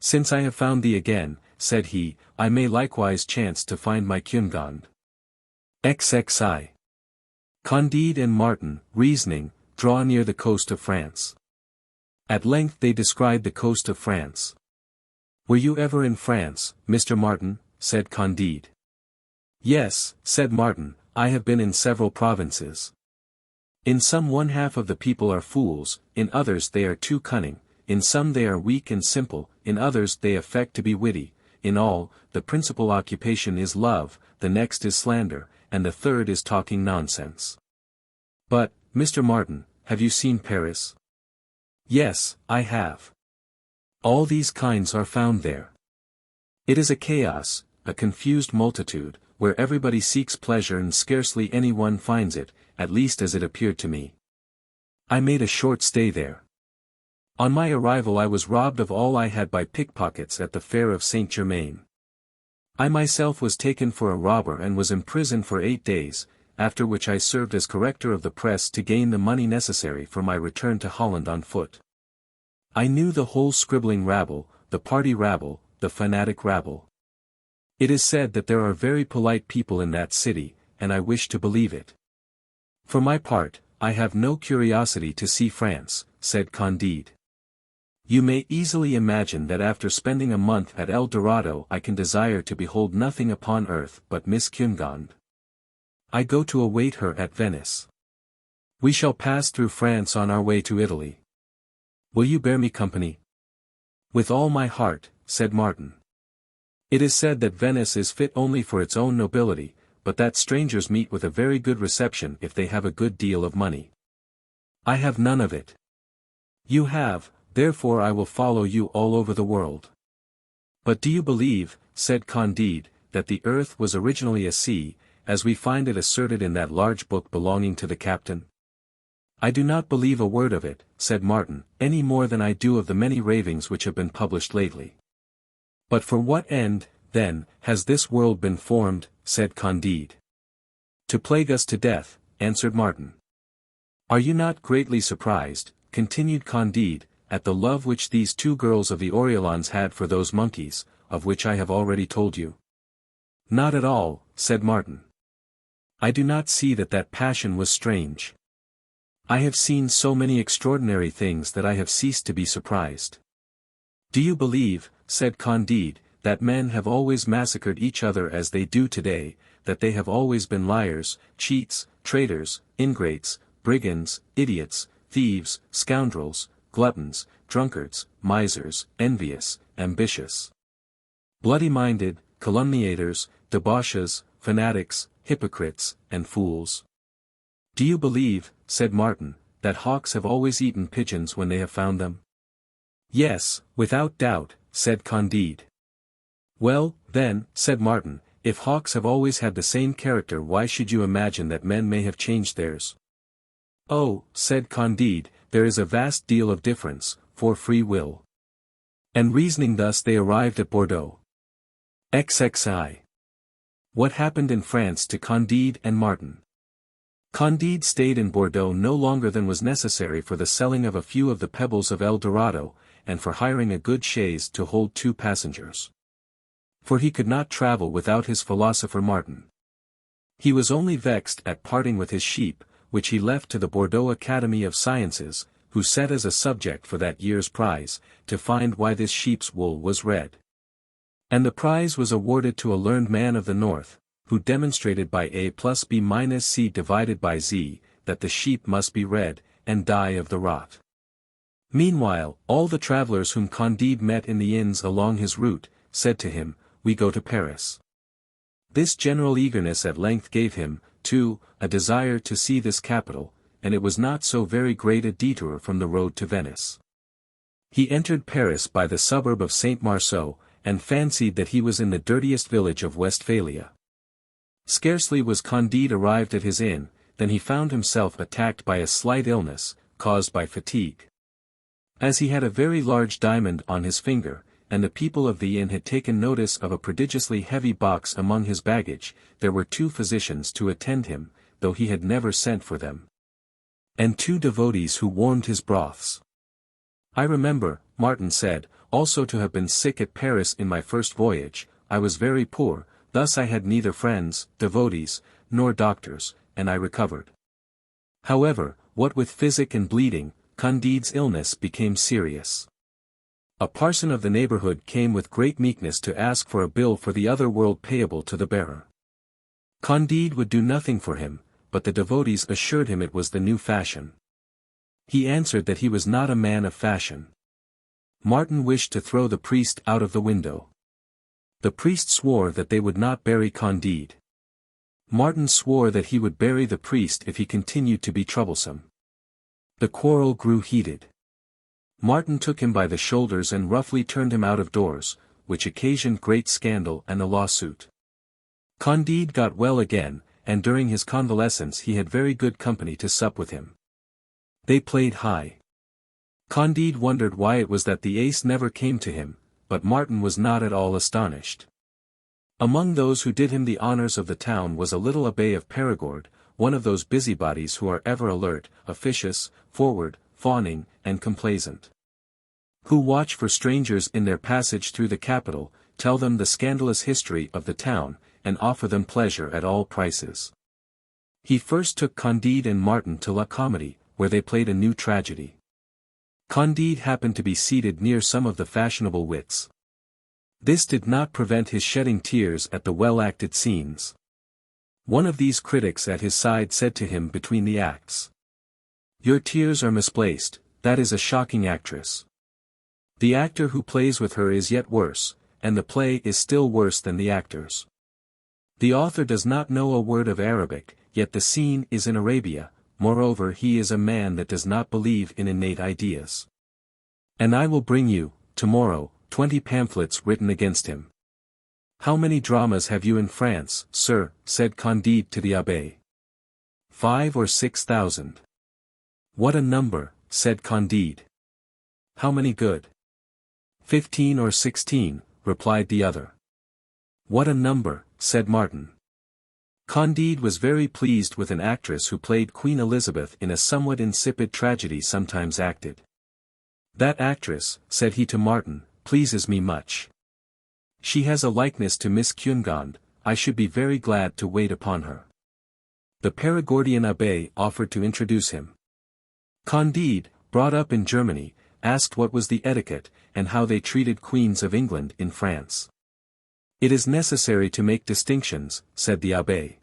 Since I have found thee again, said he, I may likewise chance to find my Cunegonde. XXII. Candide and Martin, reasoning, draw near the coast of France. At length they described the coast of France. Were you ever in France, Mr. Martin? Said Candide. Yes, said Martin, I have been in several provinces. In some 1/2 of the people are fools, in others they are too cunning, in some they are weak and simple, in others they affect to be witty, in all, the principal occupation is love, the next is slander, and the third is talking nonsense. But, Mr. Martin, have you seen Paris? Yes, I have. All these kinds are found there. It is a chaos, a confused multitude, where everybody seeks pleasure and scarcely any one finds it, at least as it appeared to me. I made a short stay there. On my arrival I was robbed of all I had by pickpockets at the fair of Saint-Germain. I myself was taken for a robber and was imprisoned for 8 days, after which I served as corrector of the press to gain the money necessary for my return to Holland on foot. I knew the whole scribbling rabble, the party rabble, the fanatic rabble. It is said that there are very polite people in that city, and I wish to believe it. For my part, I have no curiosity to see France, said Candide. You may easily imagine that after spending a month at El Dorado I can desire to behold nothing upon earth but Miss Cunegonde. I go to await her at Venice. We shall pass through France on our way to Italy. Will you bear me company? With all my heart, said Martin. It is said that Venice is fit only for its own nobility, but that strangers meet with a very good reception if they have a good deal of money. I have none of it. You have, therefore I will follow you all over the world. But do you believe, said Candide, that the earth was originally a sea, as we find it asserted in that large book belonging to the captain? I do not believe a word of it, said Martin, any more than I do of the many ravings which have been published lately. But for what end, then, has this world been formed, said Candide. To plague us to death, answered Martin. Are you not greatly surprised, continued Candide, at the love which these two girls of the Orleans had for those monkeys, of which I have already told you? Not at all, said Martin. I do not see that passion was strange. I have seen so many extraordinary things that I have ceased to be surprised. Do you believe, said Candide, that men have always massacred each other as they do today, that they have always been liars, cheats, traitors, ingrates, brigands, idiots, thieves, scoundrels, gluttons, drunkards, misers, envious, ambitious, bloody-minded, calumniators, debauches, fanatics, hypocrites, and fools? Do you believe, said Martin, that hawks have always eaten pigeons when they have found them? Yes, without doubt, said Candide. Well, then, said Martin, if hawks have always had the same character, why should you imagine that men may have changed theirs? Oh, said Candide, there is a vast deal of difference, for free will. And reasoning thus they arrived at Bordeaux. XXII. What happened in France to Candide and Martin? Candide stayed in Bordeaux no longer than was necessary for the selling of a few of the pebbles of El Dorado, and for hiring a good chaise to hold 2 passengers. For he could not travel without his philosopher Martin. He was only vexed at parting with his sheep, which he left to the Bordeaux Academy of Sciences, who set as a subject for that year's prize, to find why this sheep's wool was red. And the prize was awarded to a learned man of the north, who demonstrated by A plus B minus C divided by Z, that the sheep must be red, and die of the rot. Meanwhile, all the travelers whom Candide met in the inns along his route, said to him, We go to Paris. This general eagerness at length gave him, too, a desire to see this capital, and it was not so very great a detour from the road to Venice. He entered Paris by the suburb of Saint-Marceau, and fancied that he was in the dirtiest village of Westphalia. Scarcely was Candide arrived at his inn, than he found himself attacked by a slight illness, caused by fatigue. As he had a very large diamond on his finger, and the people of the inn had taken notice of a prodigiously heavy box among his baggage, there were 2 physicians to attend him, though he had never sent for them. And 2 devotees who warmed his broths. I remember, Martin said, also to have been sick at Paris in my first voyage. I was very poor, thus I had neither friends, devotees, nor doctors, and I recovered. However, what with physic and bleeding, Candide's illness became serious. A parson of the neighborhood came with great meekness to ask for a bill for the other world payable to the bearer. Candide would do nothing for him, but the devotees assured him it was the new fashion. He answered that he was not a man of fashion. Martin wished to throw the priest out of the window. The priest swore that they would not bury Candide. Martin swore that he would bury the priest if he continued to be troublesome. The quarrel grew heated. Martin took him by the shoulders and roughly turned him out of doors, which occasioned great scandal and a lawsuit. Candide got well again, and during his convalescence he had very good company to sup with him. They played high. Candide wondered why it was that the ace never came to him, but Martin was not at all astonished. Among those who did him the honors of the town was a little abbé of Périgord, one of those busybodies who are ever alert, officious, forward, fawning, and complaisant. Who watch for strangers in their passage through the capital, tell them the scandalous history of the town, and offer them pleasure at all prices. He first took Candide and Martin to La Comédie, where they played a new tragedy. Candide happened to be seated near some of the fashionable wits. This did not prevent his shedding tears at the well-acted scenes. One of these critics at his side said to him between the acts, "Your tears are misplaced, that is a shocking actress. The actor who plays with her is yet worse, and the play is still worse than the actors." The author does not know a word of Arabic, yet the scene is in Arabia. Moreover, he is a man that does not believe in innate ideas. And I will bring you, tomorrow, 20 pamphlets written against him. How many dramas have you in France, sir? Said Candide to the abbé. 5 or 6,000. What a number, said Candide. How many good? 15 or 16, replied the other. What a number, said Martin. Candide was very pleased with an actress who played Queen Elizabeth in a somewhat insipid tragedy sometimes acted. That actress, said he to Martin, pleases me much. She has a likeness to Miss Cunegonde. I should be very glad to wait upon her. The Perigordian abbé offered to introduce him. Candide, brought up in Germany, asked what was the etiquette, and how they treated queens of England in France. It is necessary to make distinctions, said the abbé.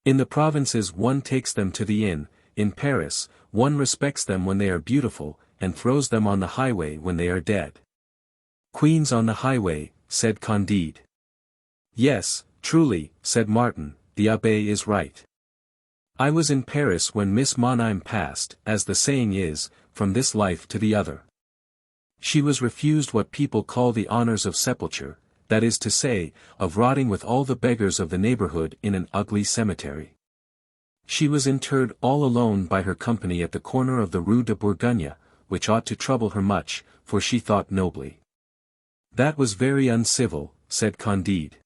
In the provinces one takes them to the inn, in Paris, one respects them when they are beautiful, and throws them on the highway when they are dead. Queens on the highway, said Candide. Yes, truly, said Martin, the abbé is right. I was in Paris when Miss Monime passed, as the saying is, from this life to the other. She was refused what people call the honors of sepulture, that is to say, of rotting with all the beggars of the neighborhood in an ugly cemetery. She was interred all alone by her company at the corner of the Rue de Bourgogne, which ought to trouble her much, for she thought nobly. That was very uncivil, said Candide.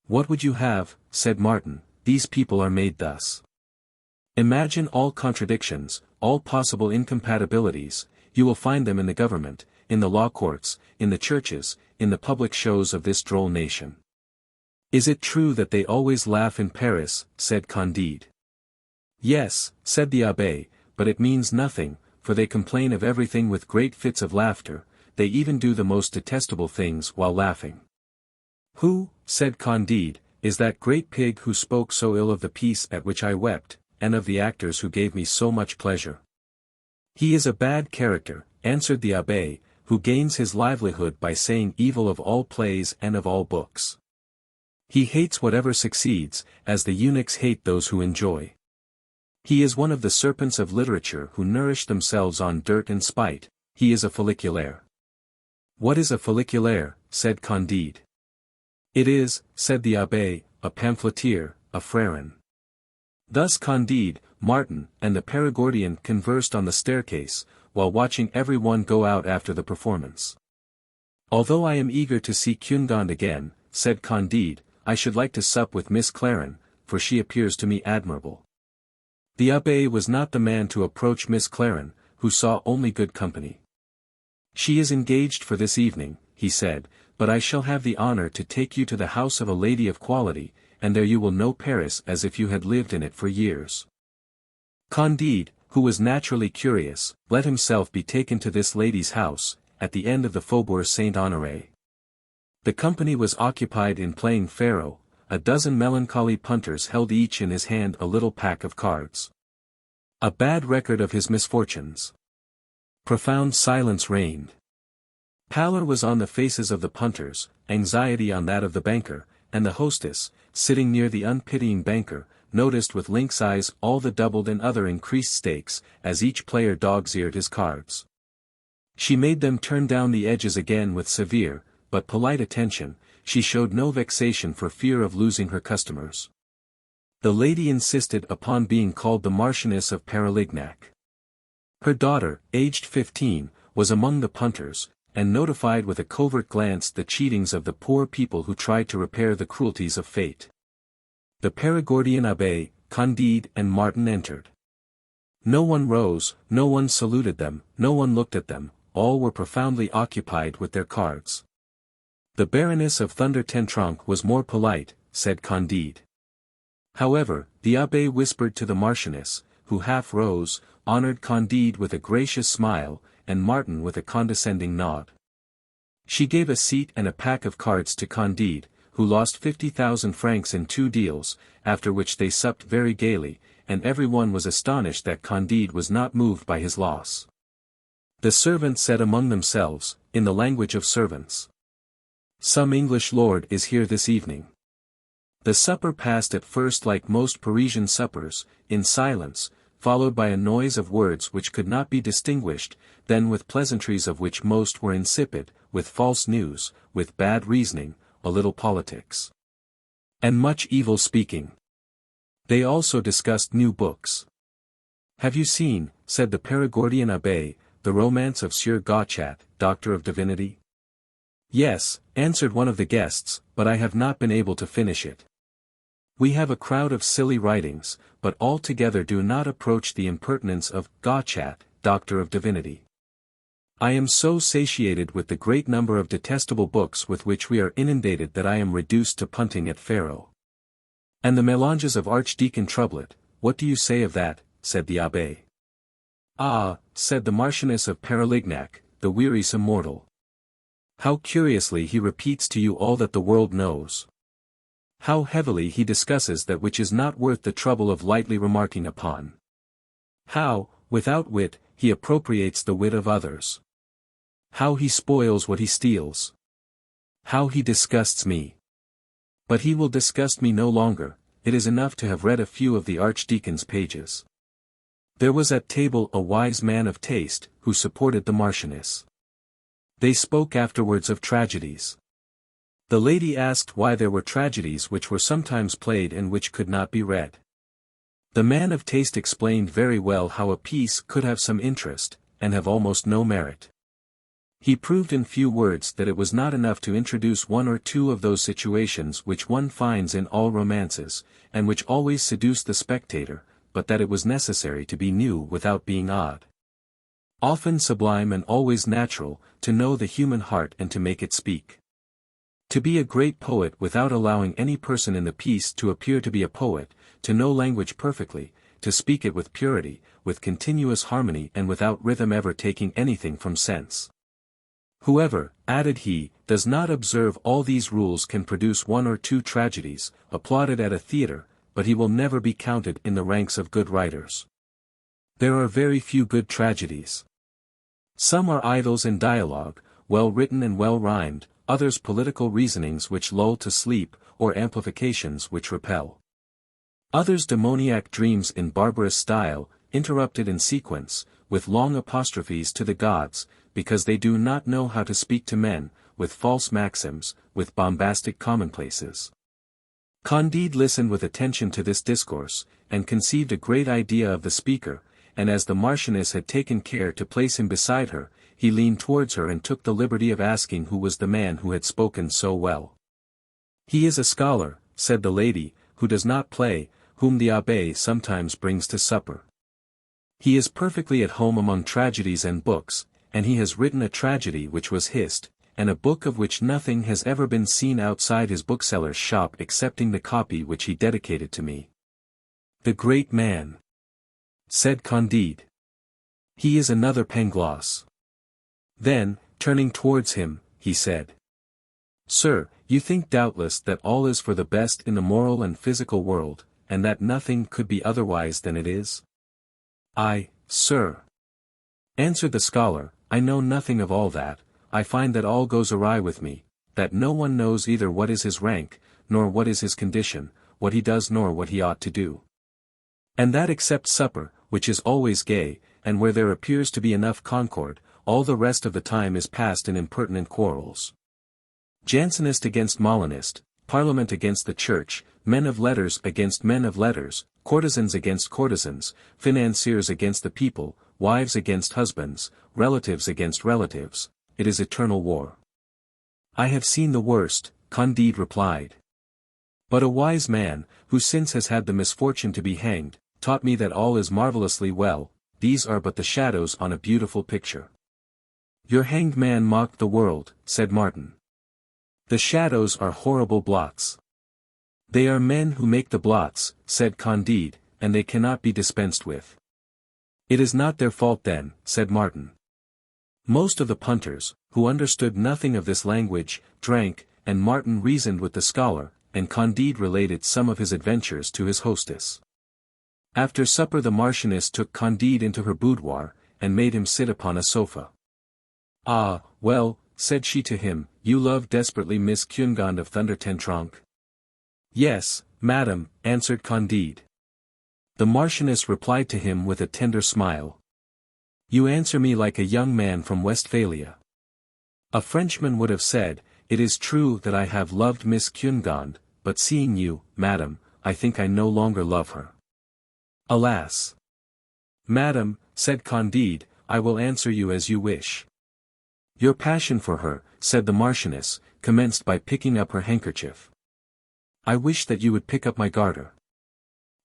What would you have, said Martin, these people are made thus. Imagine all contradictions, all possible incompatibilities, you will find them in the government, in the law courts, in the churches, in the public shows of this droll nation. Is it true that they always laugh in Paris, said Candide. Yes, said the abbé, but it means nothing, for they complain of everything with great fits of laughter, they even do the most detestable things while laughing. Who, said Candide, is that great pig who spoke so ill of the piece at which I wept, and of the actors who gave me so much pleasure? He is a bad character, answered the abbé, who gains his livelihood by saying evil of all plays and of all books. He hates whatever succeeds, as the eunuchs hate those who enjoy. He is one of the serpents of literature who nourish themselves on dirt and spite. He is a folliculaire. What is a folliculaire? Said Candide. It is, said the abbé, a pamphleteer, a fréron. Thus Candide, Martin, and the Perigordian conversed on the staircase, while watching every one go out after the performance. Although I am eager to see Cunegonde again, said Candide, I should like to sup with Miss Claren, for she appears to me admirable. The abbé was not the man to approach Miss Claren, who saw only good company. She is engaged for this evening, he said, but I shall have the honor to take you to the house of a lady of quality, and there you will know Paris as if you had lived in it for years. Candide, who was naturally curious, let himself be taken to this lady's house, at the end of the Faubourg Saint-Honoré. The company was occupied in playing faro, a dozen melancholy punters held each in his hand a little pack of cards. A bad record of his misfortunes. Profound silence reigned. Pallor was on the faces of the punters, anxiety on that of the banker, and the hostess, sitting near the unpitying banker, noticed with lynx eyes all the doubled and other increased stakes, as each player dog's-eared his cards. She made them turn down the edges again with severe, but polite attention. She showed no vexation for fear of losing her customers. The lady insisted upon being called the Marchioness of Paralignac. Her daughter, aged 15, was among the punters, and notified with a covert glance the cheatings of the poor people who tried to repair the cruelties of fate. The Perigordian abbé, Candide and Martin entered. No one rose, no one saluted them, no one looked at them, all were profoundly occupied with their cards. The Baroness of Thunder Tentronck was more polite, said Candide. However, the abbé whispered to the Marchioness, who half rose, honored Candide with a gracious smile, and Martin with a condescending nod. She gave a seat and a pack of cards to Candide, who lost 50,000 francs in 2 deals, after which they supped very gaily, and every one was astonished that Candide was not moved by his loss. The servants said among themselves, in the language of servants, "Some English lord is here this evening." The supper passed at first like most Parisian suppers, in silence, followed by a noise of words which could not be distinguished, then with pleasantries of which most were insipid, with false news, with bad reasoning, a little politics, and much evil speaking. They also discussed new books. "Have you seen," said the Perigordian abbé, "the romance of Sieur Gauchat, Doctor of Divinity?" "Yes," answered one of the guests, "but I have not been able to finish it. We have a crowd of silly writings, but altogether do not approach the impertinence of Gauchat, Doctor of Divinity. I am so satiated with the great number of detestable books with which we are inundated that I am reduced to punting at faro." "And the mélanges of Archdeacon Troublet, what do you say of that?" said the abbé. "Ah," said the Marchioness of Paralignac, "the wearisome mortal. How curiously he repeats to you all that the world knows. How heavily he discusses that which is not worth the trouble of lightly remarking upon. How, without wit, he appropriates the wit of others. How he spoils what he steals. How he disgusts me. But he will disgust me no longer, it is enough to have read a few of the Archdeacon's pages." There was at table a wise man of taste, who supported the Marchioness. They spoke afterwards of tragedies. The lady asked why there were tragedies which were sometimes played and which could not be read. The man of taste explained very well how a piece could have some interest, and have almost no merit. He proved in few words that it was not enough to introduce one or two of those situations which one finds in all romances, and which always seduce the spectator, but that it was necessary to be new without being odd. Often sublime and always natural, to know the human heart and to make it speak. To be a great poet without allowing any person in the piece to appear to be a poet, to know language perfectly, to speak it with purity, with continuous harmony and without rhythm ever taking anything from sense. Whoever, added he, does not observe all these rules can produce one or two tragedies, applauded at a theatre, but he will never be counted in the ranks of good writers. There are very few good tragedies. Some are idylls in dialogue, well written and well rhymed, others political reasonings which lull to sleep, or amplifications which repel. Others demoniac dreams in barbarous style, interrupted in sequence, with long apostrophes to the gods, because they do not know how to speak to men, with false maxims, with bombastic commonplaces. Candide listened with attention to this discourse, and conceived a great idea of the speaker, and as the Marchioness had taken care to place him beside her, he leaned towards her and took the liberty of asking who was the man who had spoken so well. "He is a scholar," said the lady, "who does not play, whom the abbé sometimes brings to supper. He is perfectly at home among tragedies and books, and he has written a tragedy which was hissed, and a book of which nothing has ever been seen outside his bookseller's shop excepting the copy which he dedicated to me." "The great man," said Candide. "He is another Pangloss." Then, turning towards him, he said, "Sir, you think doubtless that all is for the best in the moral and physical world, and that nothing could be otherwise than it is?" "I, sir," answered the scholar, "I know nothing of all that. I find that all goes awry with me, that no one knows either what is his rank, nor what is his condition, what he does nor what he ought to do. And that except supper, which is always gay, and where there appears to be enough concord, all the rest of the time is passed in impertinent quarrels. Jansenist against Molinist, Parliament against the Church, men of letters against men of letters, courtesans against courtesans, financiers against the people, wives against husbands, relatives against relatives, it is eternal war." "I have seen the worst," Candide replied. "But a wise man, who since has had the misfortune to be hanged, taught me that all is marvellously well, these are but the shadows on a beautiful picture." "Your hanged man mocked the world," said Martin. "The shadows are horrible blots." "They are men who make the blots," said Candide, "and they cannot be dispensed with." "It is not their fault then," said Martin. Most of the punters, who understood nothing of this language, drank, and Martin reasoned with the scholar, and Candide related some of his adventures to his hostess. After supper the Marchioness took Candide into her boudoir, and made him sit upon a sofa. "Ah, well," said she to him, "you love desperately Miss Cunegonde of Thunder Tentronckh. Yes, madam, answered Candide. The Marchioness replied to him with a tender smile. You answer me like a young man from Westphalia. A Frenchman would have said, it is true that I have loved Miss Cunegonde, but seeing you, madam, I think I no longer love her. Alas! Madam, said Candide, I will answer you as you wish. Your passion for her, said the Marchioness, commenced by picking up her handkerchief. I wish that you would pick up my garter.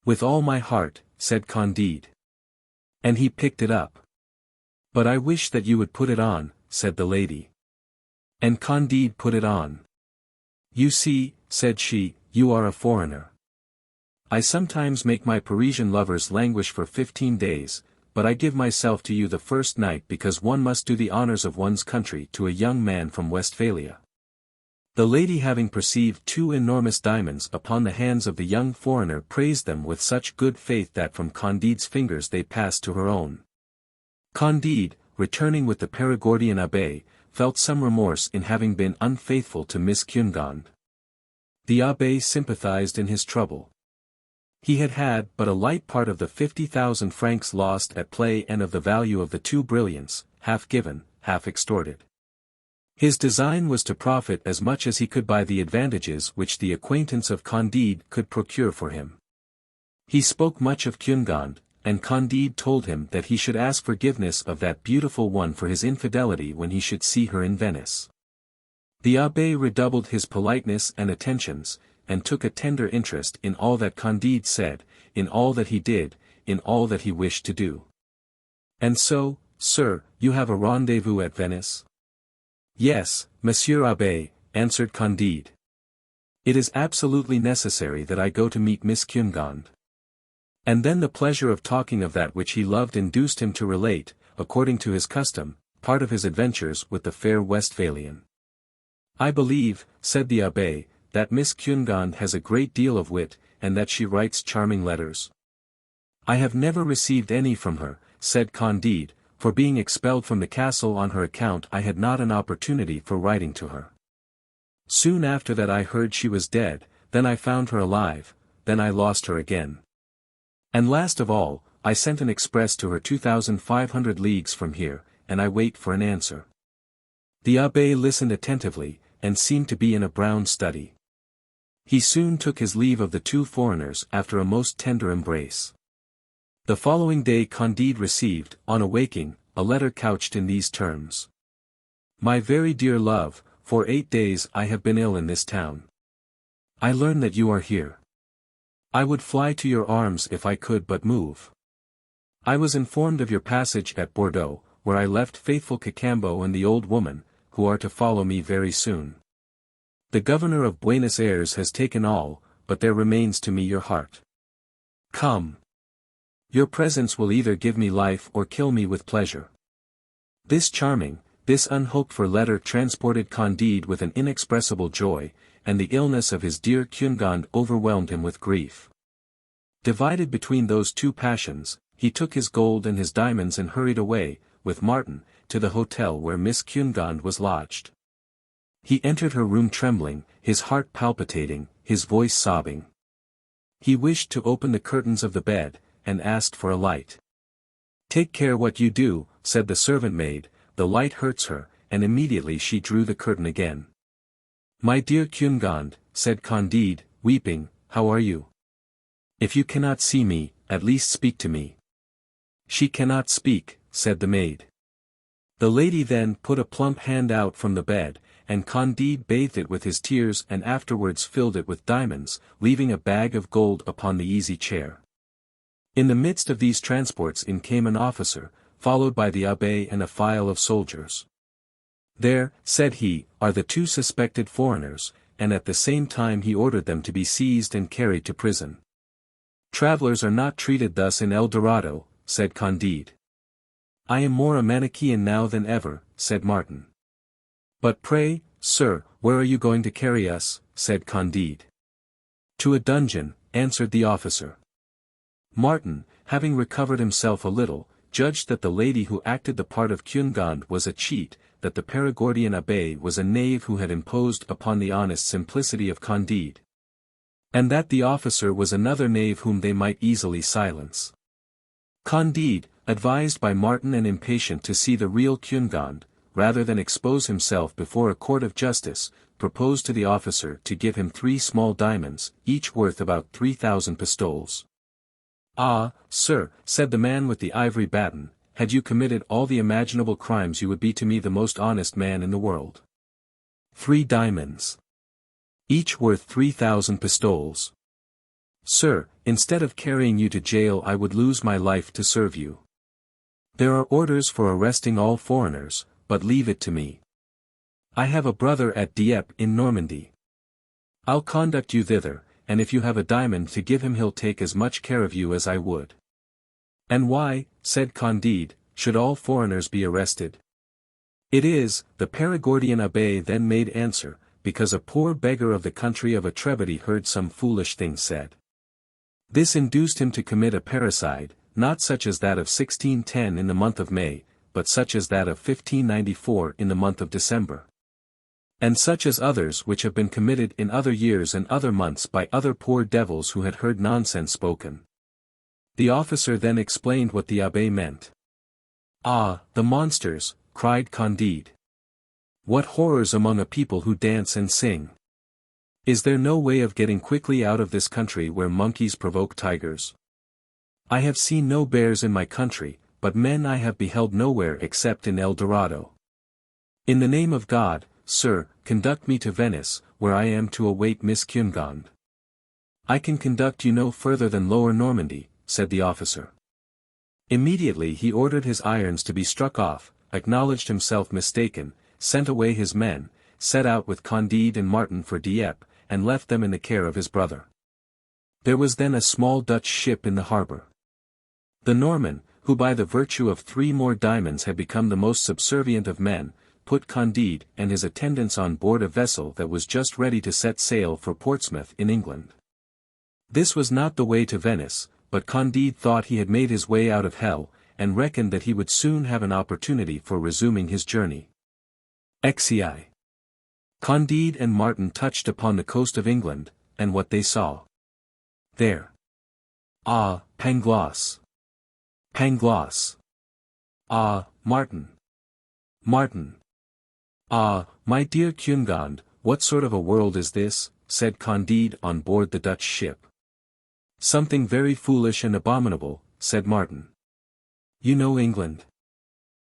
With all my heart, said Candide. And he picked it up. But I wish that you would put it on, said the lady. And Candide put it on. You see, said she, you are a foreigner. I sometimes make my Parisian lovers languish for 15 days, but I give myself to you the first night because one must do the honors of one's country to a young man from Westphalia. The lady having perceived 2 enormous diamonds upon the hands of the young foreigner praised them with such good faith that from Candide's fingers they passed to her own. Candide, returning with the Perigordian abbé, felt some remorse in having been unfaithful to Miss Cunegonde. The abbé sympathized in his trouble. He had had but a light part of the 50,000 francs lost at play and of the value of the 2 brilliants, half given, half extorted. His design was to profit as much as he could by the advantages which the acquaintance of Candide could procure for him. He spoke much of Cunegonde, and Candide told him that he should ask forgiveness of that beautiful one for his infidelity when he should see her in Venice. The abbé redoubled his politeness and attentions, and took a tender interest in all that Candide said, in all that he did, in all that he wished to do. And so, sir, you have a rendezvous at Venice? Yes, Monsieur Abbé, answered Candide. It is absolutely necessary that I go to meet Miss Cunegonde. And then the pleasure of talking of that which he loved induced him to relate, according to his custom, part of his adventures with the fair Westphalian. I believe, said the abbé, that Miss Cunegonde has a great deal of wit, and that she writes charming letters. I have never received any from her, said Candide, for being expelled from the castle on her account I had not an opportunity for writing to her. Soon after that I heard she was dead, then I found her alive, then I lost her again. And last of all, I sent an express to her 2,500 leagues from here, and I wait for an answer. The abbé listened attentively, and seemed to be in a brown study. He soon took his leave of the 2 foreigners after a most tender embrace. The following day Candide received, on awaking, a letter couched in these terms. My very dear love, for 8 days I have been ill in this town. I learn that you are here. I would fly to your arms if I could but move. I was informed of your passage at Bordeaux, where I left faithful Cacambo and the old woman, who are to follow me very soon. The governor of Buenos Aires has taken all, but there remains to me your heart. Come. Your presence will either give me life or kill me with pleasure. This charming, this unhoped-for letter transported Candide with an inexpressible joy, and the illness of his dear Cunegonde overwhelmed him with grief. Divided between those 2 passions, he took his gold and his diamonds and hurried away, with Martin, to the hotel where Miss Cunegonde was lodged. He entered her room trembling, his heart palpitating, his voice sobbing. He wished to open the curtains of the bed, and asked for a light. Take care what you do, said the servant maid, the light hurts her, and immediately she drew the curtain again. My dear Cunegonde, said Candide, weeping, how are you? If you cannot see me, at least speak to me. She cannot speak, said the maid. The lady then put a plump hand out from the bed, and Candide bathed it with his tears and afterwards filled it with diamonds, leaving a bag of gold upon the easy chair. In the midst of these transports in came an officer, followed by the abbé and a file of soldiers. There, said he, are the 2 suspected foreigners, and at the same time he ordered them to be seized and carried to prison. Travelers are not treated thus in El Dorado, said Candide. I am more a Manichaean now than ever, said Martin. But pray, sir, where are you going to carry us? Said Candide. To a dungeon, answered the officer. Martin, having recovered himself a little, judged that the lady who acted the part of Cunegonde was a cheat, that the Perigordian abbé was a knave who had imposed upon the honest simplicity of Candide. And that the officer was another knave whom they might easily silence. Candide, advised by Martin and impatient to see the real Cunegonde, rather than expose himself before a court of justice, proposed to the officer to give him 3 small diamonds, each worth about 3,000 pistoles. "Ah, sir," said the man with the ivory baton, "had you committed all the imaginable crimes you would be to me the most honest man in the world. 3 diamonds. Each worth 3,000 pistoles. Sir, instead of carrying you to jail I would lose my life to serve you. There are orders for arresting all foreigners, but leave it to me. I have a brother at Dieppe in Normandy. I'll conduct you thither, and if you have a diamond to give him he'll take as much care of you as I would." "And why," said Candide, "should all foreigners be arrested?" "It is," the Perigordian abbé then made answer, "because a poor beggar of the country of Trebady heard some foolish thing said. This induced him to commit a parricide, not such as that of 1610 in the month of May, but such as that of 1594 in the month of December. And such as others which have been committed in other years and other months by other poor devils who had heard nonsense spoken." The officer then explained what the abbé meant. "Ah, the monsters," cried Candide. "What horrors among a people who dance and sing! Is there no way of getting quickly out of this country where monkeys provoke tigers? I have seen no bears in my country, but men I have beheld nowhere except in El Dorado. In the name of God, sir, conduct me to Venice, where I am to await Miss Cunegonde." "I can conduct you no further than Lower Normandy," said the officer. Immediately he ordered his irons to be struck off, acknowledged himself mistaken, sent away his men, set out with Candide and Martin for Dieppe, and left them in the care of his brother. There was then a small Dutch ship in the harbour. The Norman, who by the virtue of 3 more diamonds had become the most subservient of men, put Candide and his attendants on board a vessel that was just ready to set sail for Portsmouth in England. This was not the way to Venice, but Candide thought he had made his way out of hell, and reckoned that he would soon have an opportunity for resuming his journey. XVIII. Candide and Martin touched upon the coast of England, and what they saw there. "Ah, Pangloss! Pangloss! Ah, Martin! Martin! Ah, my dear Cunegonde, what sort of a world is this?" said Candide on board the Dutch ship. "Something very foolish and abominable," said Martin. "You know England.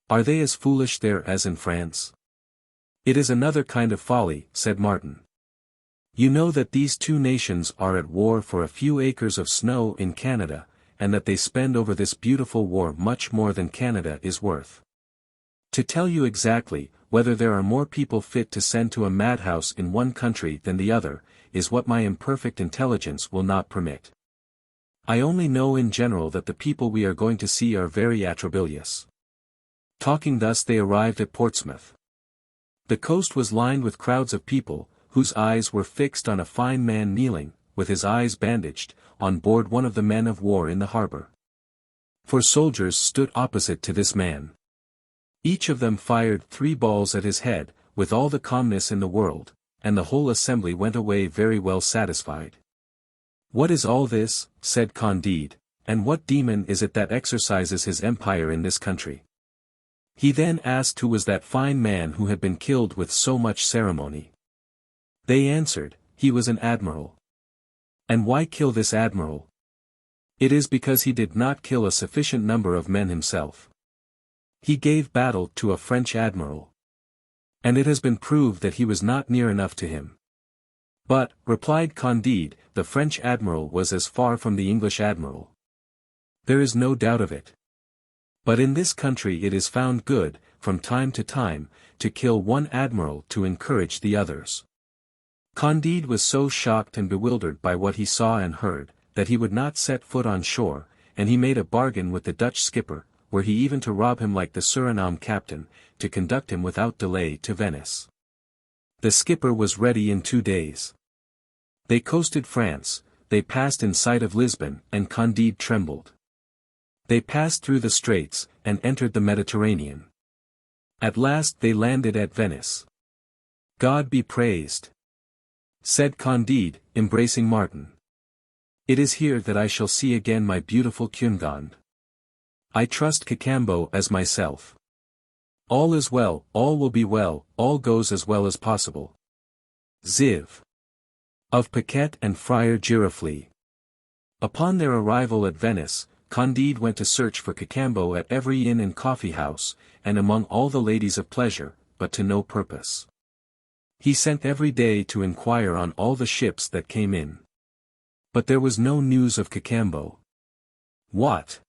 Are they as foolish there as in France?" "It is another kind of folly," said Martin. "You know that these 2 nations are at war for a few acres of snow in Canada, and that they spend over this beautiful war much more than Canada is worth. To tell you exactly, whether there are more people fit to send to a madhouse in one country than the other, is what my imperfect intelligence will not permit. I only know in general that the people we are going to see are very atrabilious." Talking thus they arrived at Portsmouth. The coast was lined with crowds of people, whose eyes were fixed on a fine man kneeling, with his eyes bandaged, on board one of the men of war in the harbour. 4 soldiers stood opposite to this man. Each of them fired 3 balls at his head, with all the calmness in the world, and the whole assembly went away very well satisfied. "What is all this?" said Candide, "and what demon is it that exercises his empire in this country?" He then asked who was that fine man who had been killed with so much ceremony. They answered, "He was an admiral." "And why kill this admiral?" "It is because he did not kill a sufficient number of men himself. He gave battle to a French admiral. And it has been proved that he was not near enough to him." "But," replied Candide, "the French admiral was as far from the English admiral. There is no doubt of it. But in this country it is found good, from time to time, to kill one admiral to encourage the others." Candide was so shocked and bewildered by what he saw and heard, that he would not set foot on shore, and he made a bargain with the Dutch skipper, were he even to rob him like the Suriname captain, to conduct him without delay to Venice. The skipper was ready in 2 days. They coasted France, they passed in sight of Lisbon, and Candide trembled. They passed through the straits, and entered the Mediterranean. At last they landed at Venice. "God be praised," said Candide, embracing Martin. It is here that I shall see again my beautiful Cunegond. I trust Cacambo as myself. All is well, all will be well, all goes as well as possible. Ziv. Of Paquette and Friar Giroflée. Upon their arrival at Venice, Candide went to search for Cacambo at every inn and coffee house, and among all the ladies of pleasure, but to no purpose. He sent every day to inquire on all the ships that came in. But there was no news of Cacambo. What?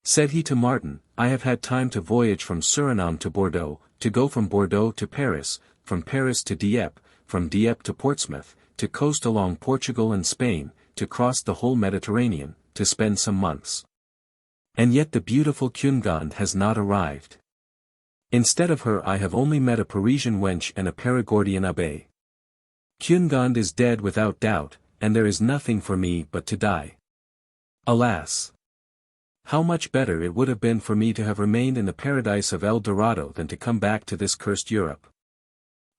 Said he to Martin, I have had time to voyage from Suriname to Bordeaux, to go from Bordeaux to Paris, from Paris to Dieppe, from Dieppe to Portsmouth, to coast along Portugal and Spain, to cross the whole Mediterranean, to spend some months. And yet the beautiful Cunegond has not arrived. Instead of her I have only met a Parisian wench and a Perigordian abbé. Cunegond is dead without doubt, and there is nothing for me but to die. Alas! How much better it would have been for me to have remained in the paradise of El Dorado than to come back to this cursed Europe.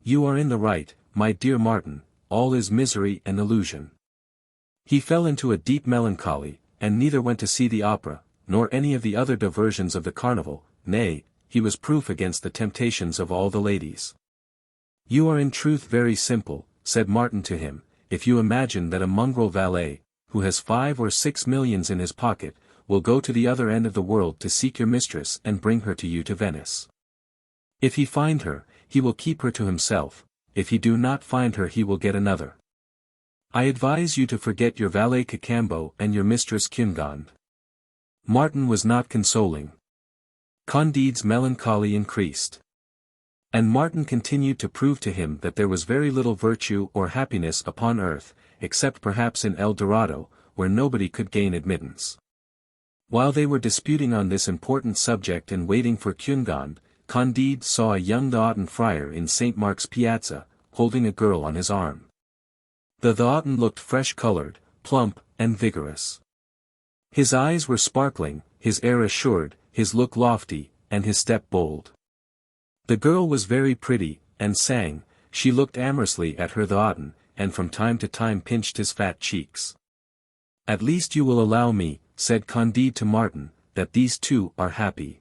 You are in the right, my dear Martin, all is misery and illusion. He fell into a deep melancholy, and neither went to see the opera, nor any of the other diversions of the carnival, nay, he was proof against the temptations of all the ladies. You are in truth very simple, said Martin to him, if you imagine that a mongrel valet, who has 5 or 6 millions in his pocket, will go to the other end of the world to seek your mistress and bring her to you to Venice. If he find her, he will keep her to himself, if he do not find her he will get another. I advise you to forget your valet Cacambo and your mistress Cunegond. Martin was not consoling. Candide's melancholy increased. And Martin continued to prove to him that there was very little virtue or happiness upon earth, except perhaps in El Dorado, where nobody could gain admittance. While they were disputing on this important subject and waiting for Cunegond, Candide saw a young Theotin friar in St. Mark's Piazza, holding a girl on his arm. The Theotin looked fresh-colored, plump, and vigorous. His eyes were sparkling, his air assured, his look lofty, and his step bold. The girl was very pretty, and sang, she looked amorously at her Theotin, and from time to time pinched his fat cheeks. At least you will allow me, said Candide to Martin, that these two are happy.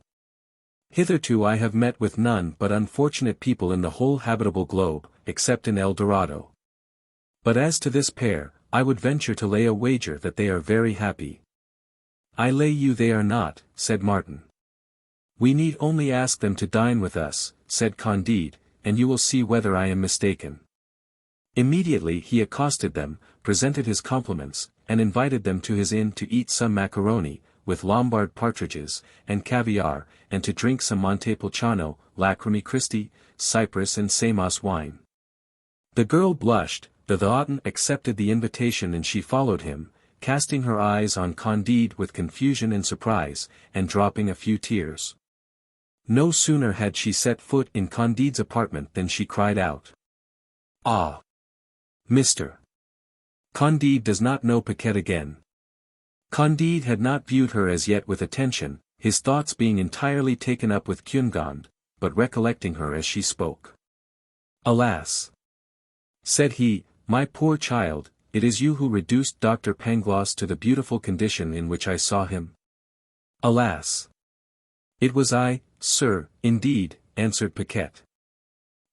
Hitherto I have met with none but unfortunate people in the whole habitable globe, except in El Dorado. But as to this pair, I would venture to lay a wager that they are very happy. I lay you they are not, said Martin. We need only ask them to dine with us, said Candide, and you will see whether I am mistaken. Immediately he accosted them, presented his compliments, and invited them to his inn to eat some macaroni, with Lombard partridges, and caviar, and to drink some Montepulciano, Lacrimae Christi, Cyprus and Samos wine. The girl blushed, the Theotin accepted the invitation and she followed him, casting her eyes on Candide with confusion and surprise, and dropping a few tears. No sooner had she set foot in Candide's apartment than she cried out. Ah! Mr. Candide does not know Paquette again. Candide had not viewed her as yet with attention, his thoughts being entirely taken up with Cunegond, but recollecting her as she spoke. Alas! Said he, my poor child, it is you who reduced Dr. Pangloss to the beautiful condition in which I saw him? Alas! It was I, sir, indeed, answered Paquette.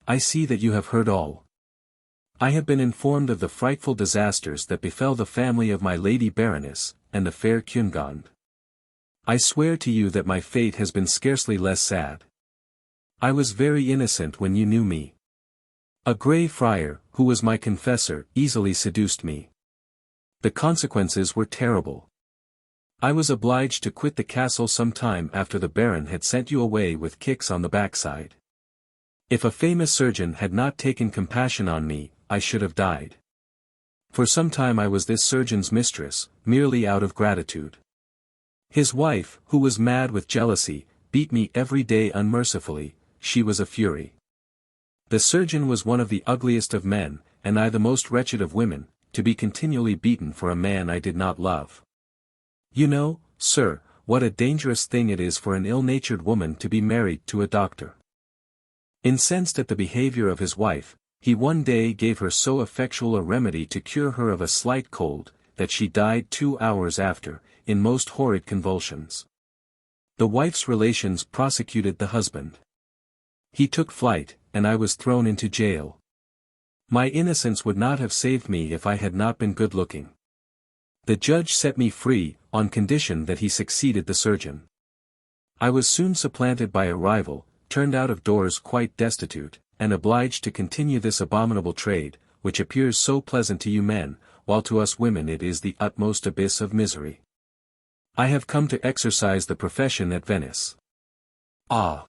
I see that you have heard all. I have been informed of the frightful disasters that befell the family of my Lady Baroness, and the fair Cunegond. I swear to you that my fate has been scarcely less sad. I was very innocent when you knew me. A grey friar, who was my confessor, easily seduced me. The consequences were terrible. I was obliged to quit the castle some time after the Baron had sent you away with kicks on the backside. If a famous surgeon had not taken compassion on me, I should have died. For some time I was this surgeon's mistress, merely out of gratitude. His wife, who was mad with jealousy, beat me every day unmercifully, she was a fury. The surgeon was one of the ugliest of men, and I the most wretched of women, to be continually beaten for a man I did not love. You know, sir, what a dangerous thing it is for an ill-natured woman to be married to a doctor. Incensed at the behavior of his wife, He one day gave her so effectual a remedy to cure her of a slight cold, that she died 2 hours after, in most horrid convulsions. The wife's relations prosecuted the husband. He took flight, and I was thrown into jail. My innocence would not have saved me if I had not been good-looking. The judge set me free, on condition that he succeeded the surgeon. I was soon supplanted by a rival, turned out of doors quite destitute, and obliged to continue this abominable trade, which appears so pleasant to you men, while to us women it is the utmost abyss of misery. I have come to exercise the profession at Venice. Ah!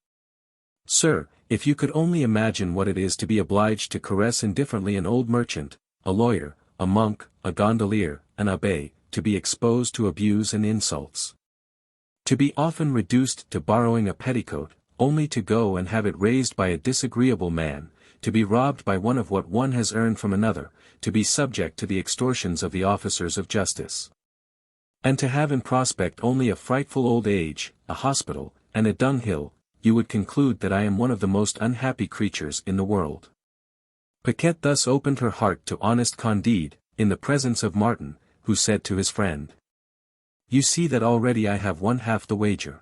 Sir, if you could only imagine what it is to be obliged to caress indifferently an old merchant, a lawyer, a monk, a gondolier, an abbé, to be exposed to abuse and insults. To be often reduced to borrowing a petticoat, only to go and have it raised by a disagreeable man, to be robbed by one of what one has earned from another, to be subject to the extortions of the officers of justice. And to have in prospect only a frightful old age, a hospital, and a dunghill, you would conclude that I am one of the most unhappy creatures in the world. Paquette thus opened her heart to honest Candide, in the presence of Martin, who said to his friend, "You see that already I have one half the wager."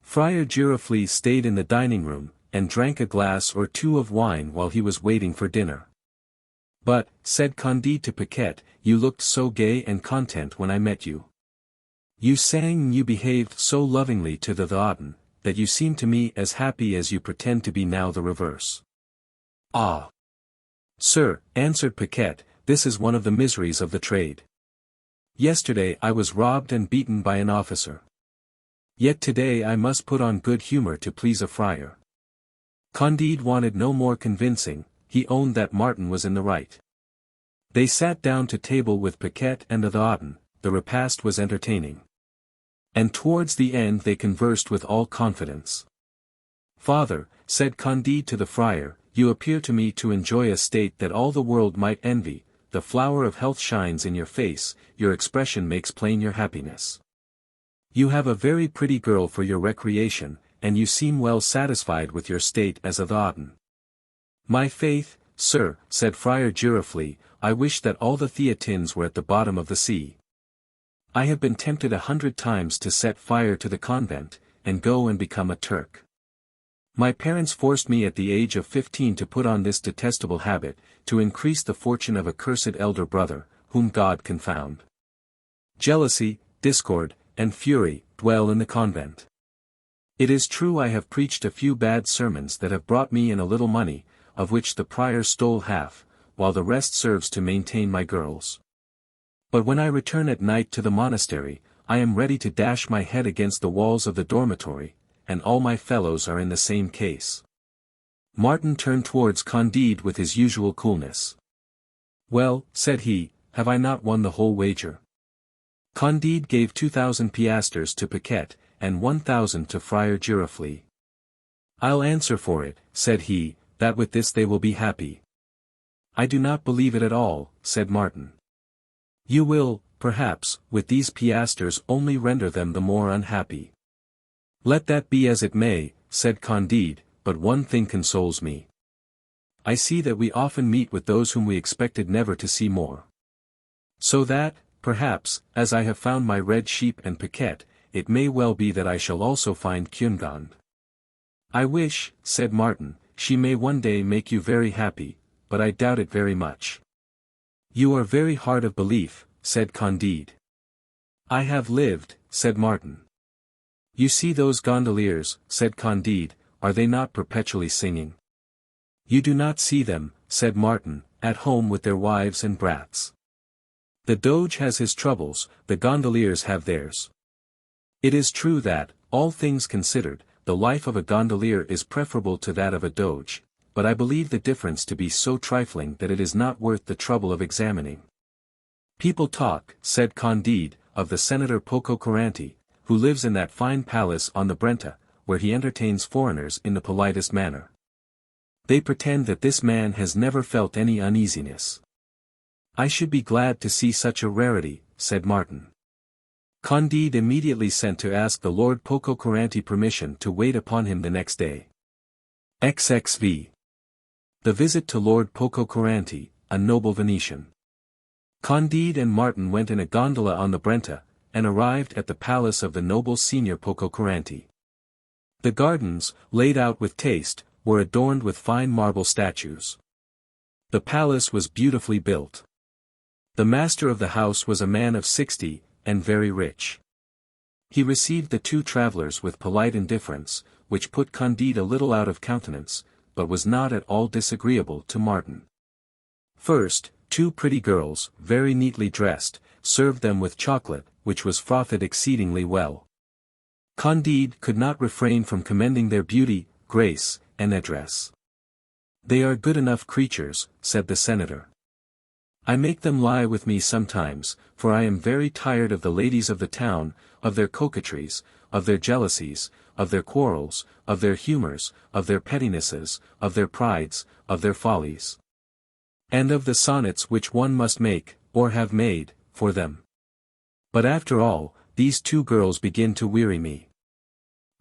Friar Giroflée stayed in the dining room, and drank a glass or two of wine while he was waiting for dinner. "But," said Candide to Paquette, "you looked so gay and content when I met you. You sang and you behaved so lovingly to the VIII, that you seem to me as happy as you pretend to be now the reverse." "Ah! Sir," answered Paquette, "this is one of the miseries of the trade. Yesterday I was robbed and beaten by an officer. Yet today I must put on good humor to please a friar." Candide wanted no more convincing, he owned that Martin was in the right. They sat down to table with Paquette and the VIII, the repast was entertaining. And towards the end they conversed with all confidence. "Father," said Candide to the friar, "you appear to me to enjoy a state that all the world might envy, the flower of health shines in your face, your expression makes plain your happiness. You have a very pretty girl for your recreation, and you seem well satisfied with your state as a VIII." "My faith, sir," said Friar Giroflée, "I wish that all the Theatins were at the bottom of the sea. I have been tempted 100 times to set fire to the convent, and go and become a Turk. My parents forced me at the age of 15 to put on this detestable habit, to increase the fortune of a cursed elder brother, whom God confound. Jealousy, discord, and fury, dwell in the convent. It is true I have preached a few bad sermons that have brought me in a little money, of which the prior stole half, while the rest serves to maintain my girls. But when I return at night to the monastery, I am ready to dash my head against the walls of the dormitory, and all my fellows are in the same case." Martin turned towards Candide with his usual coolness. "Well," said he, "have I not won the whole wager?" Candide gave 2,000 piastres to Paquette, and 1,000 to Friar Giroflée. "I'll answer for it," said he, "that with this they will be happy." "I do not believe it at all," said Martin. "You will, perhaps, with these piastres only render them the more unhappy." "Let that be as it may," said Candide, "but one thing consoles me. I see that we often meet with those whom we expected never to see more. So that, perhaps, as I have found my red sheep and Paquette, it may well be that I shall also find Cunegonde." "I wish," said Martin, "she may one day make you very happy, but I doubt it very much." "You are very hard of belief," said Candide. "I have lived," said Martin. "You see those gondoliers," said Candide, "are they not perpetually singing?" "You do not see them," said Martin, "at home with their wives and brats. The Doge has his troubles, the gondoliers have theirs. It is true that, all things considered, the life of a gondolier is preferable to that of a Doge, but I believe the difference to be so trifling that it is not worth the trouble of examining." "People talk," said Candide, "of the Senator Pococurante, who lives in that fine palace on the Brenta, where he entertains foreigners in the politest manner. They pretend that this man has never felt any uneasiness." "I should be glad to see such a rarity," said Martin. Candide immediately sent to ask the Lord Pococurante permission to wait upon him the next day. XXV. The visit to Lord Pococurante, a noble Venetian. Candide and Martin went in a gondola on the Brenta, and arrived at the palace of the noble Signor Pococurante. The gardens, laid out with taste, were adorned with fine marble statues. The palace was beautifully built. The master of the house was a man of 60, and very rich. He received the two travelers with polite indifference, which put Candide a little out of countenance, but was not at all disagreeable to Martin. First, two pretty girls, very neatly dressed, served them with chocolate, which was frothed exceedingly well. Candide could not refrain from commending their beauty, grace, and address. "They are good enough creatures," said the senator. "I make them lie with me sometimes, for I am very tired of the ladies of the town, of their coquetries, of their jealousies, of their quarrels, of their humours, of their pettinesses, of their prides, of their follies. And of the sonnets which one must make, or have made, for them. But after all, these two girls begin to weary me."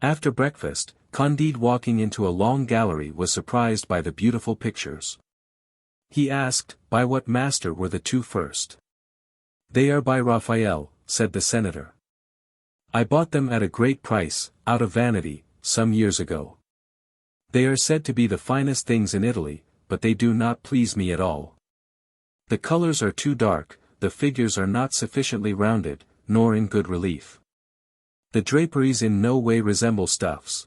After breakfast, Candide walking into a long gallery was surprised by the beautiful pictures. He asked, by what master were the two first? "They are by Raphael," said the senator. "I bought them at a great price, out of vanity, some years ago. They are said to be the finest things in Italy, but they do not please me at all. The colors are too dark, the figures are not sufficiently rounded, nor in good relief. The draperies in no way resemble stuffs.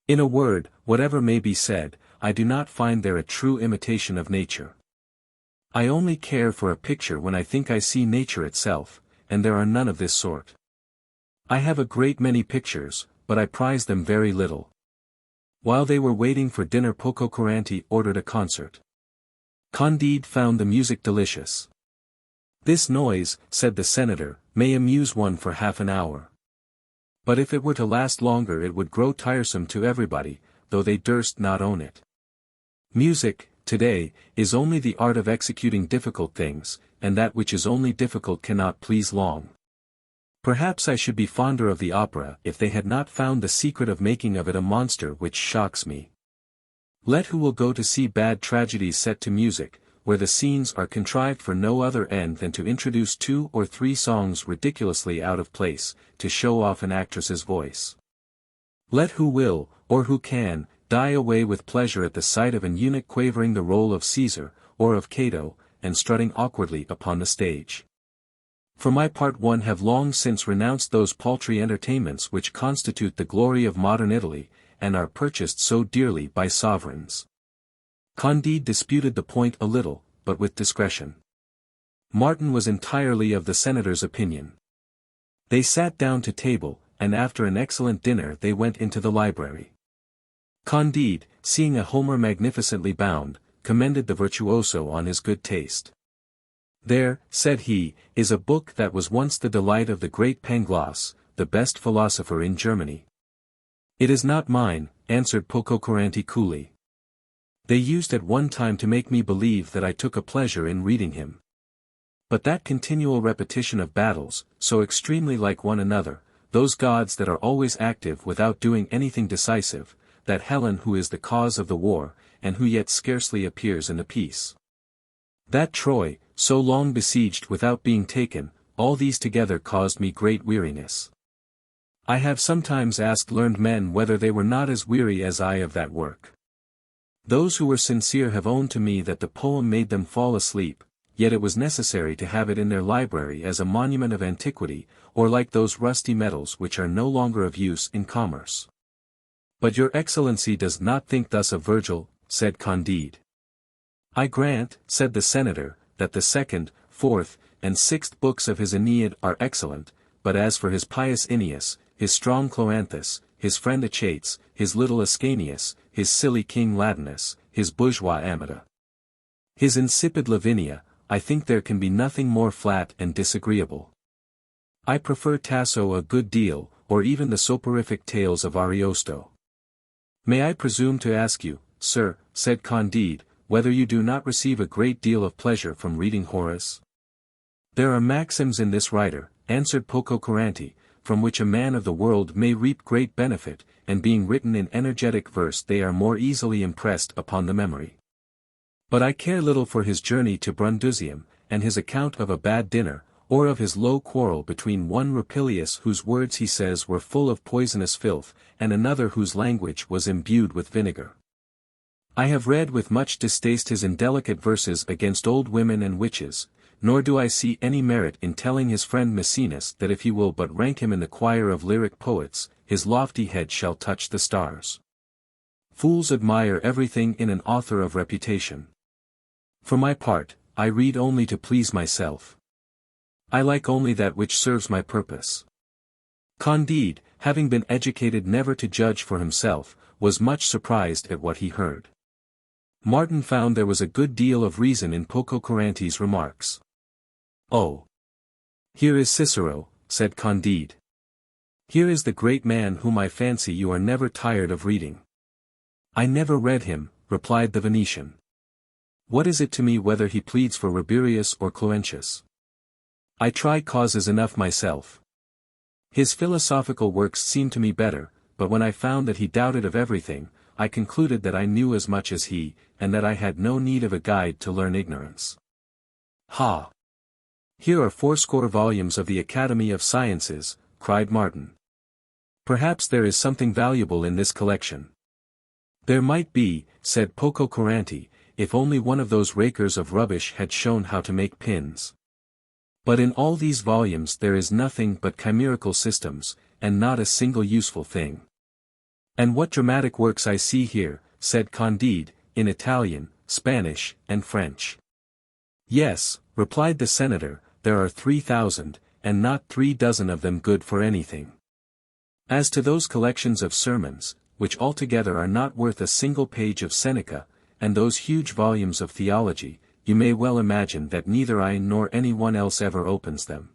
In a word, whatever may be said, I do not find there a true imitation of nature. I only care for a picture when I think I see nature itself, and there are none of this sort. I have a great many pictures, but I prize them very little." While they were waiting for dinner, Pococurante ordered a concert. Candide found the music delicious. "This noise," said the senator, "may amuse one for half an hour. But if it were to last longer it would grow tiresome to everybody, though they durst not own it. Music, today, is only the art of executing difficult things, and that which is only difficult cannot please long. Perhaps I should be fonder of the opera if they had not found the secret of making of it a monster which shocks me. Let who will go to see bad tragedies set to music, where the scenes are contrived for no other end than to introduce 2 or 3 songs ridiculously out of place, to show off an actress's voice. Let who will, or who can, die away with pleasure at the sight of an eunuch quavering the role of Caesar, or of Cato, and strutting awkwardly upon the stage. For my part one have long since renounced those paltry entertainments which constitute the glory of modern Italy, and are purchased so dearly by sovereigns." Candide disputed the point a little, but with discretion. Martin was entirely of the senator's opinion. They sat down to table, and after an excellent dinner they went into the library. Candide, seeing a Homer magnificently bound, commended the virtuoso on his good taste. "There," said he, "is a book that was once the delight of the great Pangloss, the best philosopher in Germany." "It is not mine," answered Pococurante coolly. "They used at one time to make me believe that I took a pleasure in reading him. But that continual repetition of battles, so extremely like one another, those gods that are always active without doing anything decisive, that Helen who is the cause of the war, and who yet scarcely appears in the peace. That Troy, so long besieged without being taken, all these together caused me great weariness. I have sometimes asked learned men whether they were not as weary as I of that work. Those who were sincere have owned to me that the poem made them fall asleep, yet it was necessary to have it in their library as a monument of antiquity, or like those rusty metals which are no longer of use in commerce." "But your Excellency does not think thus of Virgil," said Candide. "I grant," said the senator, "that the 2nd, 4th, and 6th books of his Aeneid are excellent, but as for his pious Aeneas, his strong Cloanthus, his friend Achates, his little Ascanius, his silly King Latinus, his bourgeois Amata, his insipid Lavinia, I think there can be nothing more flat and disagreeable. I prefer Tasso a good deal, or even the soporific tales of Ariosto." "May I presume to ask you, sir," said Candide, "whether you do not receive a great deal of pleasure from reading Horace?" "There are maxims in this writer," answered Pococurante, "from which a man of the world may reap great benefit, and being written in energetic verse they are more easily impressed upon the memory. But I care little for his journey to Brundusium, and his account of a bad dinner, or of his low quarrel between one Rupilius whose words he says were full of poisonous filth, and another whose language was imbued with vinegar. I have read with much distaste his indelicate verses against old women and witches, nor do I see any merit in telling his friend Maecenas that if he will but rank him in the choir of lyric poets, his lofty head shall touch the stars. Fools admire everything in an author of reputation. For my part, I read only to please myself. I like only that which serves my purpose. Candide, having been educated never to judge for himself, was much surprised at what he heard. Martin found there was a good deal of reason in Pococurrante's remarks. "Oh! Here is Cicero," said Candide. "Here is the great man whom I fancy you are never tired of reading." "I never read him," replied the Venetian. "What is it to me whether he pleads for Rabirius or Cluentius? I try causes enough myself. His philosophical works seemed to me better, but when I found that he doubted of everything, I concluded that I knew as much as he, and that I had no need of a guide to learn ignorance." "Ha! Here are 80 volumes of the Academy of Sciences," cried Martin. "Perhaps there is something valuable in this collection." "There might be," said Pococurrante, "if only one of those rakers of rubbish had shown how to make pins. But in all these volumes there is nothing but chimerical systems, and not a single useful thing." "And what dramatic works I see here," said Candide, "in Italian, Spanish, and French." "Yes," replied the senator, "there are 3,000, and not 36 of them good for anything. As to those collections of sermons, which altogether are not worth a single page of Seneca, and those huge volumes of theology, you may well imagine that neither I nor any one else ever opens them."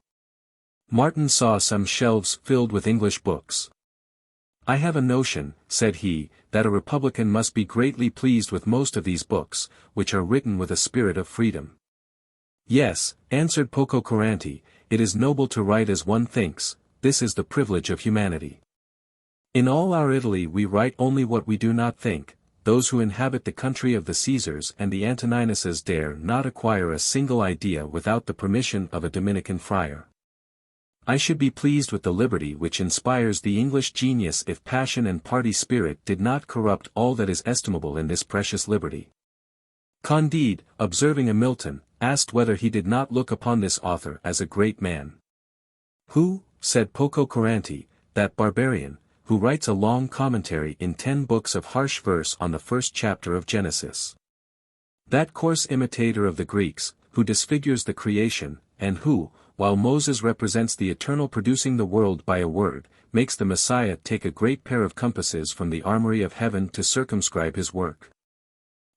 Martin saw some shelves filled with English books. "I have a notion," said he, "that a republican must be greatly pleased with most of these books, which are written with a spirit of freedom." "Yes," answered Pococurrante, "it is noble to write as one thinks, this is the privilege of humanity. In all our Italy we write only what we do not think, those who inhabit the country of the Caesars and the Antoninuses dare not acquire a single idea without the permission of a Dominican friar. I should be pleased with the liberty which inspires the English genius if passion and party spirit did not corrupt all that is estimable in this precious liberty." Candide, observing a Milton, asked whether he did not look upon this author as a great man. "Who," said Pococurrante, "that barbarian, who writes a long commentary in 10 books of harsh verse on the first chapter of Genesis. That coarse imitator of the Greeks, who disfigures the creation, and who, while Moses represents the eternal producing the world by a word, makes the Messiah take a great pair of compasses from the armory of heaven to circumscribe his work.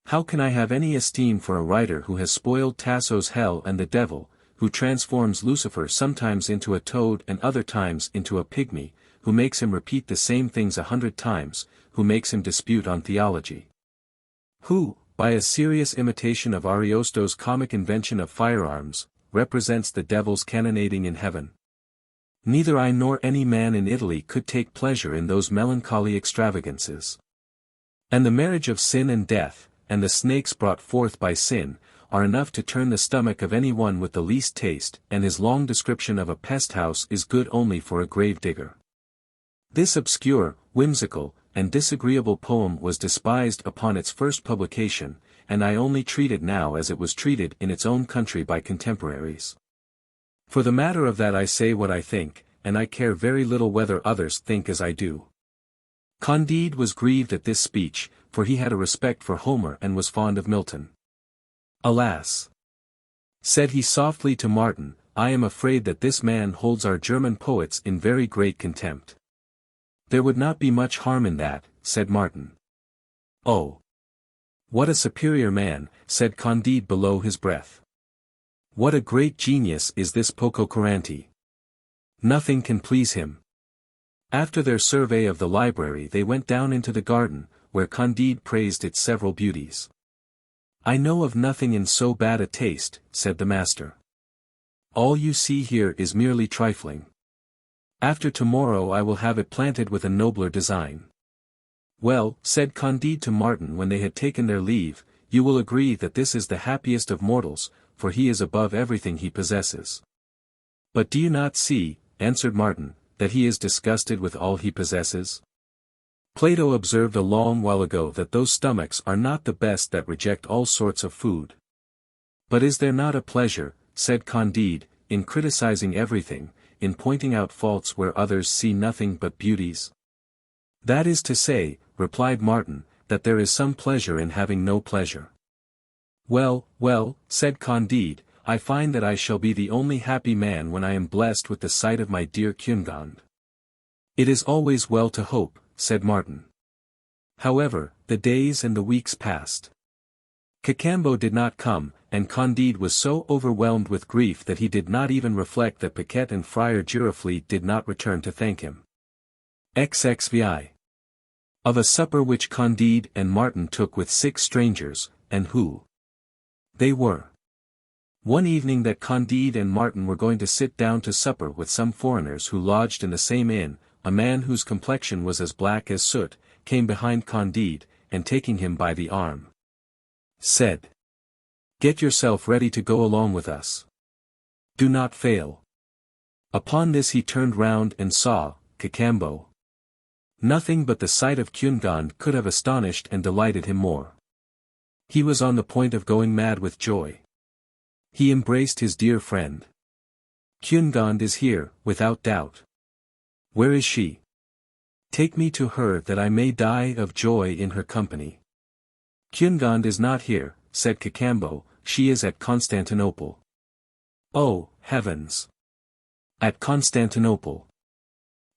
How can I have any esteem for a writer who has spoiled Tasso's hell and the devil, who transforms Lucifer sometimes into a toad and other times into a pygmy, who makes him repeat the same things 100 times, who makes him dispute on theology? Who, by a serious imitation of Ariosto's comic invention of firearms, represents the devil's cannonading in heaven? Neither I nor any man in Italy could take pleasure in those melancholy extravagances. And the marriage of sin and death, and the snakes brought forth by sin, are enough to turn the stomach of any one with the least taste, and his long description of a pest house is good only for a grave digger. This obscure, whimsical, and disagreeable poem was despised upon its first publication, and I only treat it now as it was treated in its own country by contemporaries. For the matter of that I say what I think, and I care very little whether others think as I do." Candide was grieved at this speech, for he had a respect for Homer and was fond of Milton. "Alas!" said he softly to Martin, "I am afraid that this man holds our German poets in very great contempt." "There would not be much harm in that," said Martin. "Oh! What a superior man," said Candide below his breath. "What a great genius is this Pococurrante. Nothing can please him." After their survey of the library they went down into the garden, where Candide praised its several beauties. "I know of nothing in so bad a taste," said the master. "All you see here is merely trifling. After tomorrow I will have it planted with a nobler design." "Well," said Candide to Martin when they had taken their leave, you will agree that this is the happiest of mortals, for he is above everything he possesses. But do you not see, answered Martin, that he is disgusted with all he possesses? Plato observed a long while ago that those stomachs are not the best that reject all sorts of food. But is there not a pleasure, said Candide, in criticizing everything, in pointing out faults where others see nothing but beauties? That is to say, replied Martin, that there is some pleasure in having no pleasure. Well, well, said Candide, I find that I shall be the only happy man when I am blessed with the sight of my dear Cunegonde. It is always well to hope, said Martin. However, the days and the weeks passed. Cacambo did not come, and Candide was so overwhelmed with grief that he did not even reflect that Paquette and Friar Giroflée did not return to thank him. XXVI. Of a supper which Candide and Martin took with 6 strangers, and who they were. One evening that Candide and Martin were going to sit down to supper with some foreigners who lodged in the same inn, a man whose complexion was as black as soot, came behind Candide, and taking him by the arm, said, "Get yourself ready to go along with us. Do not fail." Upon this he turned round and saw, Cacambo. Nothing but the sight of Cunegonde could have astonished and delighted him more. He was on the point of going mad with joy. He embraced his dear friend. "Cunegonde is here, without doubt. Where is she? Take me to her that I may die of joy in her company." "Cunegonde is not here," said Cacambo, "she is at Constantinople." "Oh, heavens! At Constantinople!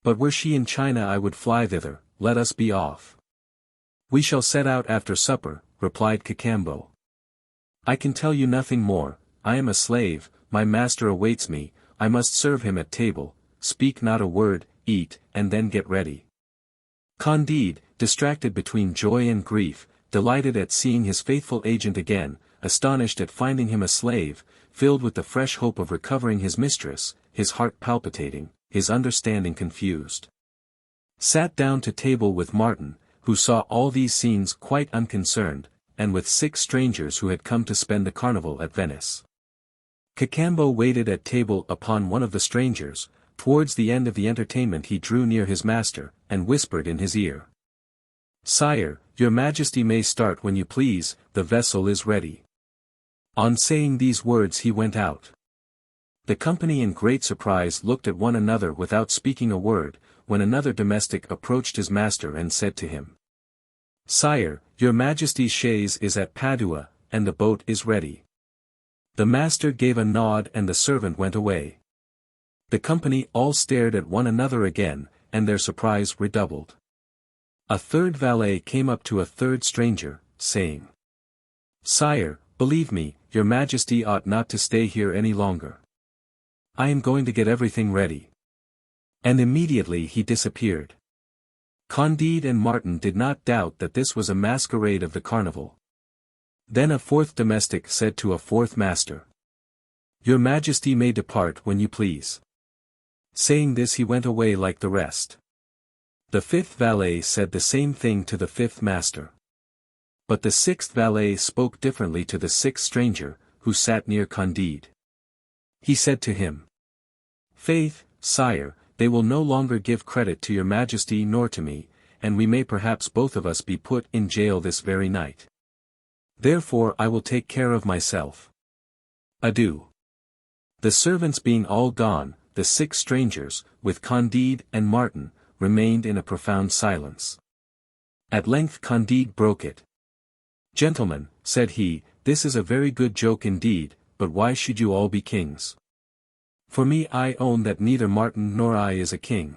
But were she in China I would fly thither, let us be off." "We shall set out after supper," replied Cacambo. "I can tell you nothing more, I am a slave, my master awaits me, I must serve him at table, speak not a word, eat, and then get ready." Candide, distracted between joy and grief, delighted at seeing his faithful agent again, astonished at finding him a slave, filled with the fresh hope of recovering his mistress, his heart palpitating, his understanding confused, sat down to table with Martin, who saw all these scenes quite unconcerned, and with 6 strangers who had come to spend the carnival at Venice. Cacambo waited at table upon one of the strangers. Towards the end of the entertainment he drew near his master, and whispered in his ear, "Sire, your majesty may start when you please, the vessel is ready." On saying these words he went out. The company in great surprise looked at one another without speaking a word, when another domestic approached his master and said to him, "Sire, your majesty's chaise is at Padua, and the boat is ready." The master gave a nod and the servant went away. The company all stared at one another again, and their surprise redoubled. A third valet came up to a third stranger, saying, "Sire, believe me, your majesty ought not to stay here any longer. I am going to get everything ready." And immediately he disappeared. Candide and Martin did not doubt that this was a masquerade of the carnival. Then a fourth domestic said to a fourth master, "Your majesty may depart when you please." Saying this he went away like the rest. The fifth valet said the same thing to the fifth master. But the sixth valet spoke differently to the sixth stranger, who sat near Candide. He said to him, "Faith, sire, they will no longer give credit to your majesty nor to me, and we may perhaps both of us be put in jail this very night. Therefore I will take care of myself. Adieu." The servants being all gone, the 6 strangers, with Candide and Martin, remained in a profound silence. At length Candide broke it. "Gentlemen," said he, "this is a very good joke indeed, but why should you all be kings? For me I own that neither Martin nor I is a king."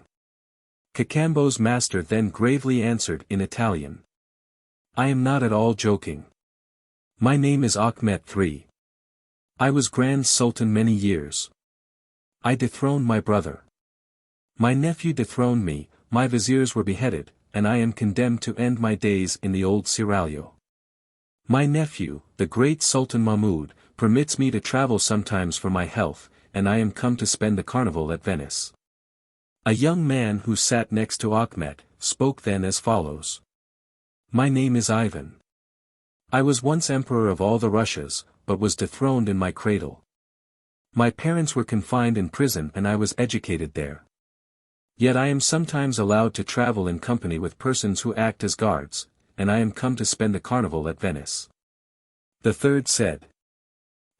Cacambo's master then gravely answered in Italian, "I am not at all joking. My name is Achmet III. I was Grand Sultan many years. I dethroned my brother. My nephew dethroned me, my viziers were beheaded, and I am condemned to end my days in the old seraglio. My nephew, the great Sultan Mahmud, permits me to travel sometimes for my health, and I am come to spend the carnival at Venice." A young man who sat next to Achmet, spoke then as follows. "My name is Ivan. I was once emperor of all the Russias, but was dethroned in my cradle. My parents were confined in prison and I was educated there. Yet I am sometimes allowed to travel in company with persons who act as guards, and I am come to spend the carnival at Venice. The third said,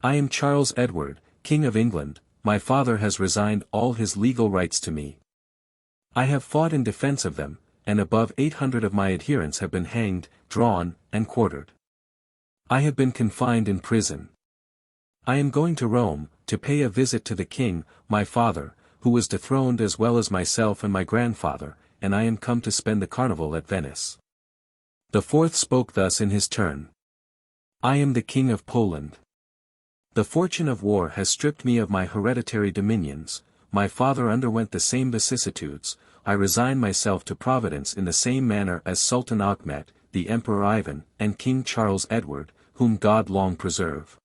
I am Charles Edward, King of England, my father has resigned all his legal rights to me. I have fought in defense of them, and above 800 of my adherents have been hanged, drawn, and quartered. I have been confined in prison. I am going to Rome, to pay a visit to the king, my father, who was dethroned as well as myself and my grandfather, and I am come to spend the carnival at Venice. The fourth spoke thus in his turn. I am the King of Poland. The fortune of war has stripped me of my hereditary dominions, my father underwent the same vicissitudes, I resign myself to Providence in the same manner as Sultan Achmet, the Emperor Ivan, and King Charles Edward, whom God long preserve.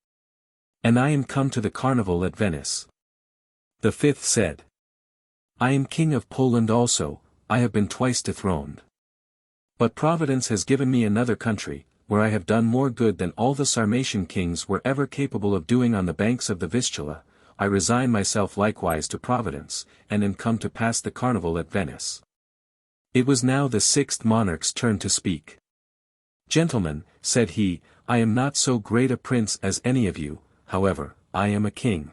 And I am come to the carnival at Venice. The fifth said, I am King of Poland also, I have been twice dethroned. But Providence has given me another country, where I have done more good than all the Sarmatian kings were ever capable of doing on the banks of the Vistula. I resign myself likewise to Providence, and am come to pass the carnival at Venice. It was now the sixth monarch's turn to speak. Gentlemen, said he, I am not so great a prince as any of you, however, I am a king.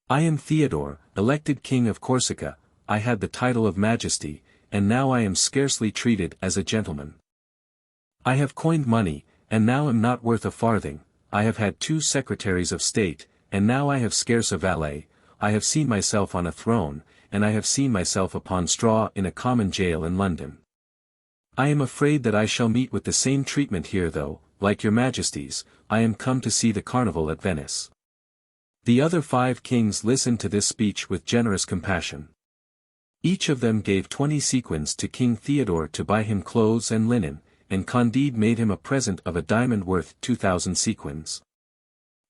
I am Theodore, elected king of Corsica, I had the title of majesty, and now I am scarcely treated as a gentleman. I have coined money, and now am not worth a farthing, I have had 2 secretaries of state, and now I have scarce a valet, I have seen myself on a throne, and I have seen myself upon straw in a common jail in London. I am afraid that I shall meet with the same treatment here though, like your majesties, I am come to see the carnival at Venice. The other 5 kings listened to this speech with generous compassion. Each of them gave 20 sequins to King Theodore to buy him clothes and linen, and Candide made him a present of a diamond worth 2,000 sequins.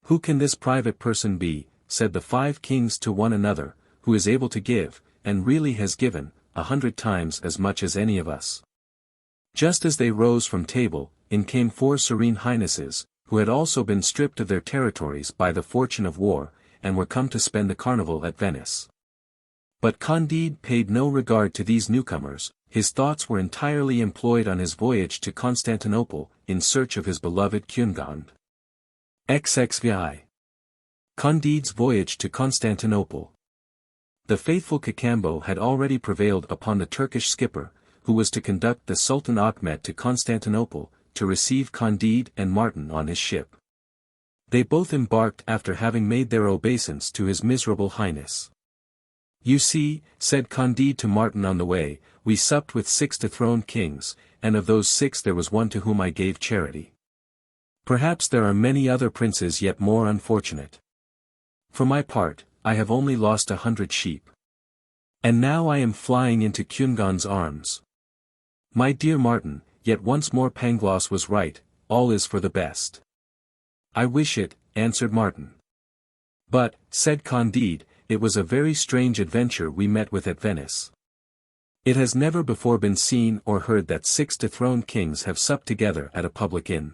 Who can this private person be, said the 5 kings to one another, who is able to give, and really has given, 100 times as much as any of us? Just as they rose from table, in came 4 serene highnesses, who had also been stripped of their territories by the fortune of war, and were come to spend the carnival at Venice. But Candide paid no regard to these newcomers, his thoughts were entirely employed on his voyage to Constantinople, in search of his beloved Cunegond. XXVI. Candide's voyage to Constantinople. The faithful Cacambo had already prevailed upon the Turkish skipper, who was to conduct the Sultan Achmet to Constantinople, to receive Candide and Martin on his ship. They both embarked after having made their obeisance to his miserable highness. You see, said Candide to Martin on the way, we supped with 6 dethroned kings, and of those 6 there was one to whom I gave charity. Perhaps there are many other princes yet more unfortunate. For my part, I have only lost 100 sheep. And now I am flying into Cunegond's arms. My dear Martin, yet once more Pangloss was right, all is for the best. I wish it, answered Martin. But, said Candide, it was a very strange adventure we met with at Venice. It has never before been seen or heard that 6 dethroned kings have supped together at a public inn.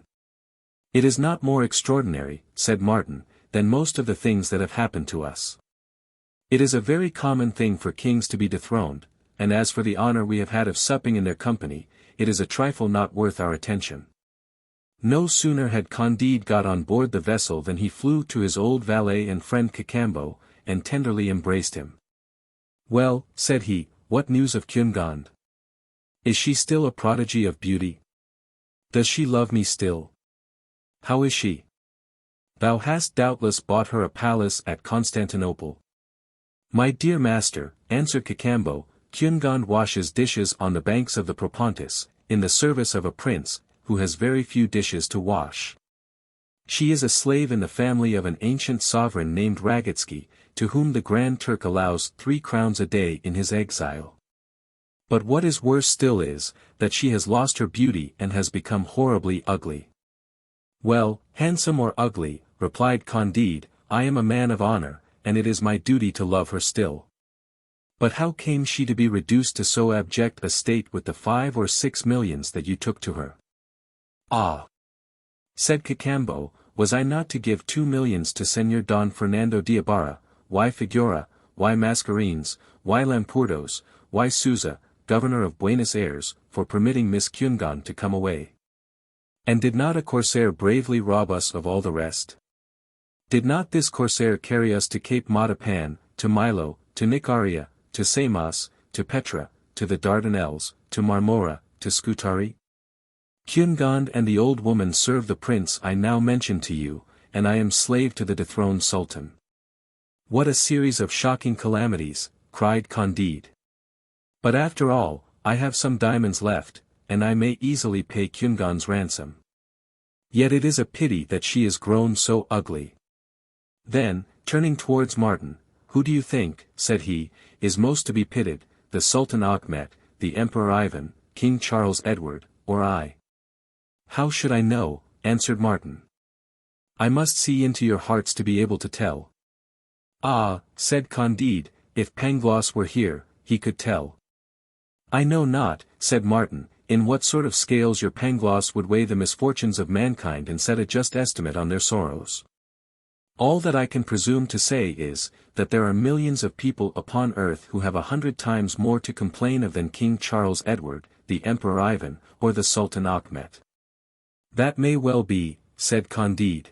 It is not more extraordinary, said Martin, than most of the things that have happened to us. It is a very common thing for kings to be dethroned, and as for the honor we have had of supping in their company, it is a trifle not worth our attention. No sooner had Candide got on board the vessel than he flew to his old valet and friend Cacambo, and tenderly embraced him. Well, said he, what news of Cunegond? Is she still a prodigy of beauty? Does she love me still? How is she? Thou hast doubtless bought her a palace at Constantinople. My dear master, answered Cacambo, Cunegond washes dishes on the banks of the Propontis, in the service of a prince, who has very few dishes to wash. She is a slave in the family of an ancient sovereign named Ragitsky, to whom the Grand Turk allows 3 crowns a day in his exile. But what is worse still is, that she has lost her beauty and has become horribly ugly. Well, handsome or ugly, replied Candide, I am a man of honor, and it is my duty to love her still. But how came she to be reduced to so abject a state with the 5 or 6 millions that you took to her? Ah! said Cacambo, was I not to give 2 millions to Señor Don Fernando de Ibarra, y Figueroa, y Mascarenes, y Lampurdos, y Souza, governor of Buenos Aires, for permitting Miss Cungon to come away? And did not a corsair bravely rob us of all the rest? Did not this corsair carry us to Cape Matapan, to Milo, to Nicaria, to Samos, to Petra, to the Dardanelles, to Marmora, to Scutari? Cungon and the old woman serve the prince I now mention to you, and I am slave to the dethroned sultan. What a series of shocking calamities, cried Candide. But after all, I have some diamonds left, and I may easily pay Cungon's ransom. Yet it is a pity that she is grown so ugly. Then, turning towards Martin, who do you think, said he, is most to be pitied, the Sultan Achmet, the Emperor Ivan, King Charles Edward, or I? How should I know, answered Martin. I must see into your hearts to be able to tell. Ah, said Candide, if Pangloss were here, he could tell. I know not, said Martin, in what sort of scales your Pangloss would weigh the misfortunes of mankind and set a just estimate on their sorrows. All that I can presume to say is, that there are millions of people upon earth who have 100 times more to complain of than King Charles Edward, the Emperor Ivan, or the Sultan Achmet. That may well be, said Candide.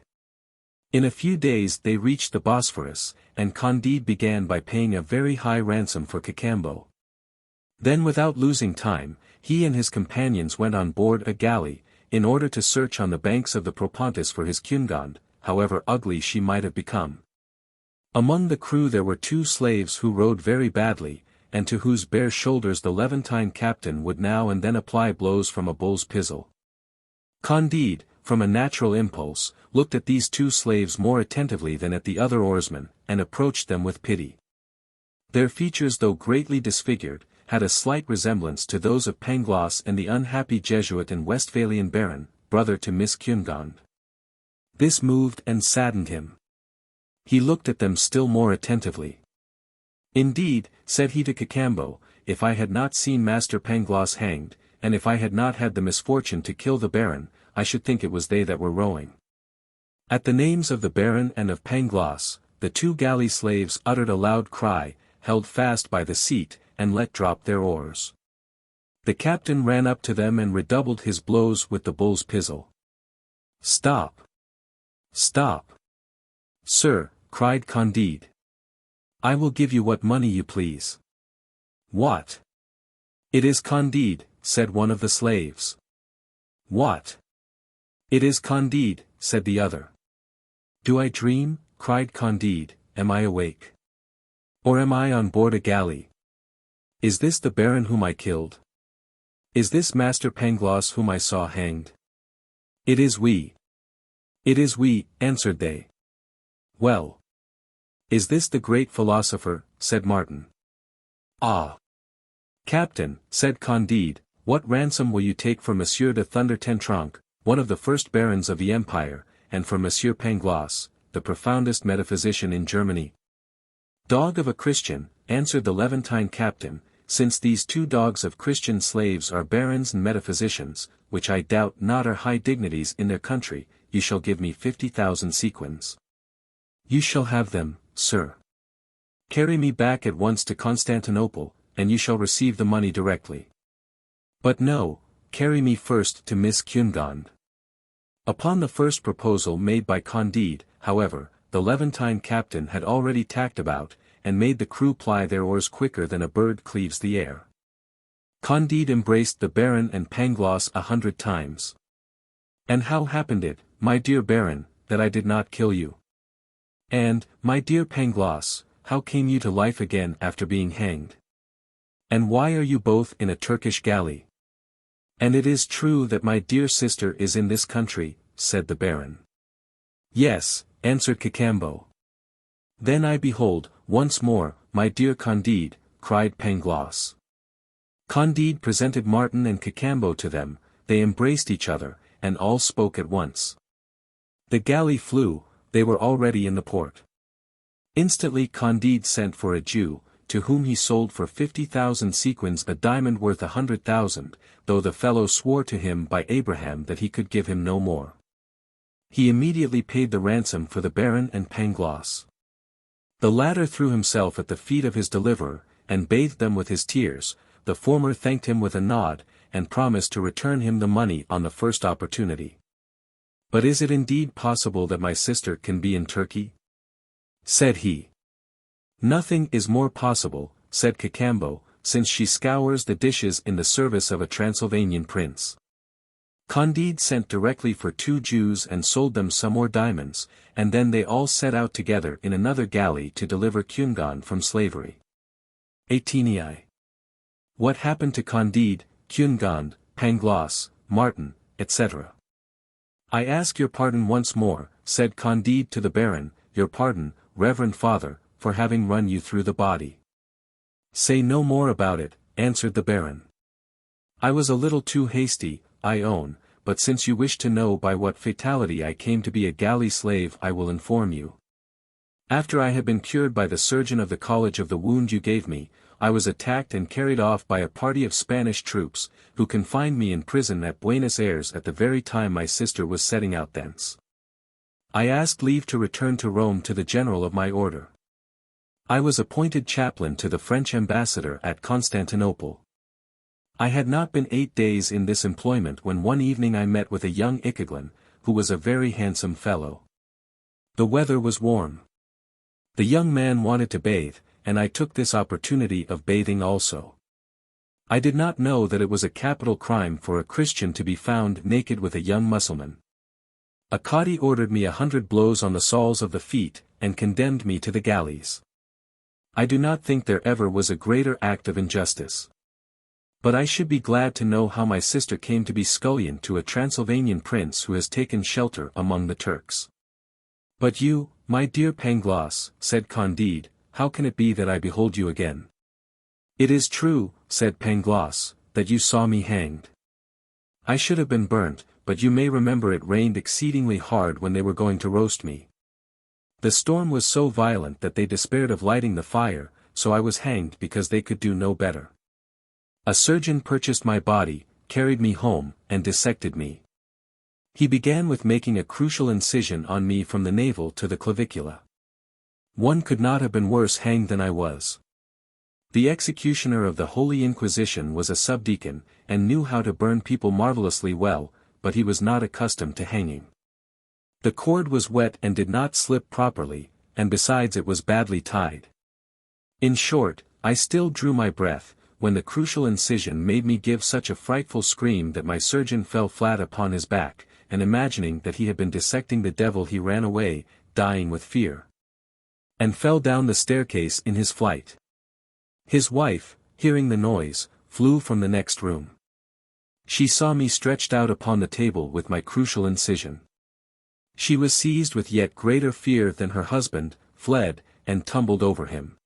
In a few days they reached the Bosphorus, and Candide began by paying a very high ransom for Cacambo. Then without losing time, he and his companions went on board a galley, in order to search on the banks of the Propontis for his Cungon, however ugly she might have become. Among the crew there were 2 slaves who rowed very badly, and to whose bare shoulders the Levantine captain would now and then apply blows from a bull's pizzle. Candide, from a natural impulse, looked at these 2 slaves more attentively than at the other oarsmen, and approached them with pity. Their features, though greatly disfigured, had a slight resemblance to those of Pangloss and the unhappy Jesuit and Westphalian baron, brother to Miss Cungon. This moved and saddened him. He looked at them still more attentively. Indeed, said he to Cacambo, if I had not seen Master Pangloss hanged, and if I had not had the misfortune to kill the baron, I should think it was they that were rowing. At the names of the baron and of Pangloss, the 2 galley slaves uttered a loud cry, held fast by the seat, and let drop their oars. The captain ran up to them and redoubled his blows with the bull's pizzle. Stop! Stop! Sir, cried Candide. I will give you what money you please. What? It is Candide, said one of the slaves. What? It is Candide, said the other. Do I dream, cried Candide, am I awake? Or am I on board a galley? Is this the baron whom I killed? Is this Master Pangloss whom I saw hanged? It is we. It is we, answered they. Well. Is this the great philosopher, said Martin. Ah. Captain, said Candide, what ransom will you take for Monsieur de Thunder Tentronque, one of the first barons of the empire, and for Monsieur Pangloss, the profoundest metaphysician in Germany? Dog of a Christian, answered the Levantine captain, since these 2 dogs of Christian slaves are barons and metaphysicians, which I doubt not are high dignities in their country, you shall give me 50,000 sequins. You shall have them, sir. Carry me back at once to Constantinople, and you shall receive the money directly. But no, carry me first to Miss Cungon. Upon the first proposal made by Candide, however, the Levantine captain had already tacked about, and made the crew ply their oars quicker than a bird cleaves the air. Candide embraced the baron and Pangloss 100 times. And how happened it, my dear baron, that I did not kill you? And, my dear Pangloss, how came you to life again after being hanged? And why are you both in a Turkish galley? And it is true that my dear sister is in this country, said the baron. Yes, answered Cacambo. Then I behold, once more, my dear Candide, cried Pangloss. Candide presented Martin and Cacambo to them, they embraced each other, and all spoke at once. The galley flew, they were already in the port. Instantly Candide sent for a Jew, to whom he sold for 50,000 sequins a diamond worth 100,000, though the fellow swore to him by Abraham that he could give him no more. He immediately paid the ransom for the Baron and Pangloss. The latter threw himself at the feet of his deliverer, and bathed them with his tears. The former thanked him with a nod, and promised to return him the money on the first opportunity. "But is it indeed possible that my sister can be in Turkey?" said he. "Nothing is more possible," said Cacambo, "since she scours the dishes in the service of a Transylvanian prince." Candide sent directly for 2 Jews and sold them some more diamonds, and then they all set out together in another galley to deliver Cungan from slavery. XVIII. What happened to Candide, Cungan, Pangloss, Martin, etc. "I ask your pardon once more," said Candide to the Baron, "your pardon, Reverend Father, for having run you through the body." "Say no more about it," answered the Baron. "I was a little too hasty, I own, but since you wish to know by what fatality I came to be a galley slave I will inform you. After I had been cured by the surgeon of the college of the wound you gave me, I was attacked and carried off by a party of Spanish troops, who confined me in prison at Buenos Aires at the very time my sister was setting out thence. I asked leave to return to Rome to the general of my order. I was appointed chaplain to the French ambassador at Constantinople. I had not been 8 days in this employment when one evening I met with a young Icheglan, who was a very handsome fellow. The weather was warm. The young man wanted to bathe, and I took this opportunity of bathing also. I did not know that it was a capital crime for a Christian to be found naked with a young Mussulman. A Cadi ordered me 100 blows on the soles of the feet, and condemned me to the galleys. I do not think there ever was a greater act of injustice. But I should be glad to know how my sister came to be scullion to a Transylvanian prince who has taken shelter among the Turks. But you, my dear Pangloss, said Candide, how can it be that I behold you again? It is true, said Pangloss, that you saw me hanged. I should have been burnt, but you may remember it rained exceedingly hard when they were going to roast me. The storm was so violent that they despaired of lighting the fire, so I was hanged because they could do no better. A surgeon purchased my body, carried me home, and dissected me. He began with making a crucial incision on me from the navel to the clavicula. One could not have been worse hanged than I was. The executioner of the Holy Inquisition was a subdeacon, and knew how to burn people marvelously well, but he was not accustomed to hanging. The cord was wet and did not slip properly, and besides it was badly tied. In short, I still drew my breath, when the crucial incision made me give such a frightful scream that my surgeon fell flat upon his back, and imagining that he had been dissecting the devil he ran away, dying with fear, and fell down the staircase in his flight. His wife, hearing the noise, flew from the next room. She saw me stretched out upon the table with my crucial incision. She was seized with yet greater fear than her husband, fled, and tumbled over him.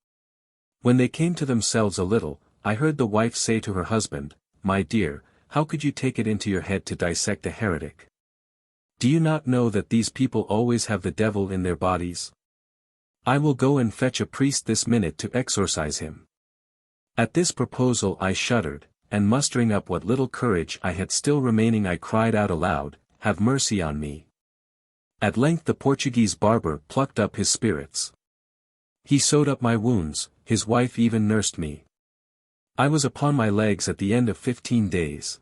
When they came to themselves a little, I heard the wife say to her husband, "My dear, how could you take it into your head to dissect a heretic? Do you not know that these people always have the devil in their bodies? I will go and fetch a priest this minute to exorcise him." At this proposal I shuddered, and mustering up what little courage I had still remaining I cried out aloud, "Have mercy on me." At length the Portuguese barber plucked up his spirits. He sewed up my wounds, his wife even nursed me. I was upon my legs at the end of 15 days.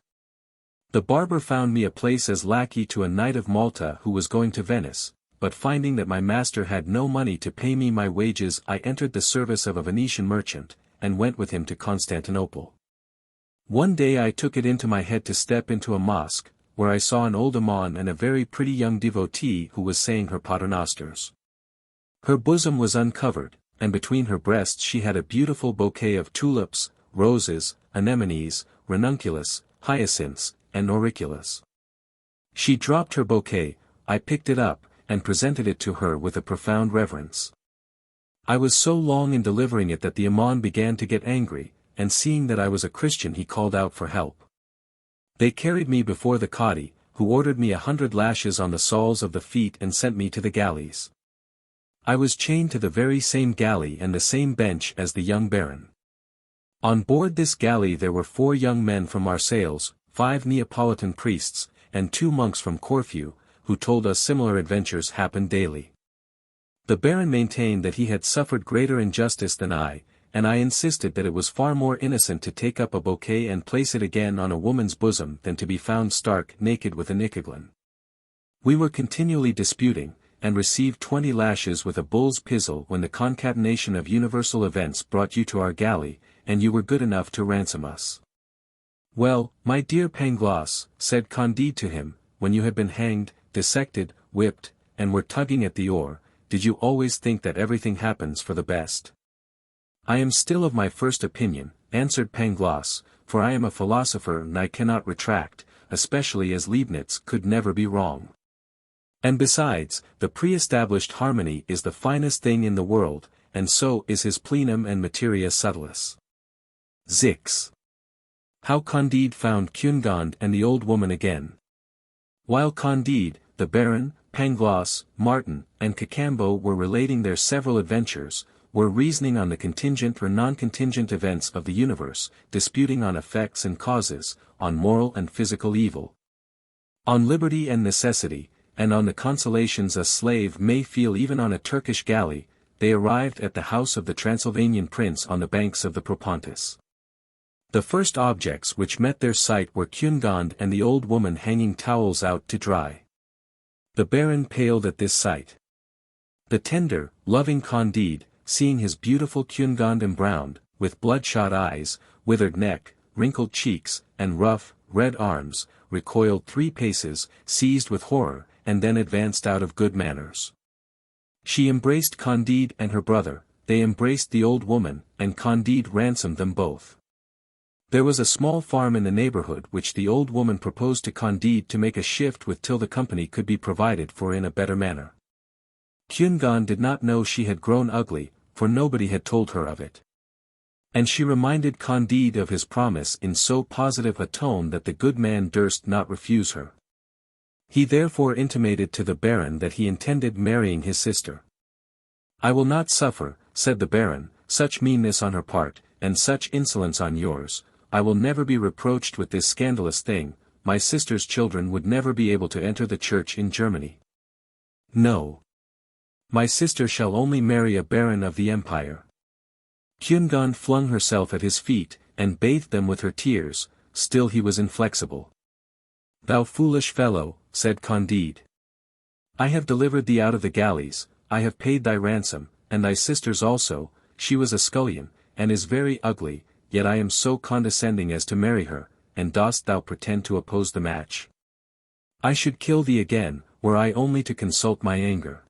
The barber found me a place as lackey to a knight of Malta who was going to Venice, but finding that my master had no money to pay me my wages I entered the service of a Venetian merchant, and went with him to Constantinople. One day I took it into my head to step into a mosque, where I saw an old imam and a very pretty young devotee who was saying her paternosters. Her bosom was uncovered, and between her breasts she had a beautiful bouquet of tulips, roses, anemones, ranunculus, hyacinths, and auriculas. She dropped her bouquet, I picked it up, and presented it to her with a profound reverence. I was so long in delivering it that the imam began to get angry, and seeing that I was a Christian he called out for help. They carried me before the Cadi, who ordered me 100 lashes on the soles of the feet and sent me to the galleys. I was chained to the very same galley and the same bench as the young baron. On board this galley there were 4 young men from Marseilles, 5 Neapolitan priests, and 2 monks from Corfu, who told us similar adventures happened daily. The Baron maintained that he had suffered greater injustice than I, and I insisted that it was far more innocent to take up a bouquet and place it again on a woman's bosom than to be found stark naked with an icheglen. We were continually disputing, and received 20 lashes with a bull's pizzle when the concatenation of universal events brought you to our galley, and you were good enough to ransom us. Well, my dear Pangloss, said Candide to him, when you had been hanged, dissected, whipped, and were tugging at the oar, did you always think that everything happens for the best? I am still of my first opinion, answered Pangloss, for I am a philosopher and I cannot retract, especially as Leibniz could never be wrong. And besides, the pre-established harmony is the finest thing in the world, and so is his plenum and materia subtilis. XXIX. How Candide found Cunegonde and the old woman again. While Candide, the Baron, Pangloss, Martin, and Cacambo were relating their several adventures, were reasoning on the contingent or non-contingent events of the universe, disputing on effects and causes, on moral and physical evil, on liberty and necessity, and on the consolations a slave may feel even on a Turkish galley, they arrived at the house of the Transylvanian prince on the banks of the Propontis. The first objects which met their sight were Cunegonde and the old woman hanging towels out to dry. The Baron paled at this sight. The tender, loving Candide, seeing his beautiful Cunegonde embrowned, with bloodshot eyes, withered neck, wrinkled cheeks, and rough, red arms, recoiled 3 paces, seized with horror, and then advanced out of good manners. She embraced Candide and her brother, they embraced the old woman, and Candide ransomed them both. There was a small farm in the neighborhood which the old woman proposed to Candide to make a shift with till the company could be provided for in a better manner. Cunegonde did not know she had grown ugly, for nobody had told her of it. And she reminded Candide of his promise in so positive a tone that the good man durst not refuse her. He therefore intimated to the Baron that he intended marrying his sister. I will not suffer, said the Baron, such meanness on her part, and such insolence on yours. I will never be reproached with this scandalous thing, my sister's children would never be able to enter the church in Germany. No. My sister shall only marry a baron of the empire. Cunegonde flung herself at his feet, and bathed them with her tears, still he was inflexible. Thou foolish fellow, said Candide. I have delivered thee out of the galleys, I have paid thy ransom, and thy sister's also, she was a scullion, and is very ugly, yet I am so condescending as to marry her, and dost thou pretend to oppose the match? I should kill thee again, were I only to consult my anger.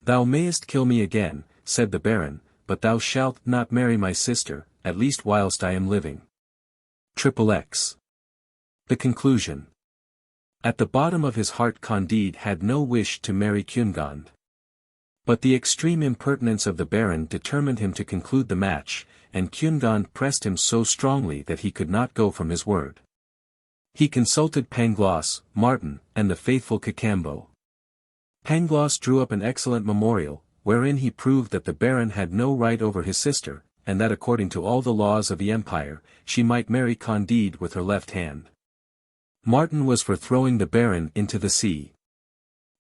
Thou mayest kill me again, said the Baron, but thou shalt not marry my sister, at least whilst I am living. XXX. The conclusion. At the bottom of his heart Candide had no wish to marry Cunegonde. But the extreme impertinence of the Baron determined him to conclude the match, and Cunegonde pressed him so strongly that he could not go from his word. He consulted Pangloss, Martin, and the faithful Cacambo. Pangloss drew up an excellent memorial, wherein he proved that the Baron had no right over his sister, and that according to all the laws of the empire, she might marry Candide with her left hand. Martin was for throwing the Baron into the sea.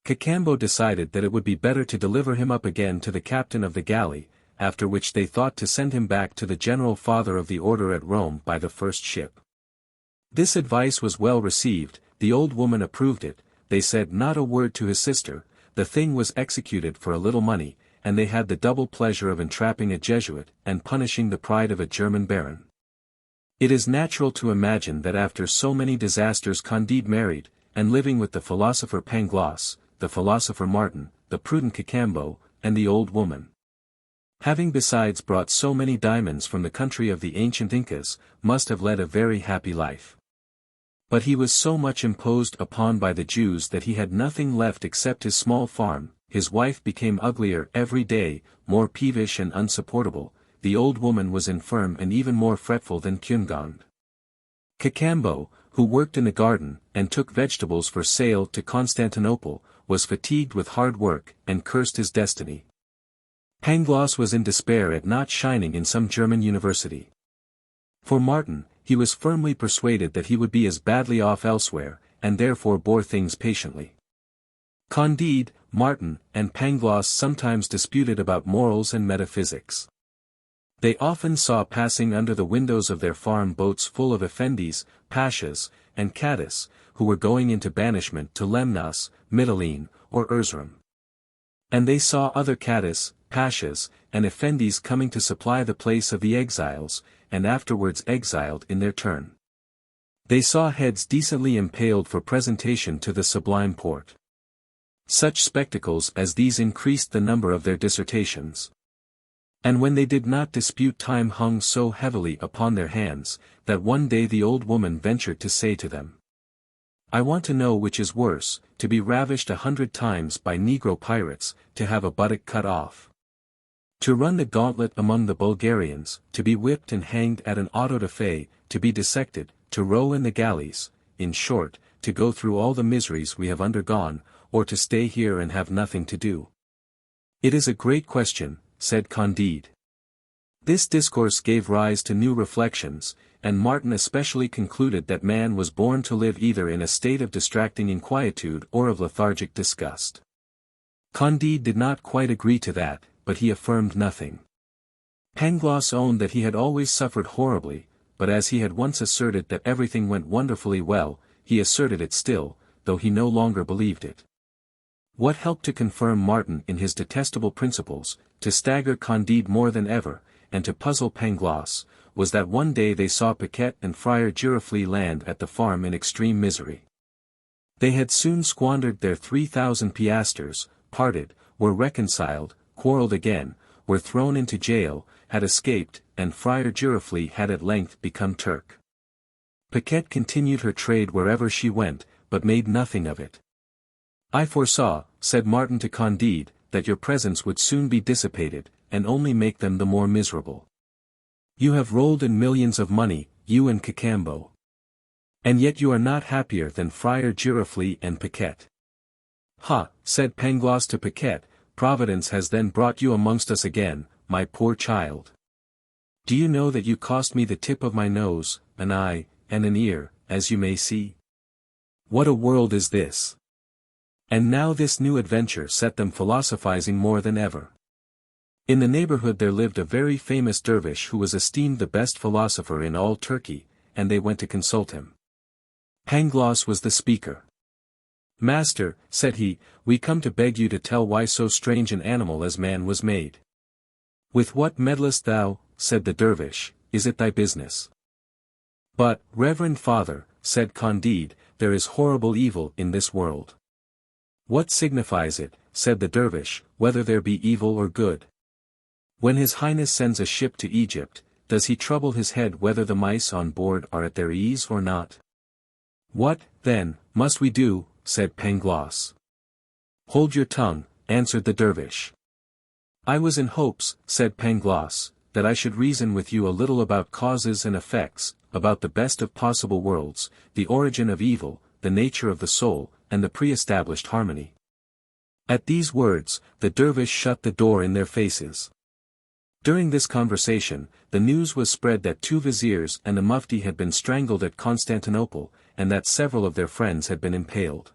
Cacambo decided that it would be better to deliver him up again to the captain of the galley, after which they thought to send him back to the general father of the order at Rome by the first ship. This advice was well received, the old woman approved it, they said not a word to his sister, the thing was executed for a little money, and they had the double pleasure of entrapping a Jesuit and punishing the pride of a German baron. It is natural to imagine that after so many disasters Candide married, and living with the philosopher Pangloss, the philosopher Martin, the prudent Cacambo, and the old woman. Having besides brought so many diamonds from the country of the ancient Incas, must have led a very happy life. But he was so much imposed upon by the Jews that he had nothing left except his small farm, his wife became uglier every day, more peevish and unsupportable, the old woman was infirm and even more fretful than Cunegonde. Cacambo, who worked in the garden, and took vegetables for sale to Constantinople, was fatigued with hard work, and cursed his destiny. Pangloss was in despair at not shining in some German university. For Martin, he was firmly persuaded that he would be as badly off elsewhere, and therefore bore things patiently. Candide, Martin, and Pangloss sometimes disputed about morals and metaphysics. They often saw passing under the windows of their farm boats full of effendis, pashas, and cadis, who were going into banishment to Lemnos, Mytilene, or Erzurum. And they saw other cadis, pashas, and effendis coming to supply the place of the exiles, and afterwards exiled in their turn. They saw heads decently impaled for presentation to the Sublime Porte. Such spectacles as these increased the number of their dissertations. And when they did not dispute, time hung so heavily upon their hands, that one day the old woman ventured to say to them, "I want to know which is worse, to be ravished 100 times by Negro pirates, to have a buttock cut off. To run the gauntlet among the Bulgarians, to be whipped and hanged at an auto da fe, to be dissected, to row in the galleys, in short, to go through all the miseries we have undergone, or to stay here and have nothing to do." "It is a great question," said Candide. This discourse gave rise to new reflections, and Martin especially concluded that man was born to live either in a state of distracting inquietude or of lethargic disgust. Candide did not quite agree to that, but he affirmed nothing. Pangloss owned that he had always suffered horribly, but as he had once asserted that everything went wonderfully well, he asserted it still, though he no longer believed it. What helped to confirm Martin in his detestable principles, to stagger Candide more than ever, and to puzzle Pangloss, was that one day they saw Paquette and Friar Giroflée land at the farm in extreme misery. They had soon squandered their 3,000 piastres, parted, were reconciled, quarrelled again, were thrown into jail, had escaped, and Friar Giroflée had at length become Turk. Paquette continued her trade wherever she went, but made nothing of it. "I foresaw," said Martin to Candide, "that your presence would soon be dissipated, and only make them the more miserable. You have rolled in millions of money, you and Cacambo. And yet you are not happier than Friar Giroflée and Paquette." "Ha," said Pangloss to Paquette, "Providence has then brought you amongst us again, my poor child. Do you know that you cost me the tip of my nose, an eye, and an ear, as you may see? What a world is this!" And now this new adventure set them philosophizing more than ever. In the neighborhood there lived a very famous dervish who was esteemed the best philosopher in all Turkey, and they went to consult him. Pangloss was the speaker. "Master," said he, "we come to beg you to tell why so strange an animal as man was made." "With what meddlest thou?" said the dervish, "is it thy business?" "But, reverend father," said Candide, "there is horrible evil in this world." "What signifies it," said the dervish, "whether there be evil or good? When His Highness sends a ship to Egypt, does he trouble his head whether the mice on board are at their ease or not?" "What, then, must we do?" said Pangloss. "Hold your tongue," answered the dervish. "I was in hopes," said Pangloss, "that I should reason with you a little about causes and effects, about the best of possible worlds, the origin of evil, the nature of the soul, and the pre-established harmony." At these words, the dervish shut the door in their faces. During this conversation, the news was spread that 2 viziers and a mufti had been strangled at Constantinople, and that several of their friends had been impaled.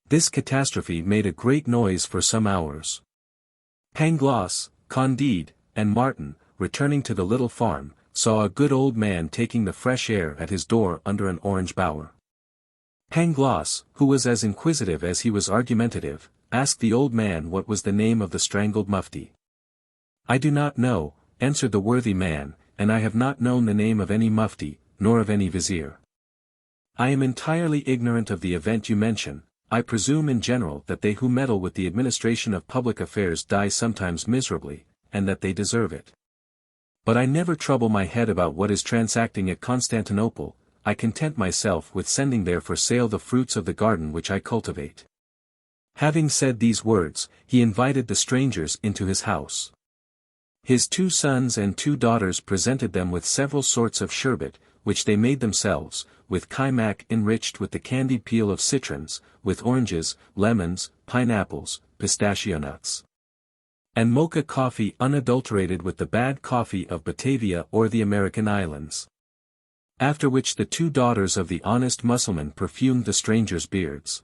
This catastrophe made a great noise for some hours. Pangloss, Candide, and Martin, returning to the little farm, saw a good old man taking the fresh air at his door under an orange bower. Pangloss, who was as inquisitive as he was argumentative, asked the old man what was the name of the strangled mufti. "I do not know," answered the worthy man, "and I have not known the name of any mufti, nor of any vizier. I am entirely ignorant of the event you mention. I presume in general that they who meddle with the administration of public affairs die sometimes miserably, and that they deserve it. But I never trouble my head about what is transacting at Constantinople. I content myself with sending there for sale the fruits of the garden which I cultivate." Having said these words, he invited the strangers into his house. His 2 sons and 2 daughters presented them with several sorts of sherbet, which they made themselves, with kaimak enriched with the candied peel of citrons, with oranges, lemons, pineapples, pistachio nuts, and mocha coffee unadulterated with the bad coffee of Batavia or the American islands. After which the 2 daughters of the honest Mussulman perfumed the strangers' beards.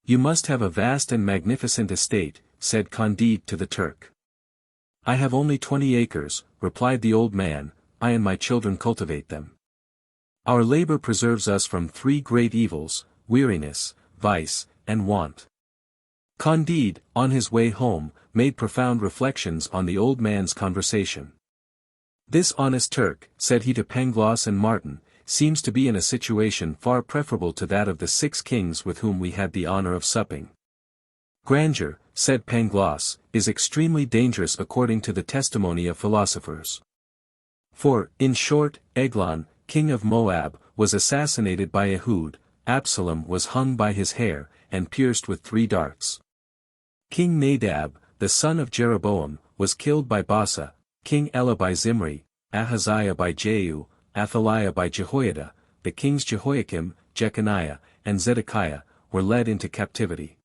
You must have a vast and magnificent estate, said Candide to the Turk. I have only 20 acres, replied the old man, I and my children cultivate them. Our labor preserves us from 3 great evils, weariness, vice, and want. Candide, on his way home, made profound reflections on the old man's conversation. This honest Turk, said he to Pangloss and Martin, seems to be in a situation far preferable to that of the 6 kings with whom we had the honor of supping. Grandeur, said Pangloss, is extremely dangerous according to the testimony of philosophers. For, in short, Eglon, king of Moab, was assassinated by Ehud, Absalom was hung by his hair, and pierced with 3 darts. King Nadab, the son of Jeroboam, was killed by Baasa, King Elah by Zimri, Ahaziah by Jehu, Athaliah by Jehoiada, the kings Jehoiakim, Jeconiah, and Zedekiah, were led into captivity.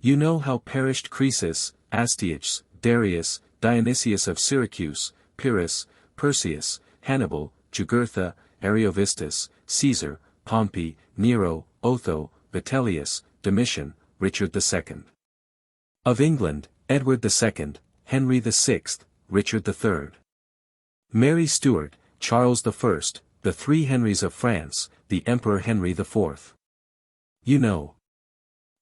You know how perished Croesus, Astyages, Darius, Dionysius of Syracuse, Pyrrhus, Perseus, Hannibal, Jugurtha, Ariovistus, Caesar, Pompey, Nero, Otho, Vitellius, Domitian, Richard II. Of England, Edward II, Henry VI, Richard III. Mary Stuart, Charles I, the 3 Henrys of France, the Emperor Henry IV. You know.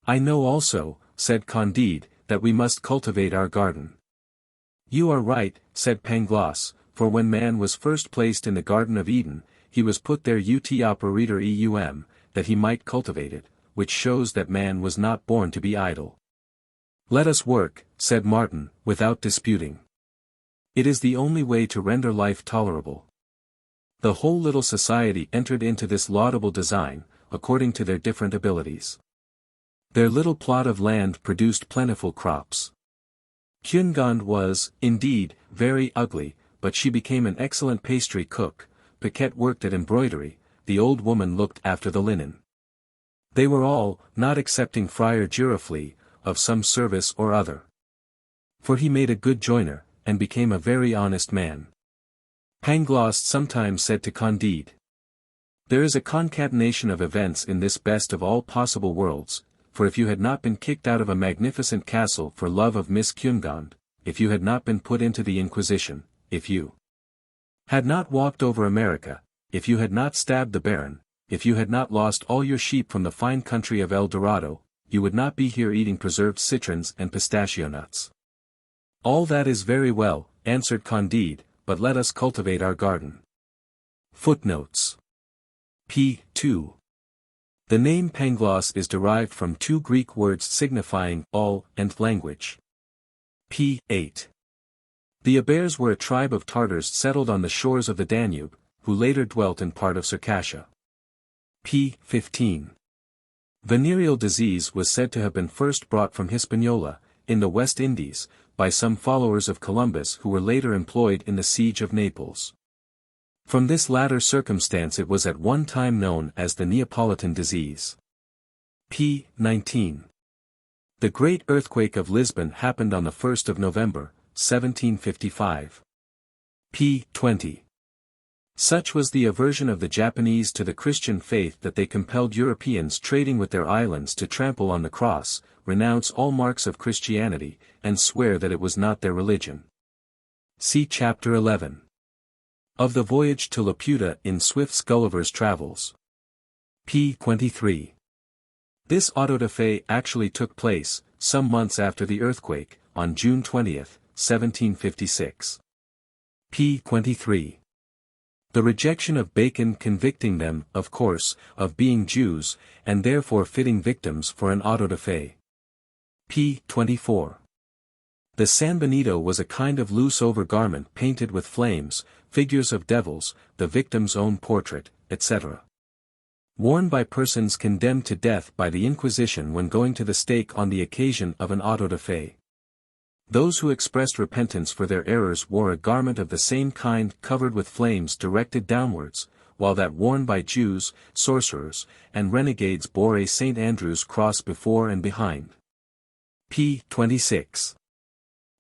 I know also, said Candide, that we must cultivate our garden. You are right, said Pangloss, for when man was first placed in the Garden of Eden, he was put there ut operiter eum, that he might cultivate it, which shows that man was not born to be idle. Let us work, said Martin, without disputing. It is the only way to render life tolerable. The whole little society entered into this laudable design, according to their different abilities. Their little plot of land produced plentiful crops. Kungand was, indeed, very ugly, but she became an excellent pastry cook. Paquette worked at embroidery, the old woman looked after the linen. They were all, not excepting Friar Giroflee, of some service or other. For he made a good joiner, and became a very honest man. Pangloss sometimes said to Candide, there is a concatenation of events in this best of all possible worlds, for if you had not been kicked out of a magnificent castle for love of Miss Kungand, if you had not been put into the Inquisition, if you had not walked over America, if you had not stabbed the Baron, if you had not lost all your sheep from the fine country of El Dorado, you would not be here eating preserved citrons and pistachio nuts. All that is very well, answered Candide, but let us cultivate our garden. Footnotes. P. 2. The name Pangloss is derived from 2 Greek words signifying all and language. P. 8. The Abers were a tribe of Tartars settled on the shores of the Danube, who later dwelt in part of Circassia. P. 15. Venereal disease was said to have been first brought from Hispaniola, in the West Indies, by some followers of Columbus who were later employed in the siege of Naples. From this latter circumstance it was at one time known as the Neapolitan disease. P. 19. The great earthquake of Lisbon happened on the 1st of November, 1755. P. 20. Such was the aversion of the Japanese to the Christian faith that they compelled Europeans trading with their islands to trample on the cross, renounce all marks of Christianity, and swear that it was not their religion. See Chapter 11. Of the Voyage to Laputa in Swift's Gulliver's Travels. P. 23. This auto da fe actually took place, some months after the earthquake, on June 20, 1756. P. 23. The rejection of Bacon convicting them, of course, of being Jews, and therefore fitting victims for an auto da fe. P. 24. The San Benito was a kind of loose over-garment painted with flames, figures of devils, the victim's own portrait, etc. Worn by persons condemned to death by the Inquisition when going to the stake on the occasion of an auto da fe. Those who expressed repentance for their errors wore a garment of the same kind covered with flames directed downwards, while that worn by Jews, sorcerers, and renegades bore a St. Andrew's cross before and behind. P. 26.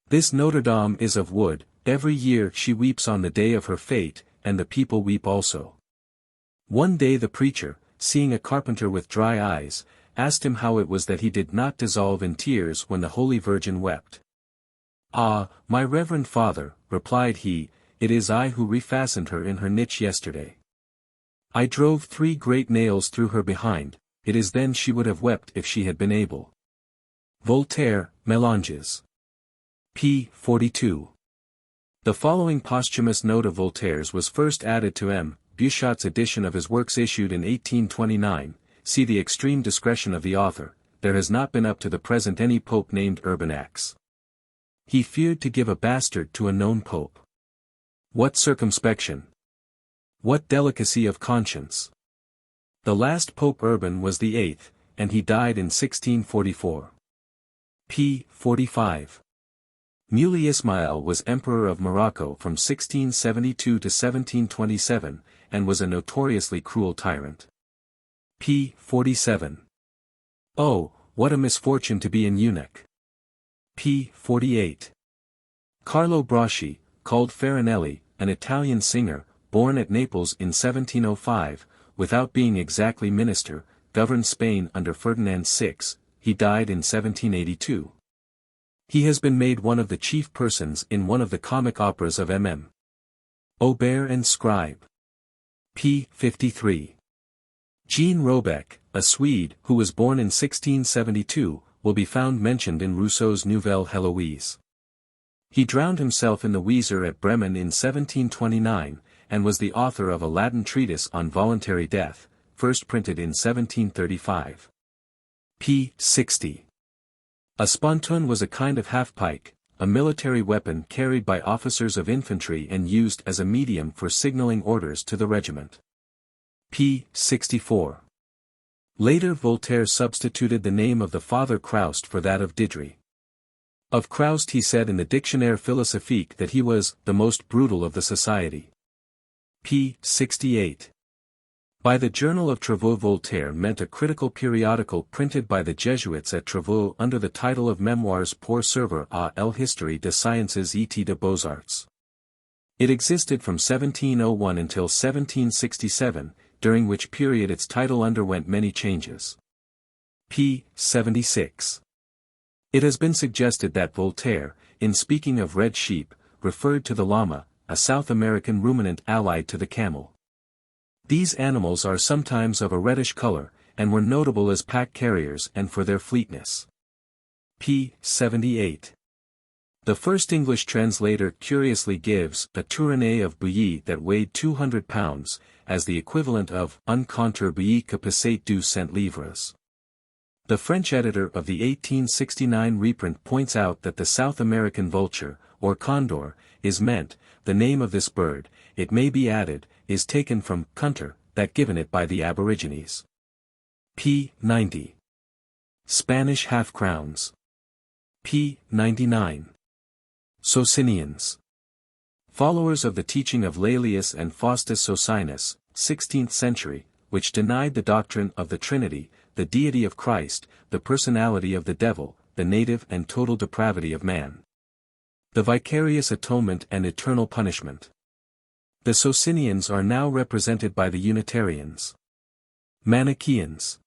This Notre Dame is of wood, every year she weeps on the day of her fate, and the people weep also. One day the preacher, seeing a carpenter with dry eyes, asked him how it was that he did not dissolve in tears when the Holy Virgin wept. "Ah, my reverend father," replied he, "it is I who refastened her in her niche yesterday. I drove 3 great nails through her behind, it is then she would have wept if she had been able." Voltaire, Mélanges. p. 42. The following posthumous note of Voltaire's was first added to M. Bouchat's edition of his works issued in 1829, see the extreme discretion of the author, there has not been up to the present any pope named Urban X. He feared to give a bastard to a known pope. What circumspection! What delicacy of conscience! The last Pope Urban was the 8th, and he died in 1644. p. 45. Muley Ismail was Emperor of Morocco from 1672 to 1727, and was a notoriously cruel tyrant. p. 47. Oh, what a misfortune to be an eunuch! p. 48. Carlo Broschi, called Farinelli, an Italian singer, born at Naples in 1705, without being exactly minister, governed Spain under Ferdinand VI, he died in 1782. He has been made one of the chief persons in one of the comic operas of M.M. Aubert and Scribe. p. 53. Jean Robeck, a Swede who was born in 1672, will be found mentioned in Rousseau's Nouvelle Heloise. He drowned himself in the Weser at Bremen in 1729, and was the author of a Latin treatise on voluntary death, first printed in 1735. p. 60. A spontoon was a kind of half-pike, a military weapon carried by officers of infantry and used as a medium for signaling orders to the regiment. p. 64. Later Voltaire substituted the name of the Father Croust for that of Diderot. Of Croust he said in the Dictionnaire philosophique that he was the most brutal of the society. p. 68. By the Journal of Travaux Voltaire meant a critical periodical printed by the Jesuits at Travaux under the title of Memoires pour servir à l'histoire des sciences et des beaux-arts. It existed from 1701 until 1767, during which period its title underwent many changes. p. 76. It has been suggested that Voltaire, in speaking of red sheep, referred to the llama, a South American ruminant allied to the camel. These animals are sometimes of a reddish color, and were notable as pack carriers and for their fleetness. p. 78. The first English translator curiously gives a tournée of bouillie that weighed 200 pounds, as the equivalent of un contre bouillie que pesait 200 livres. The French editor of the 1869 reprint points out that the South American vulture, or condor, is meant, the name of this bird, it may be added, is taken from cunter, that given it by the Aborigines. p. 90. Spanish half-crowns. p. 99. Socinians. Followers of the teaching of Laelius and Faustus Socinus, 16th century, which denied the doctrine of the Trinity, the deity of Christ, the personality of the devil, the native and total depravity of man, the vicarious atonement and eternal punishment. The Socinians are now represented by the Unitarians. Manichaeans.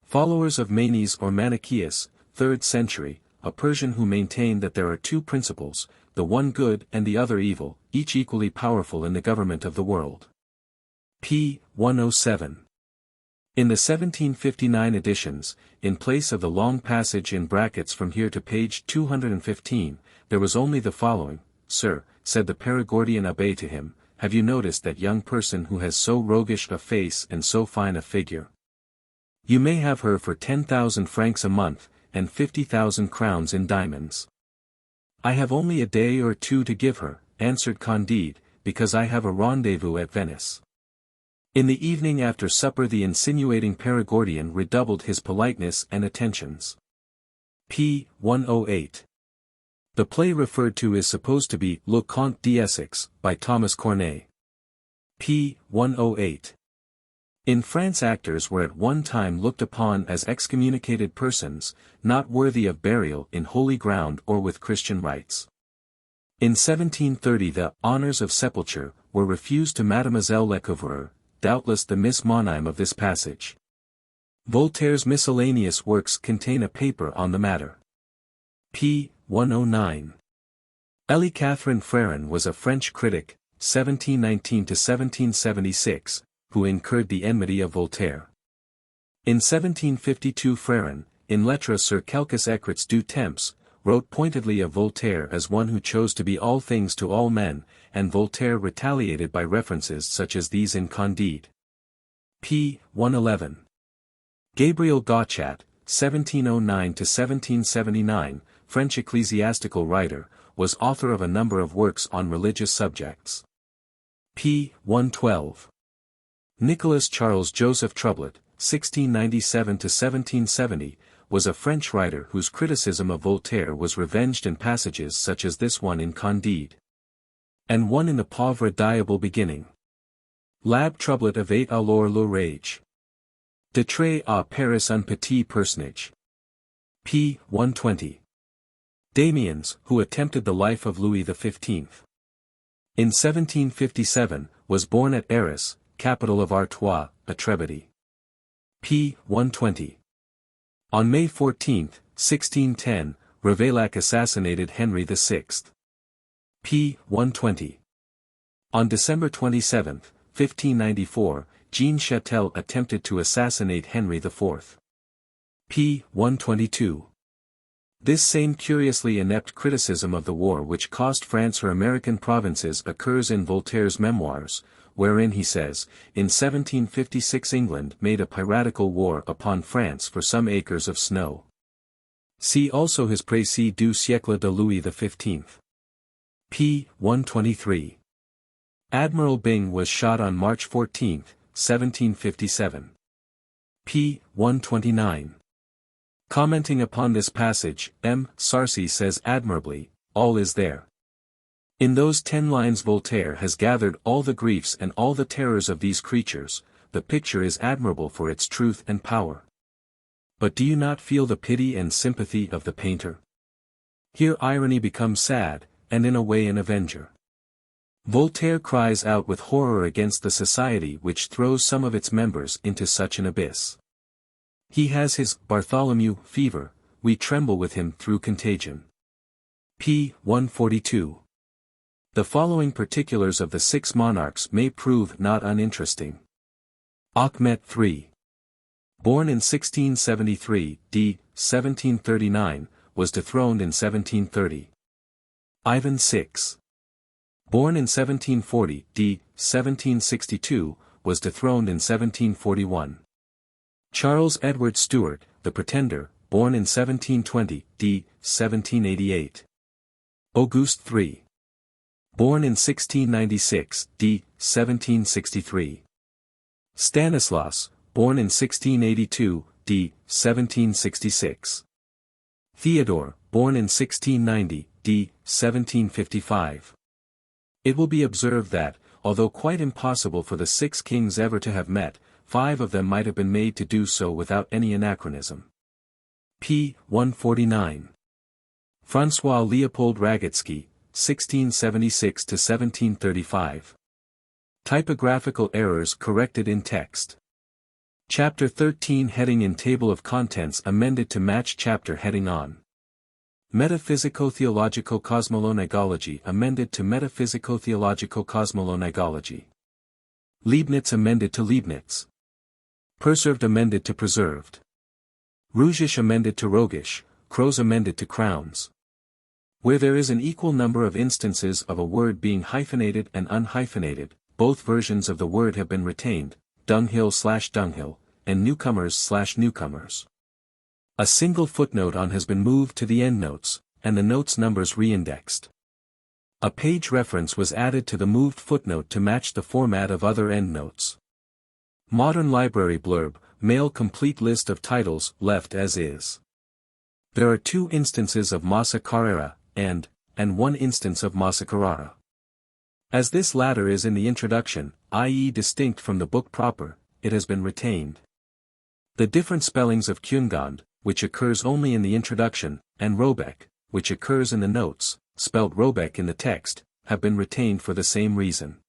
Followers of Manes or Manichaeus, 3rd century, a Persian who maintained that there are two principles, the one good and the other evil, each equally powerful in the government of the world. p. 107. In the 1759 editions, in place of the long passage in brackets from here to page 215, there was only the following: "Sir," said the Perigordian abbé to him, "have you noticed that young person who has so roguish a face and so fine a figure? You may have her for 10,000 francs a month, and 50,000 crowns in diamonds." "I have only a day or two to give her," answered Candide, "because I have a rendezvous at Venice." In the evening after supper the insinuating Perigordian redoubled his politeness and attentions. p. 108. The play referred to is supposed to be Le Conte d'Essex, by Thomas Corneille. p. 108. In France actors were at one time looked upon as excommunicated persons, not worthy of burial in holy ground or with Christian rites. In 1730 the honors of sepulture were refused to Mademoiselle Lecouvreur, doubtless the Miss Monime of this passage. Voltaire's miscellaneous works contain a paper on the matter. p. 109. Élie Catherine Fréron was a French critic, 1719–1776, who incurred the enmity of Voltaire. In 1752 Fréron, in Lettres sur quelques écrits du temps, wrote pointedly of Voltaire as one who chose to be all things to all men, and Voltaire retaliated by references such as these in Candide. p. 111. Gabriel Gauchat, 1709–1779, French ecclesiastical writer, was author of a number of works on religious subjects. p. 112. Nicolas Charles Joseph Troublet, 1697–1770, was a French writer whose criticism of Voltaire was revenged in passages such as this one in Candide. And one in the Pauvre Diable beginning. L'Abbé Troublet avait alors le rage de traiter à Paris un petit personnage. p. 120. Damiens, who attempted the life of Louis XV. In 1757, was born at Arras, capital of Artois, a Trebety. p. 120. On May 14, 1610, Ravaillac assassinated Henry VI. p. 120. On December 27, 1594, Jean Châtel attempted to assassinate Henry IV. p. 122. This same curiously inept criticism of the war which cost France her American provinces occurs in Voltaire's Memoirs, wherein he says, in 1756 England made a piratical war upon France for some acres of snow. See also his Précis du siècle de Louis XV. p. 123. Admiral Byng was shot on March 14, 1757. p. 129. Commenting upon this passage, M. Sarcey says admirably, all is there. In those 10 lines Voltaire has gathered all the griefs and all the terrors of these creatures, the picture is admirable for its truth and power. But do you not feel the pity and sympathy of the painter? Here irony becomes sad, and in a way an avenger. Voltaire cries out with horror against the society which throws some of its members into such an abyss. He has his Bartholomew fever, we tremble with him through contagion. p. 142. The following particulars of the 6 monarchs may prove not uninteresting. Achmet III. Born in 1673, d. 1739, was dethroned in 1730. Ivan VI. Born in 1740, d. 1762, was dethroned in 1741. Charles Edward Stuart, the Pretender, born in 1720, d. 1788. Auguste III. Born in 1696, d. 1763. Stanislas, born in 1682, d. 1766. Theodore, born in 1690, d. 1755. It will be observed that, although quite impossible for the 6 kings ever to have met, 5 of them might have been made to do so without any anachronism. p. 149. François Leopold Ragotsky, 1676–1735. Typographical errors corrected in text. Chapter 13 heading in Table of Contents amended to match chapter heading on. Metaphysico-theological cosmologology amended to metaphysico-theological cosmologology. Leibniz amended to Leibniz. Preserved amended to preserved. Rougish amended to roguish, crows amended to crowns. Where there is an equal number of instances of a word being hyphenated and unhyphenated, both versions of the word have been retained, dunghill/dunghill, and newcomers/newcomers. A single footnote on has been moved to the endnotes, and the notes numbers reindexed. A page reference was added to the moved footnote to match the format of other endnotes. Modern library blurb, male complete list of titles, left as is. There are 2 instances of Massa Carrera, and 1 instance of Massa Carrara. As this latter is in the introduction, i.e. distinct from the book proper, it has been retained. The different spellings of Kungand, which occurs only in the introduction, and Robeck, which occurs in the notes, spelled Robeck in the text, have been retained for the same reason.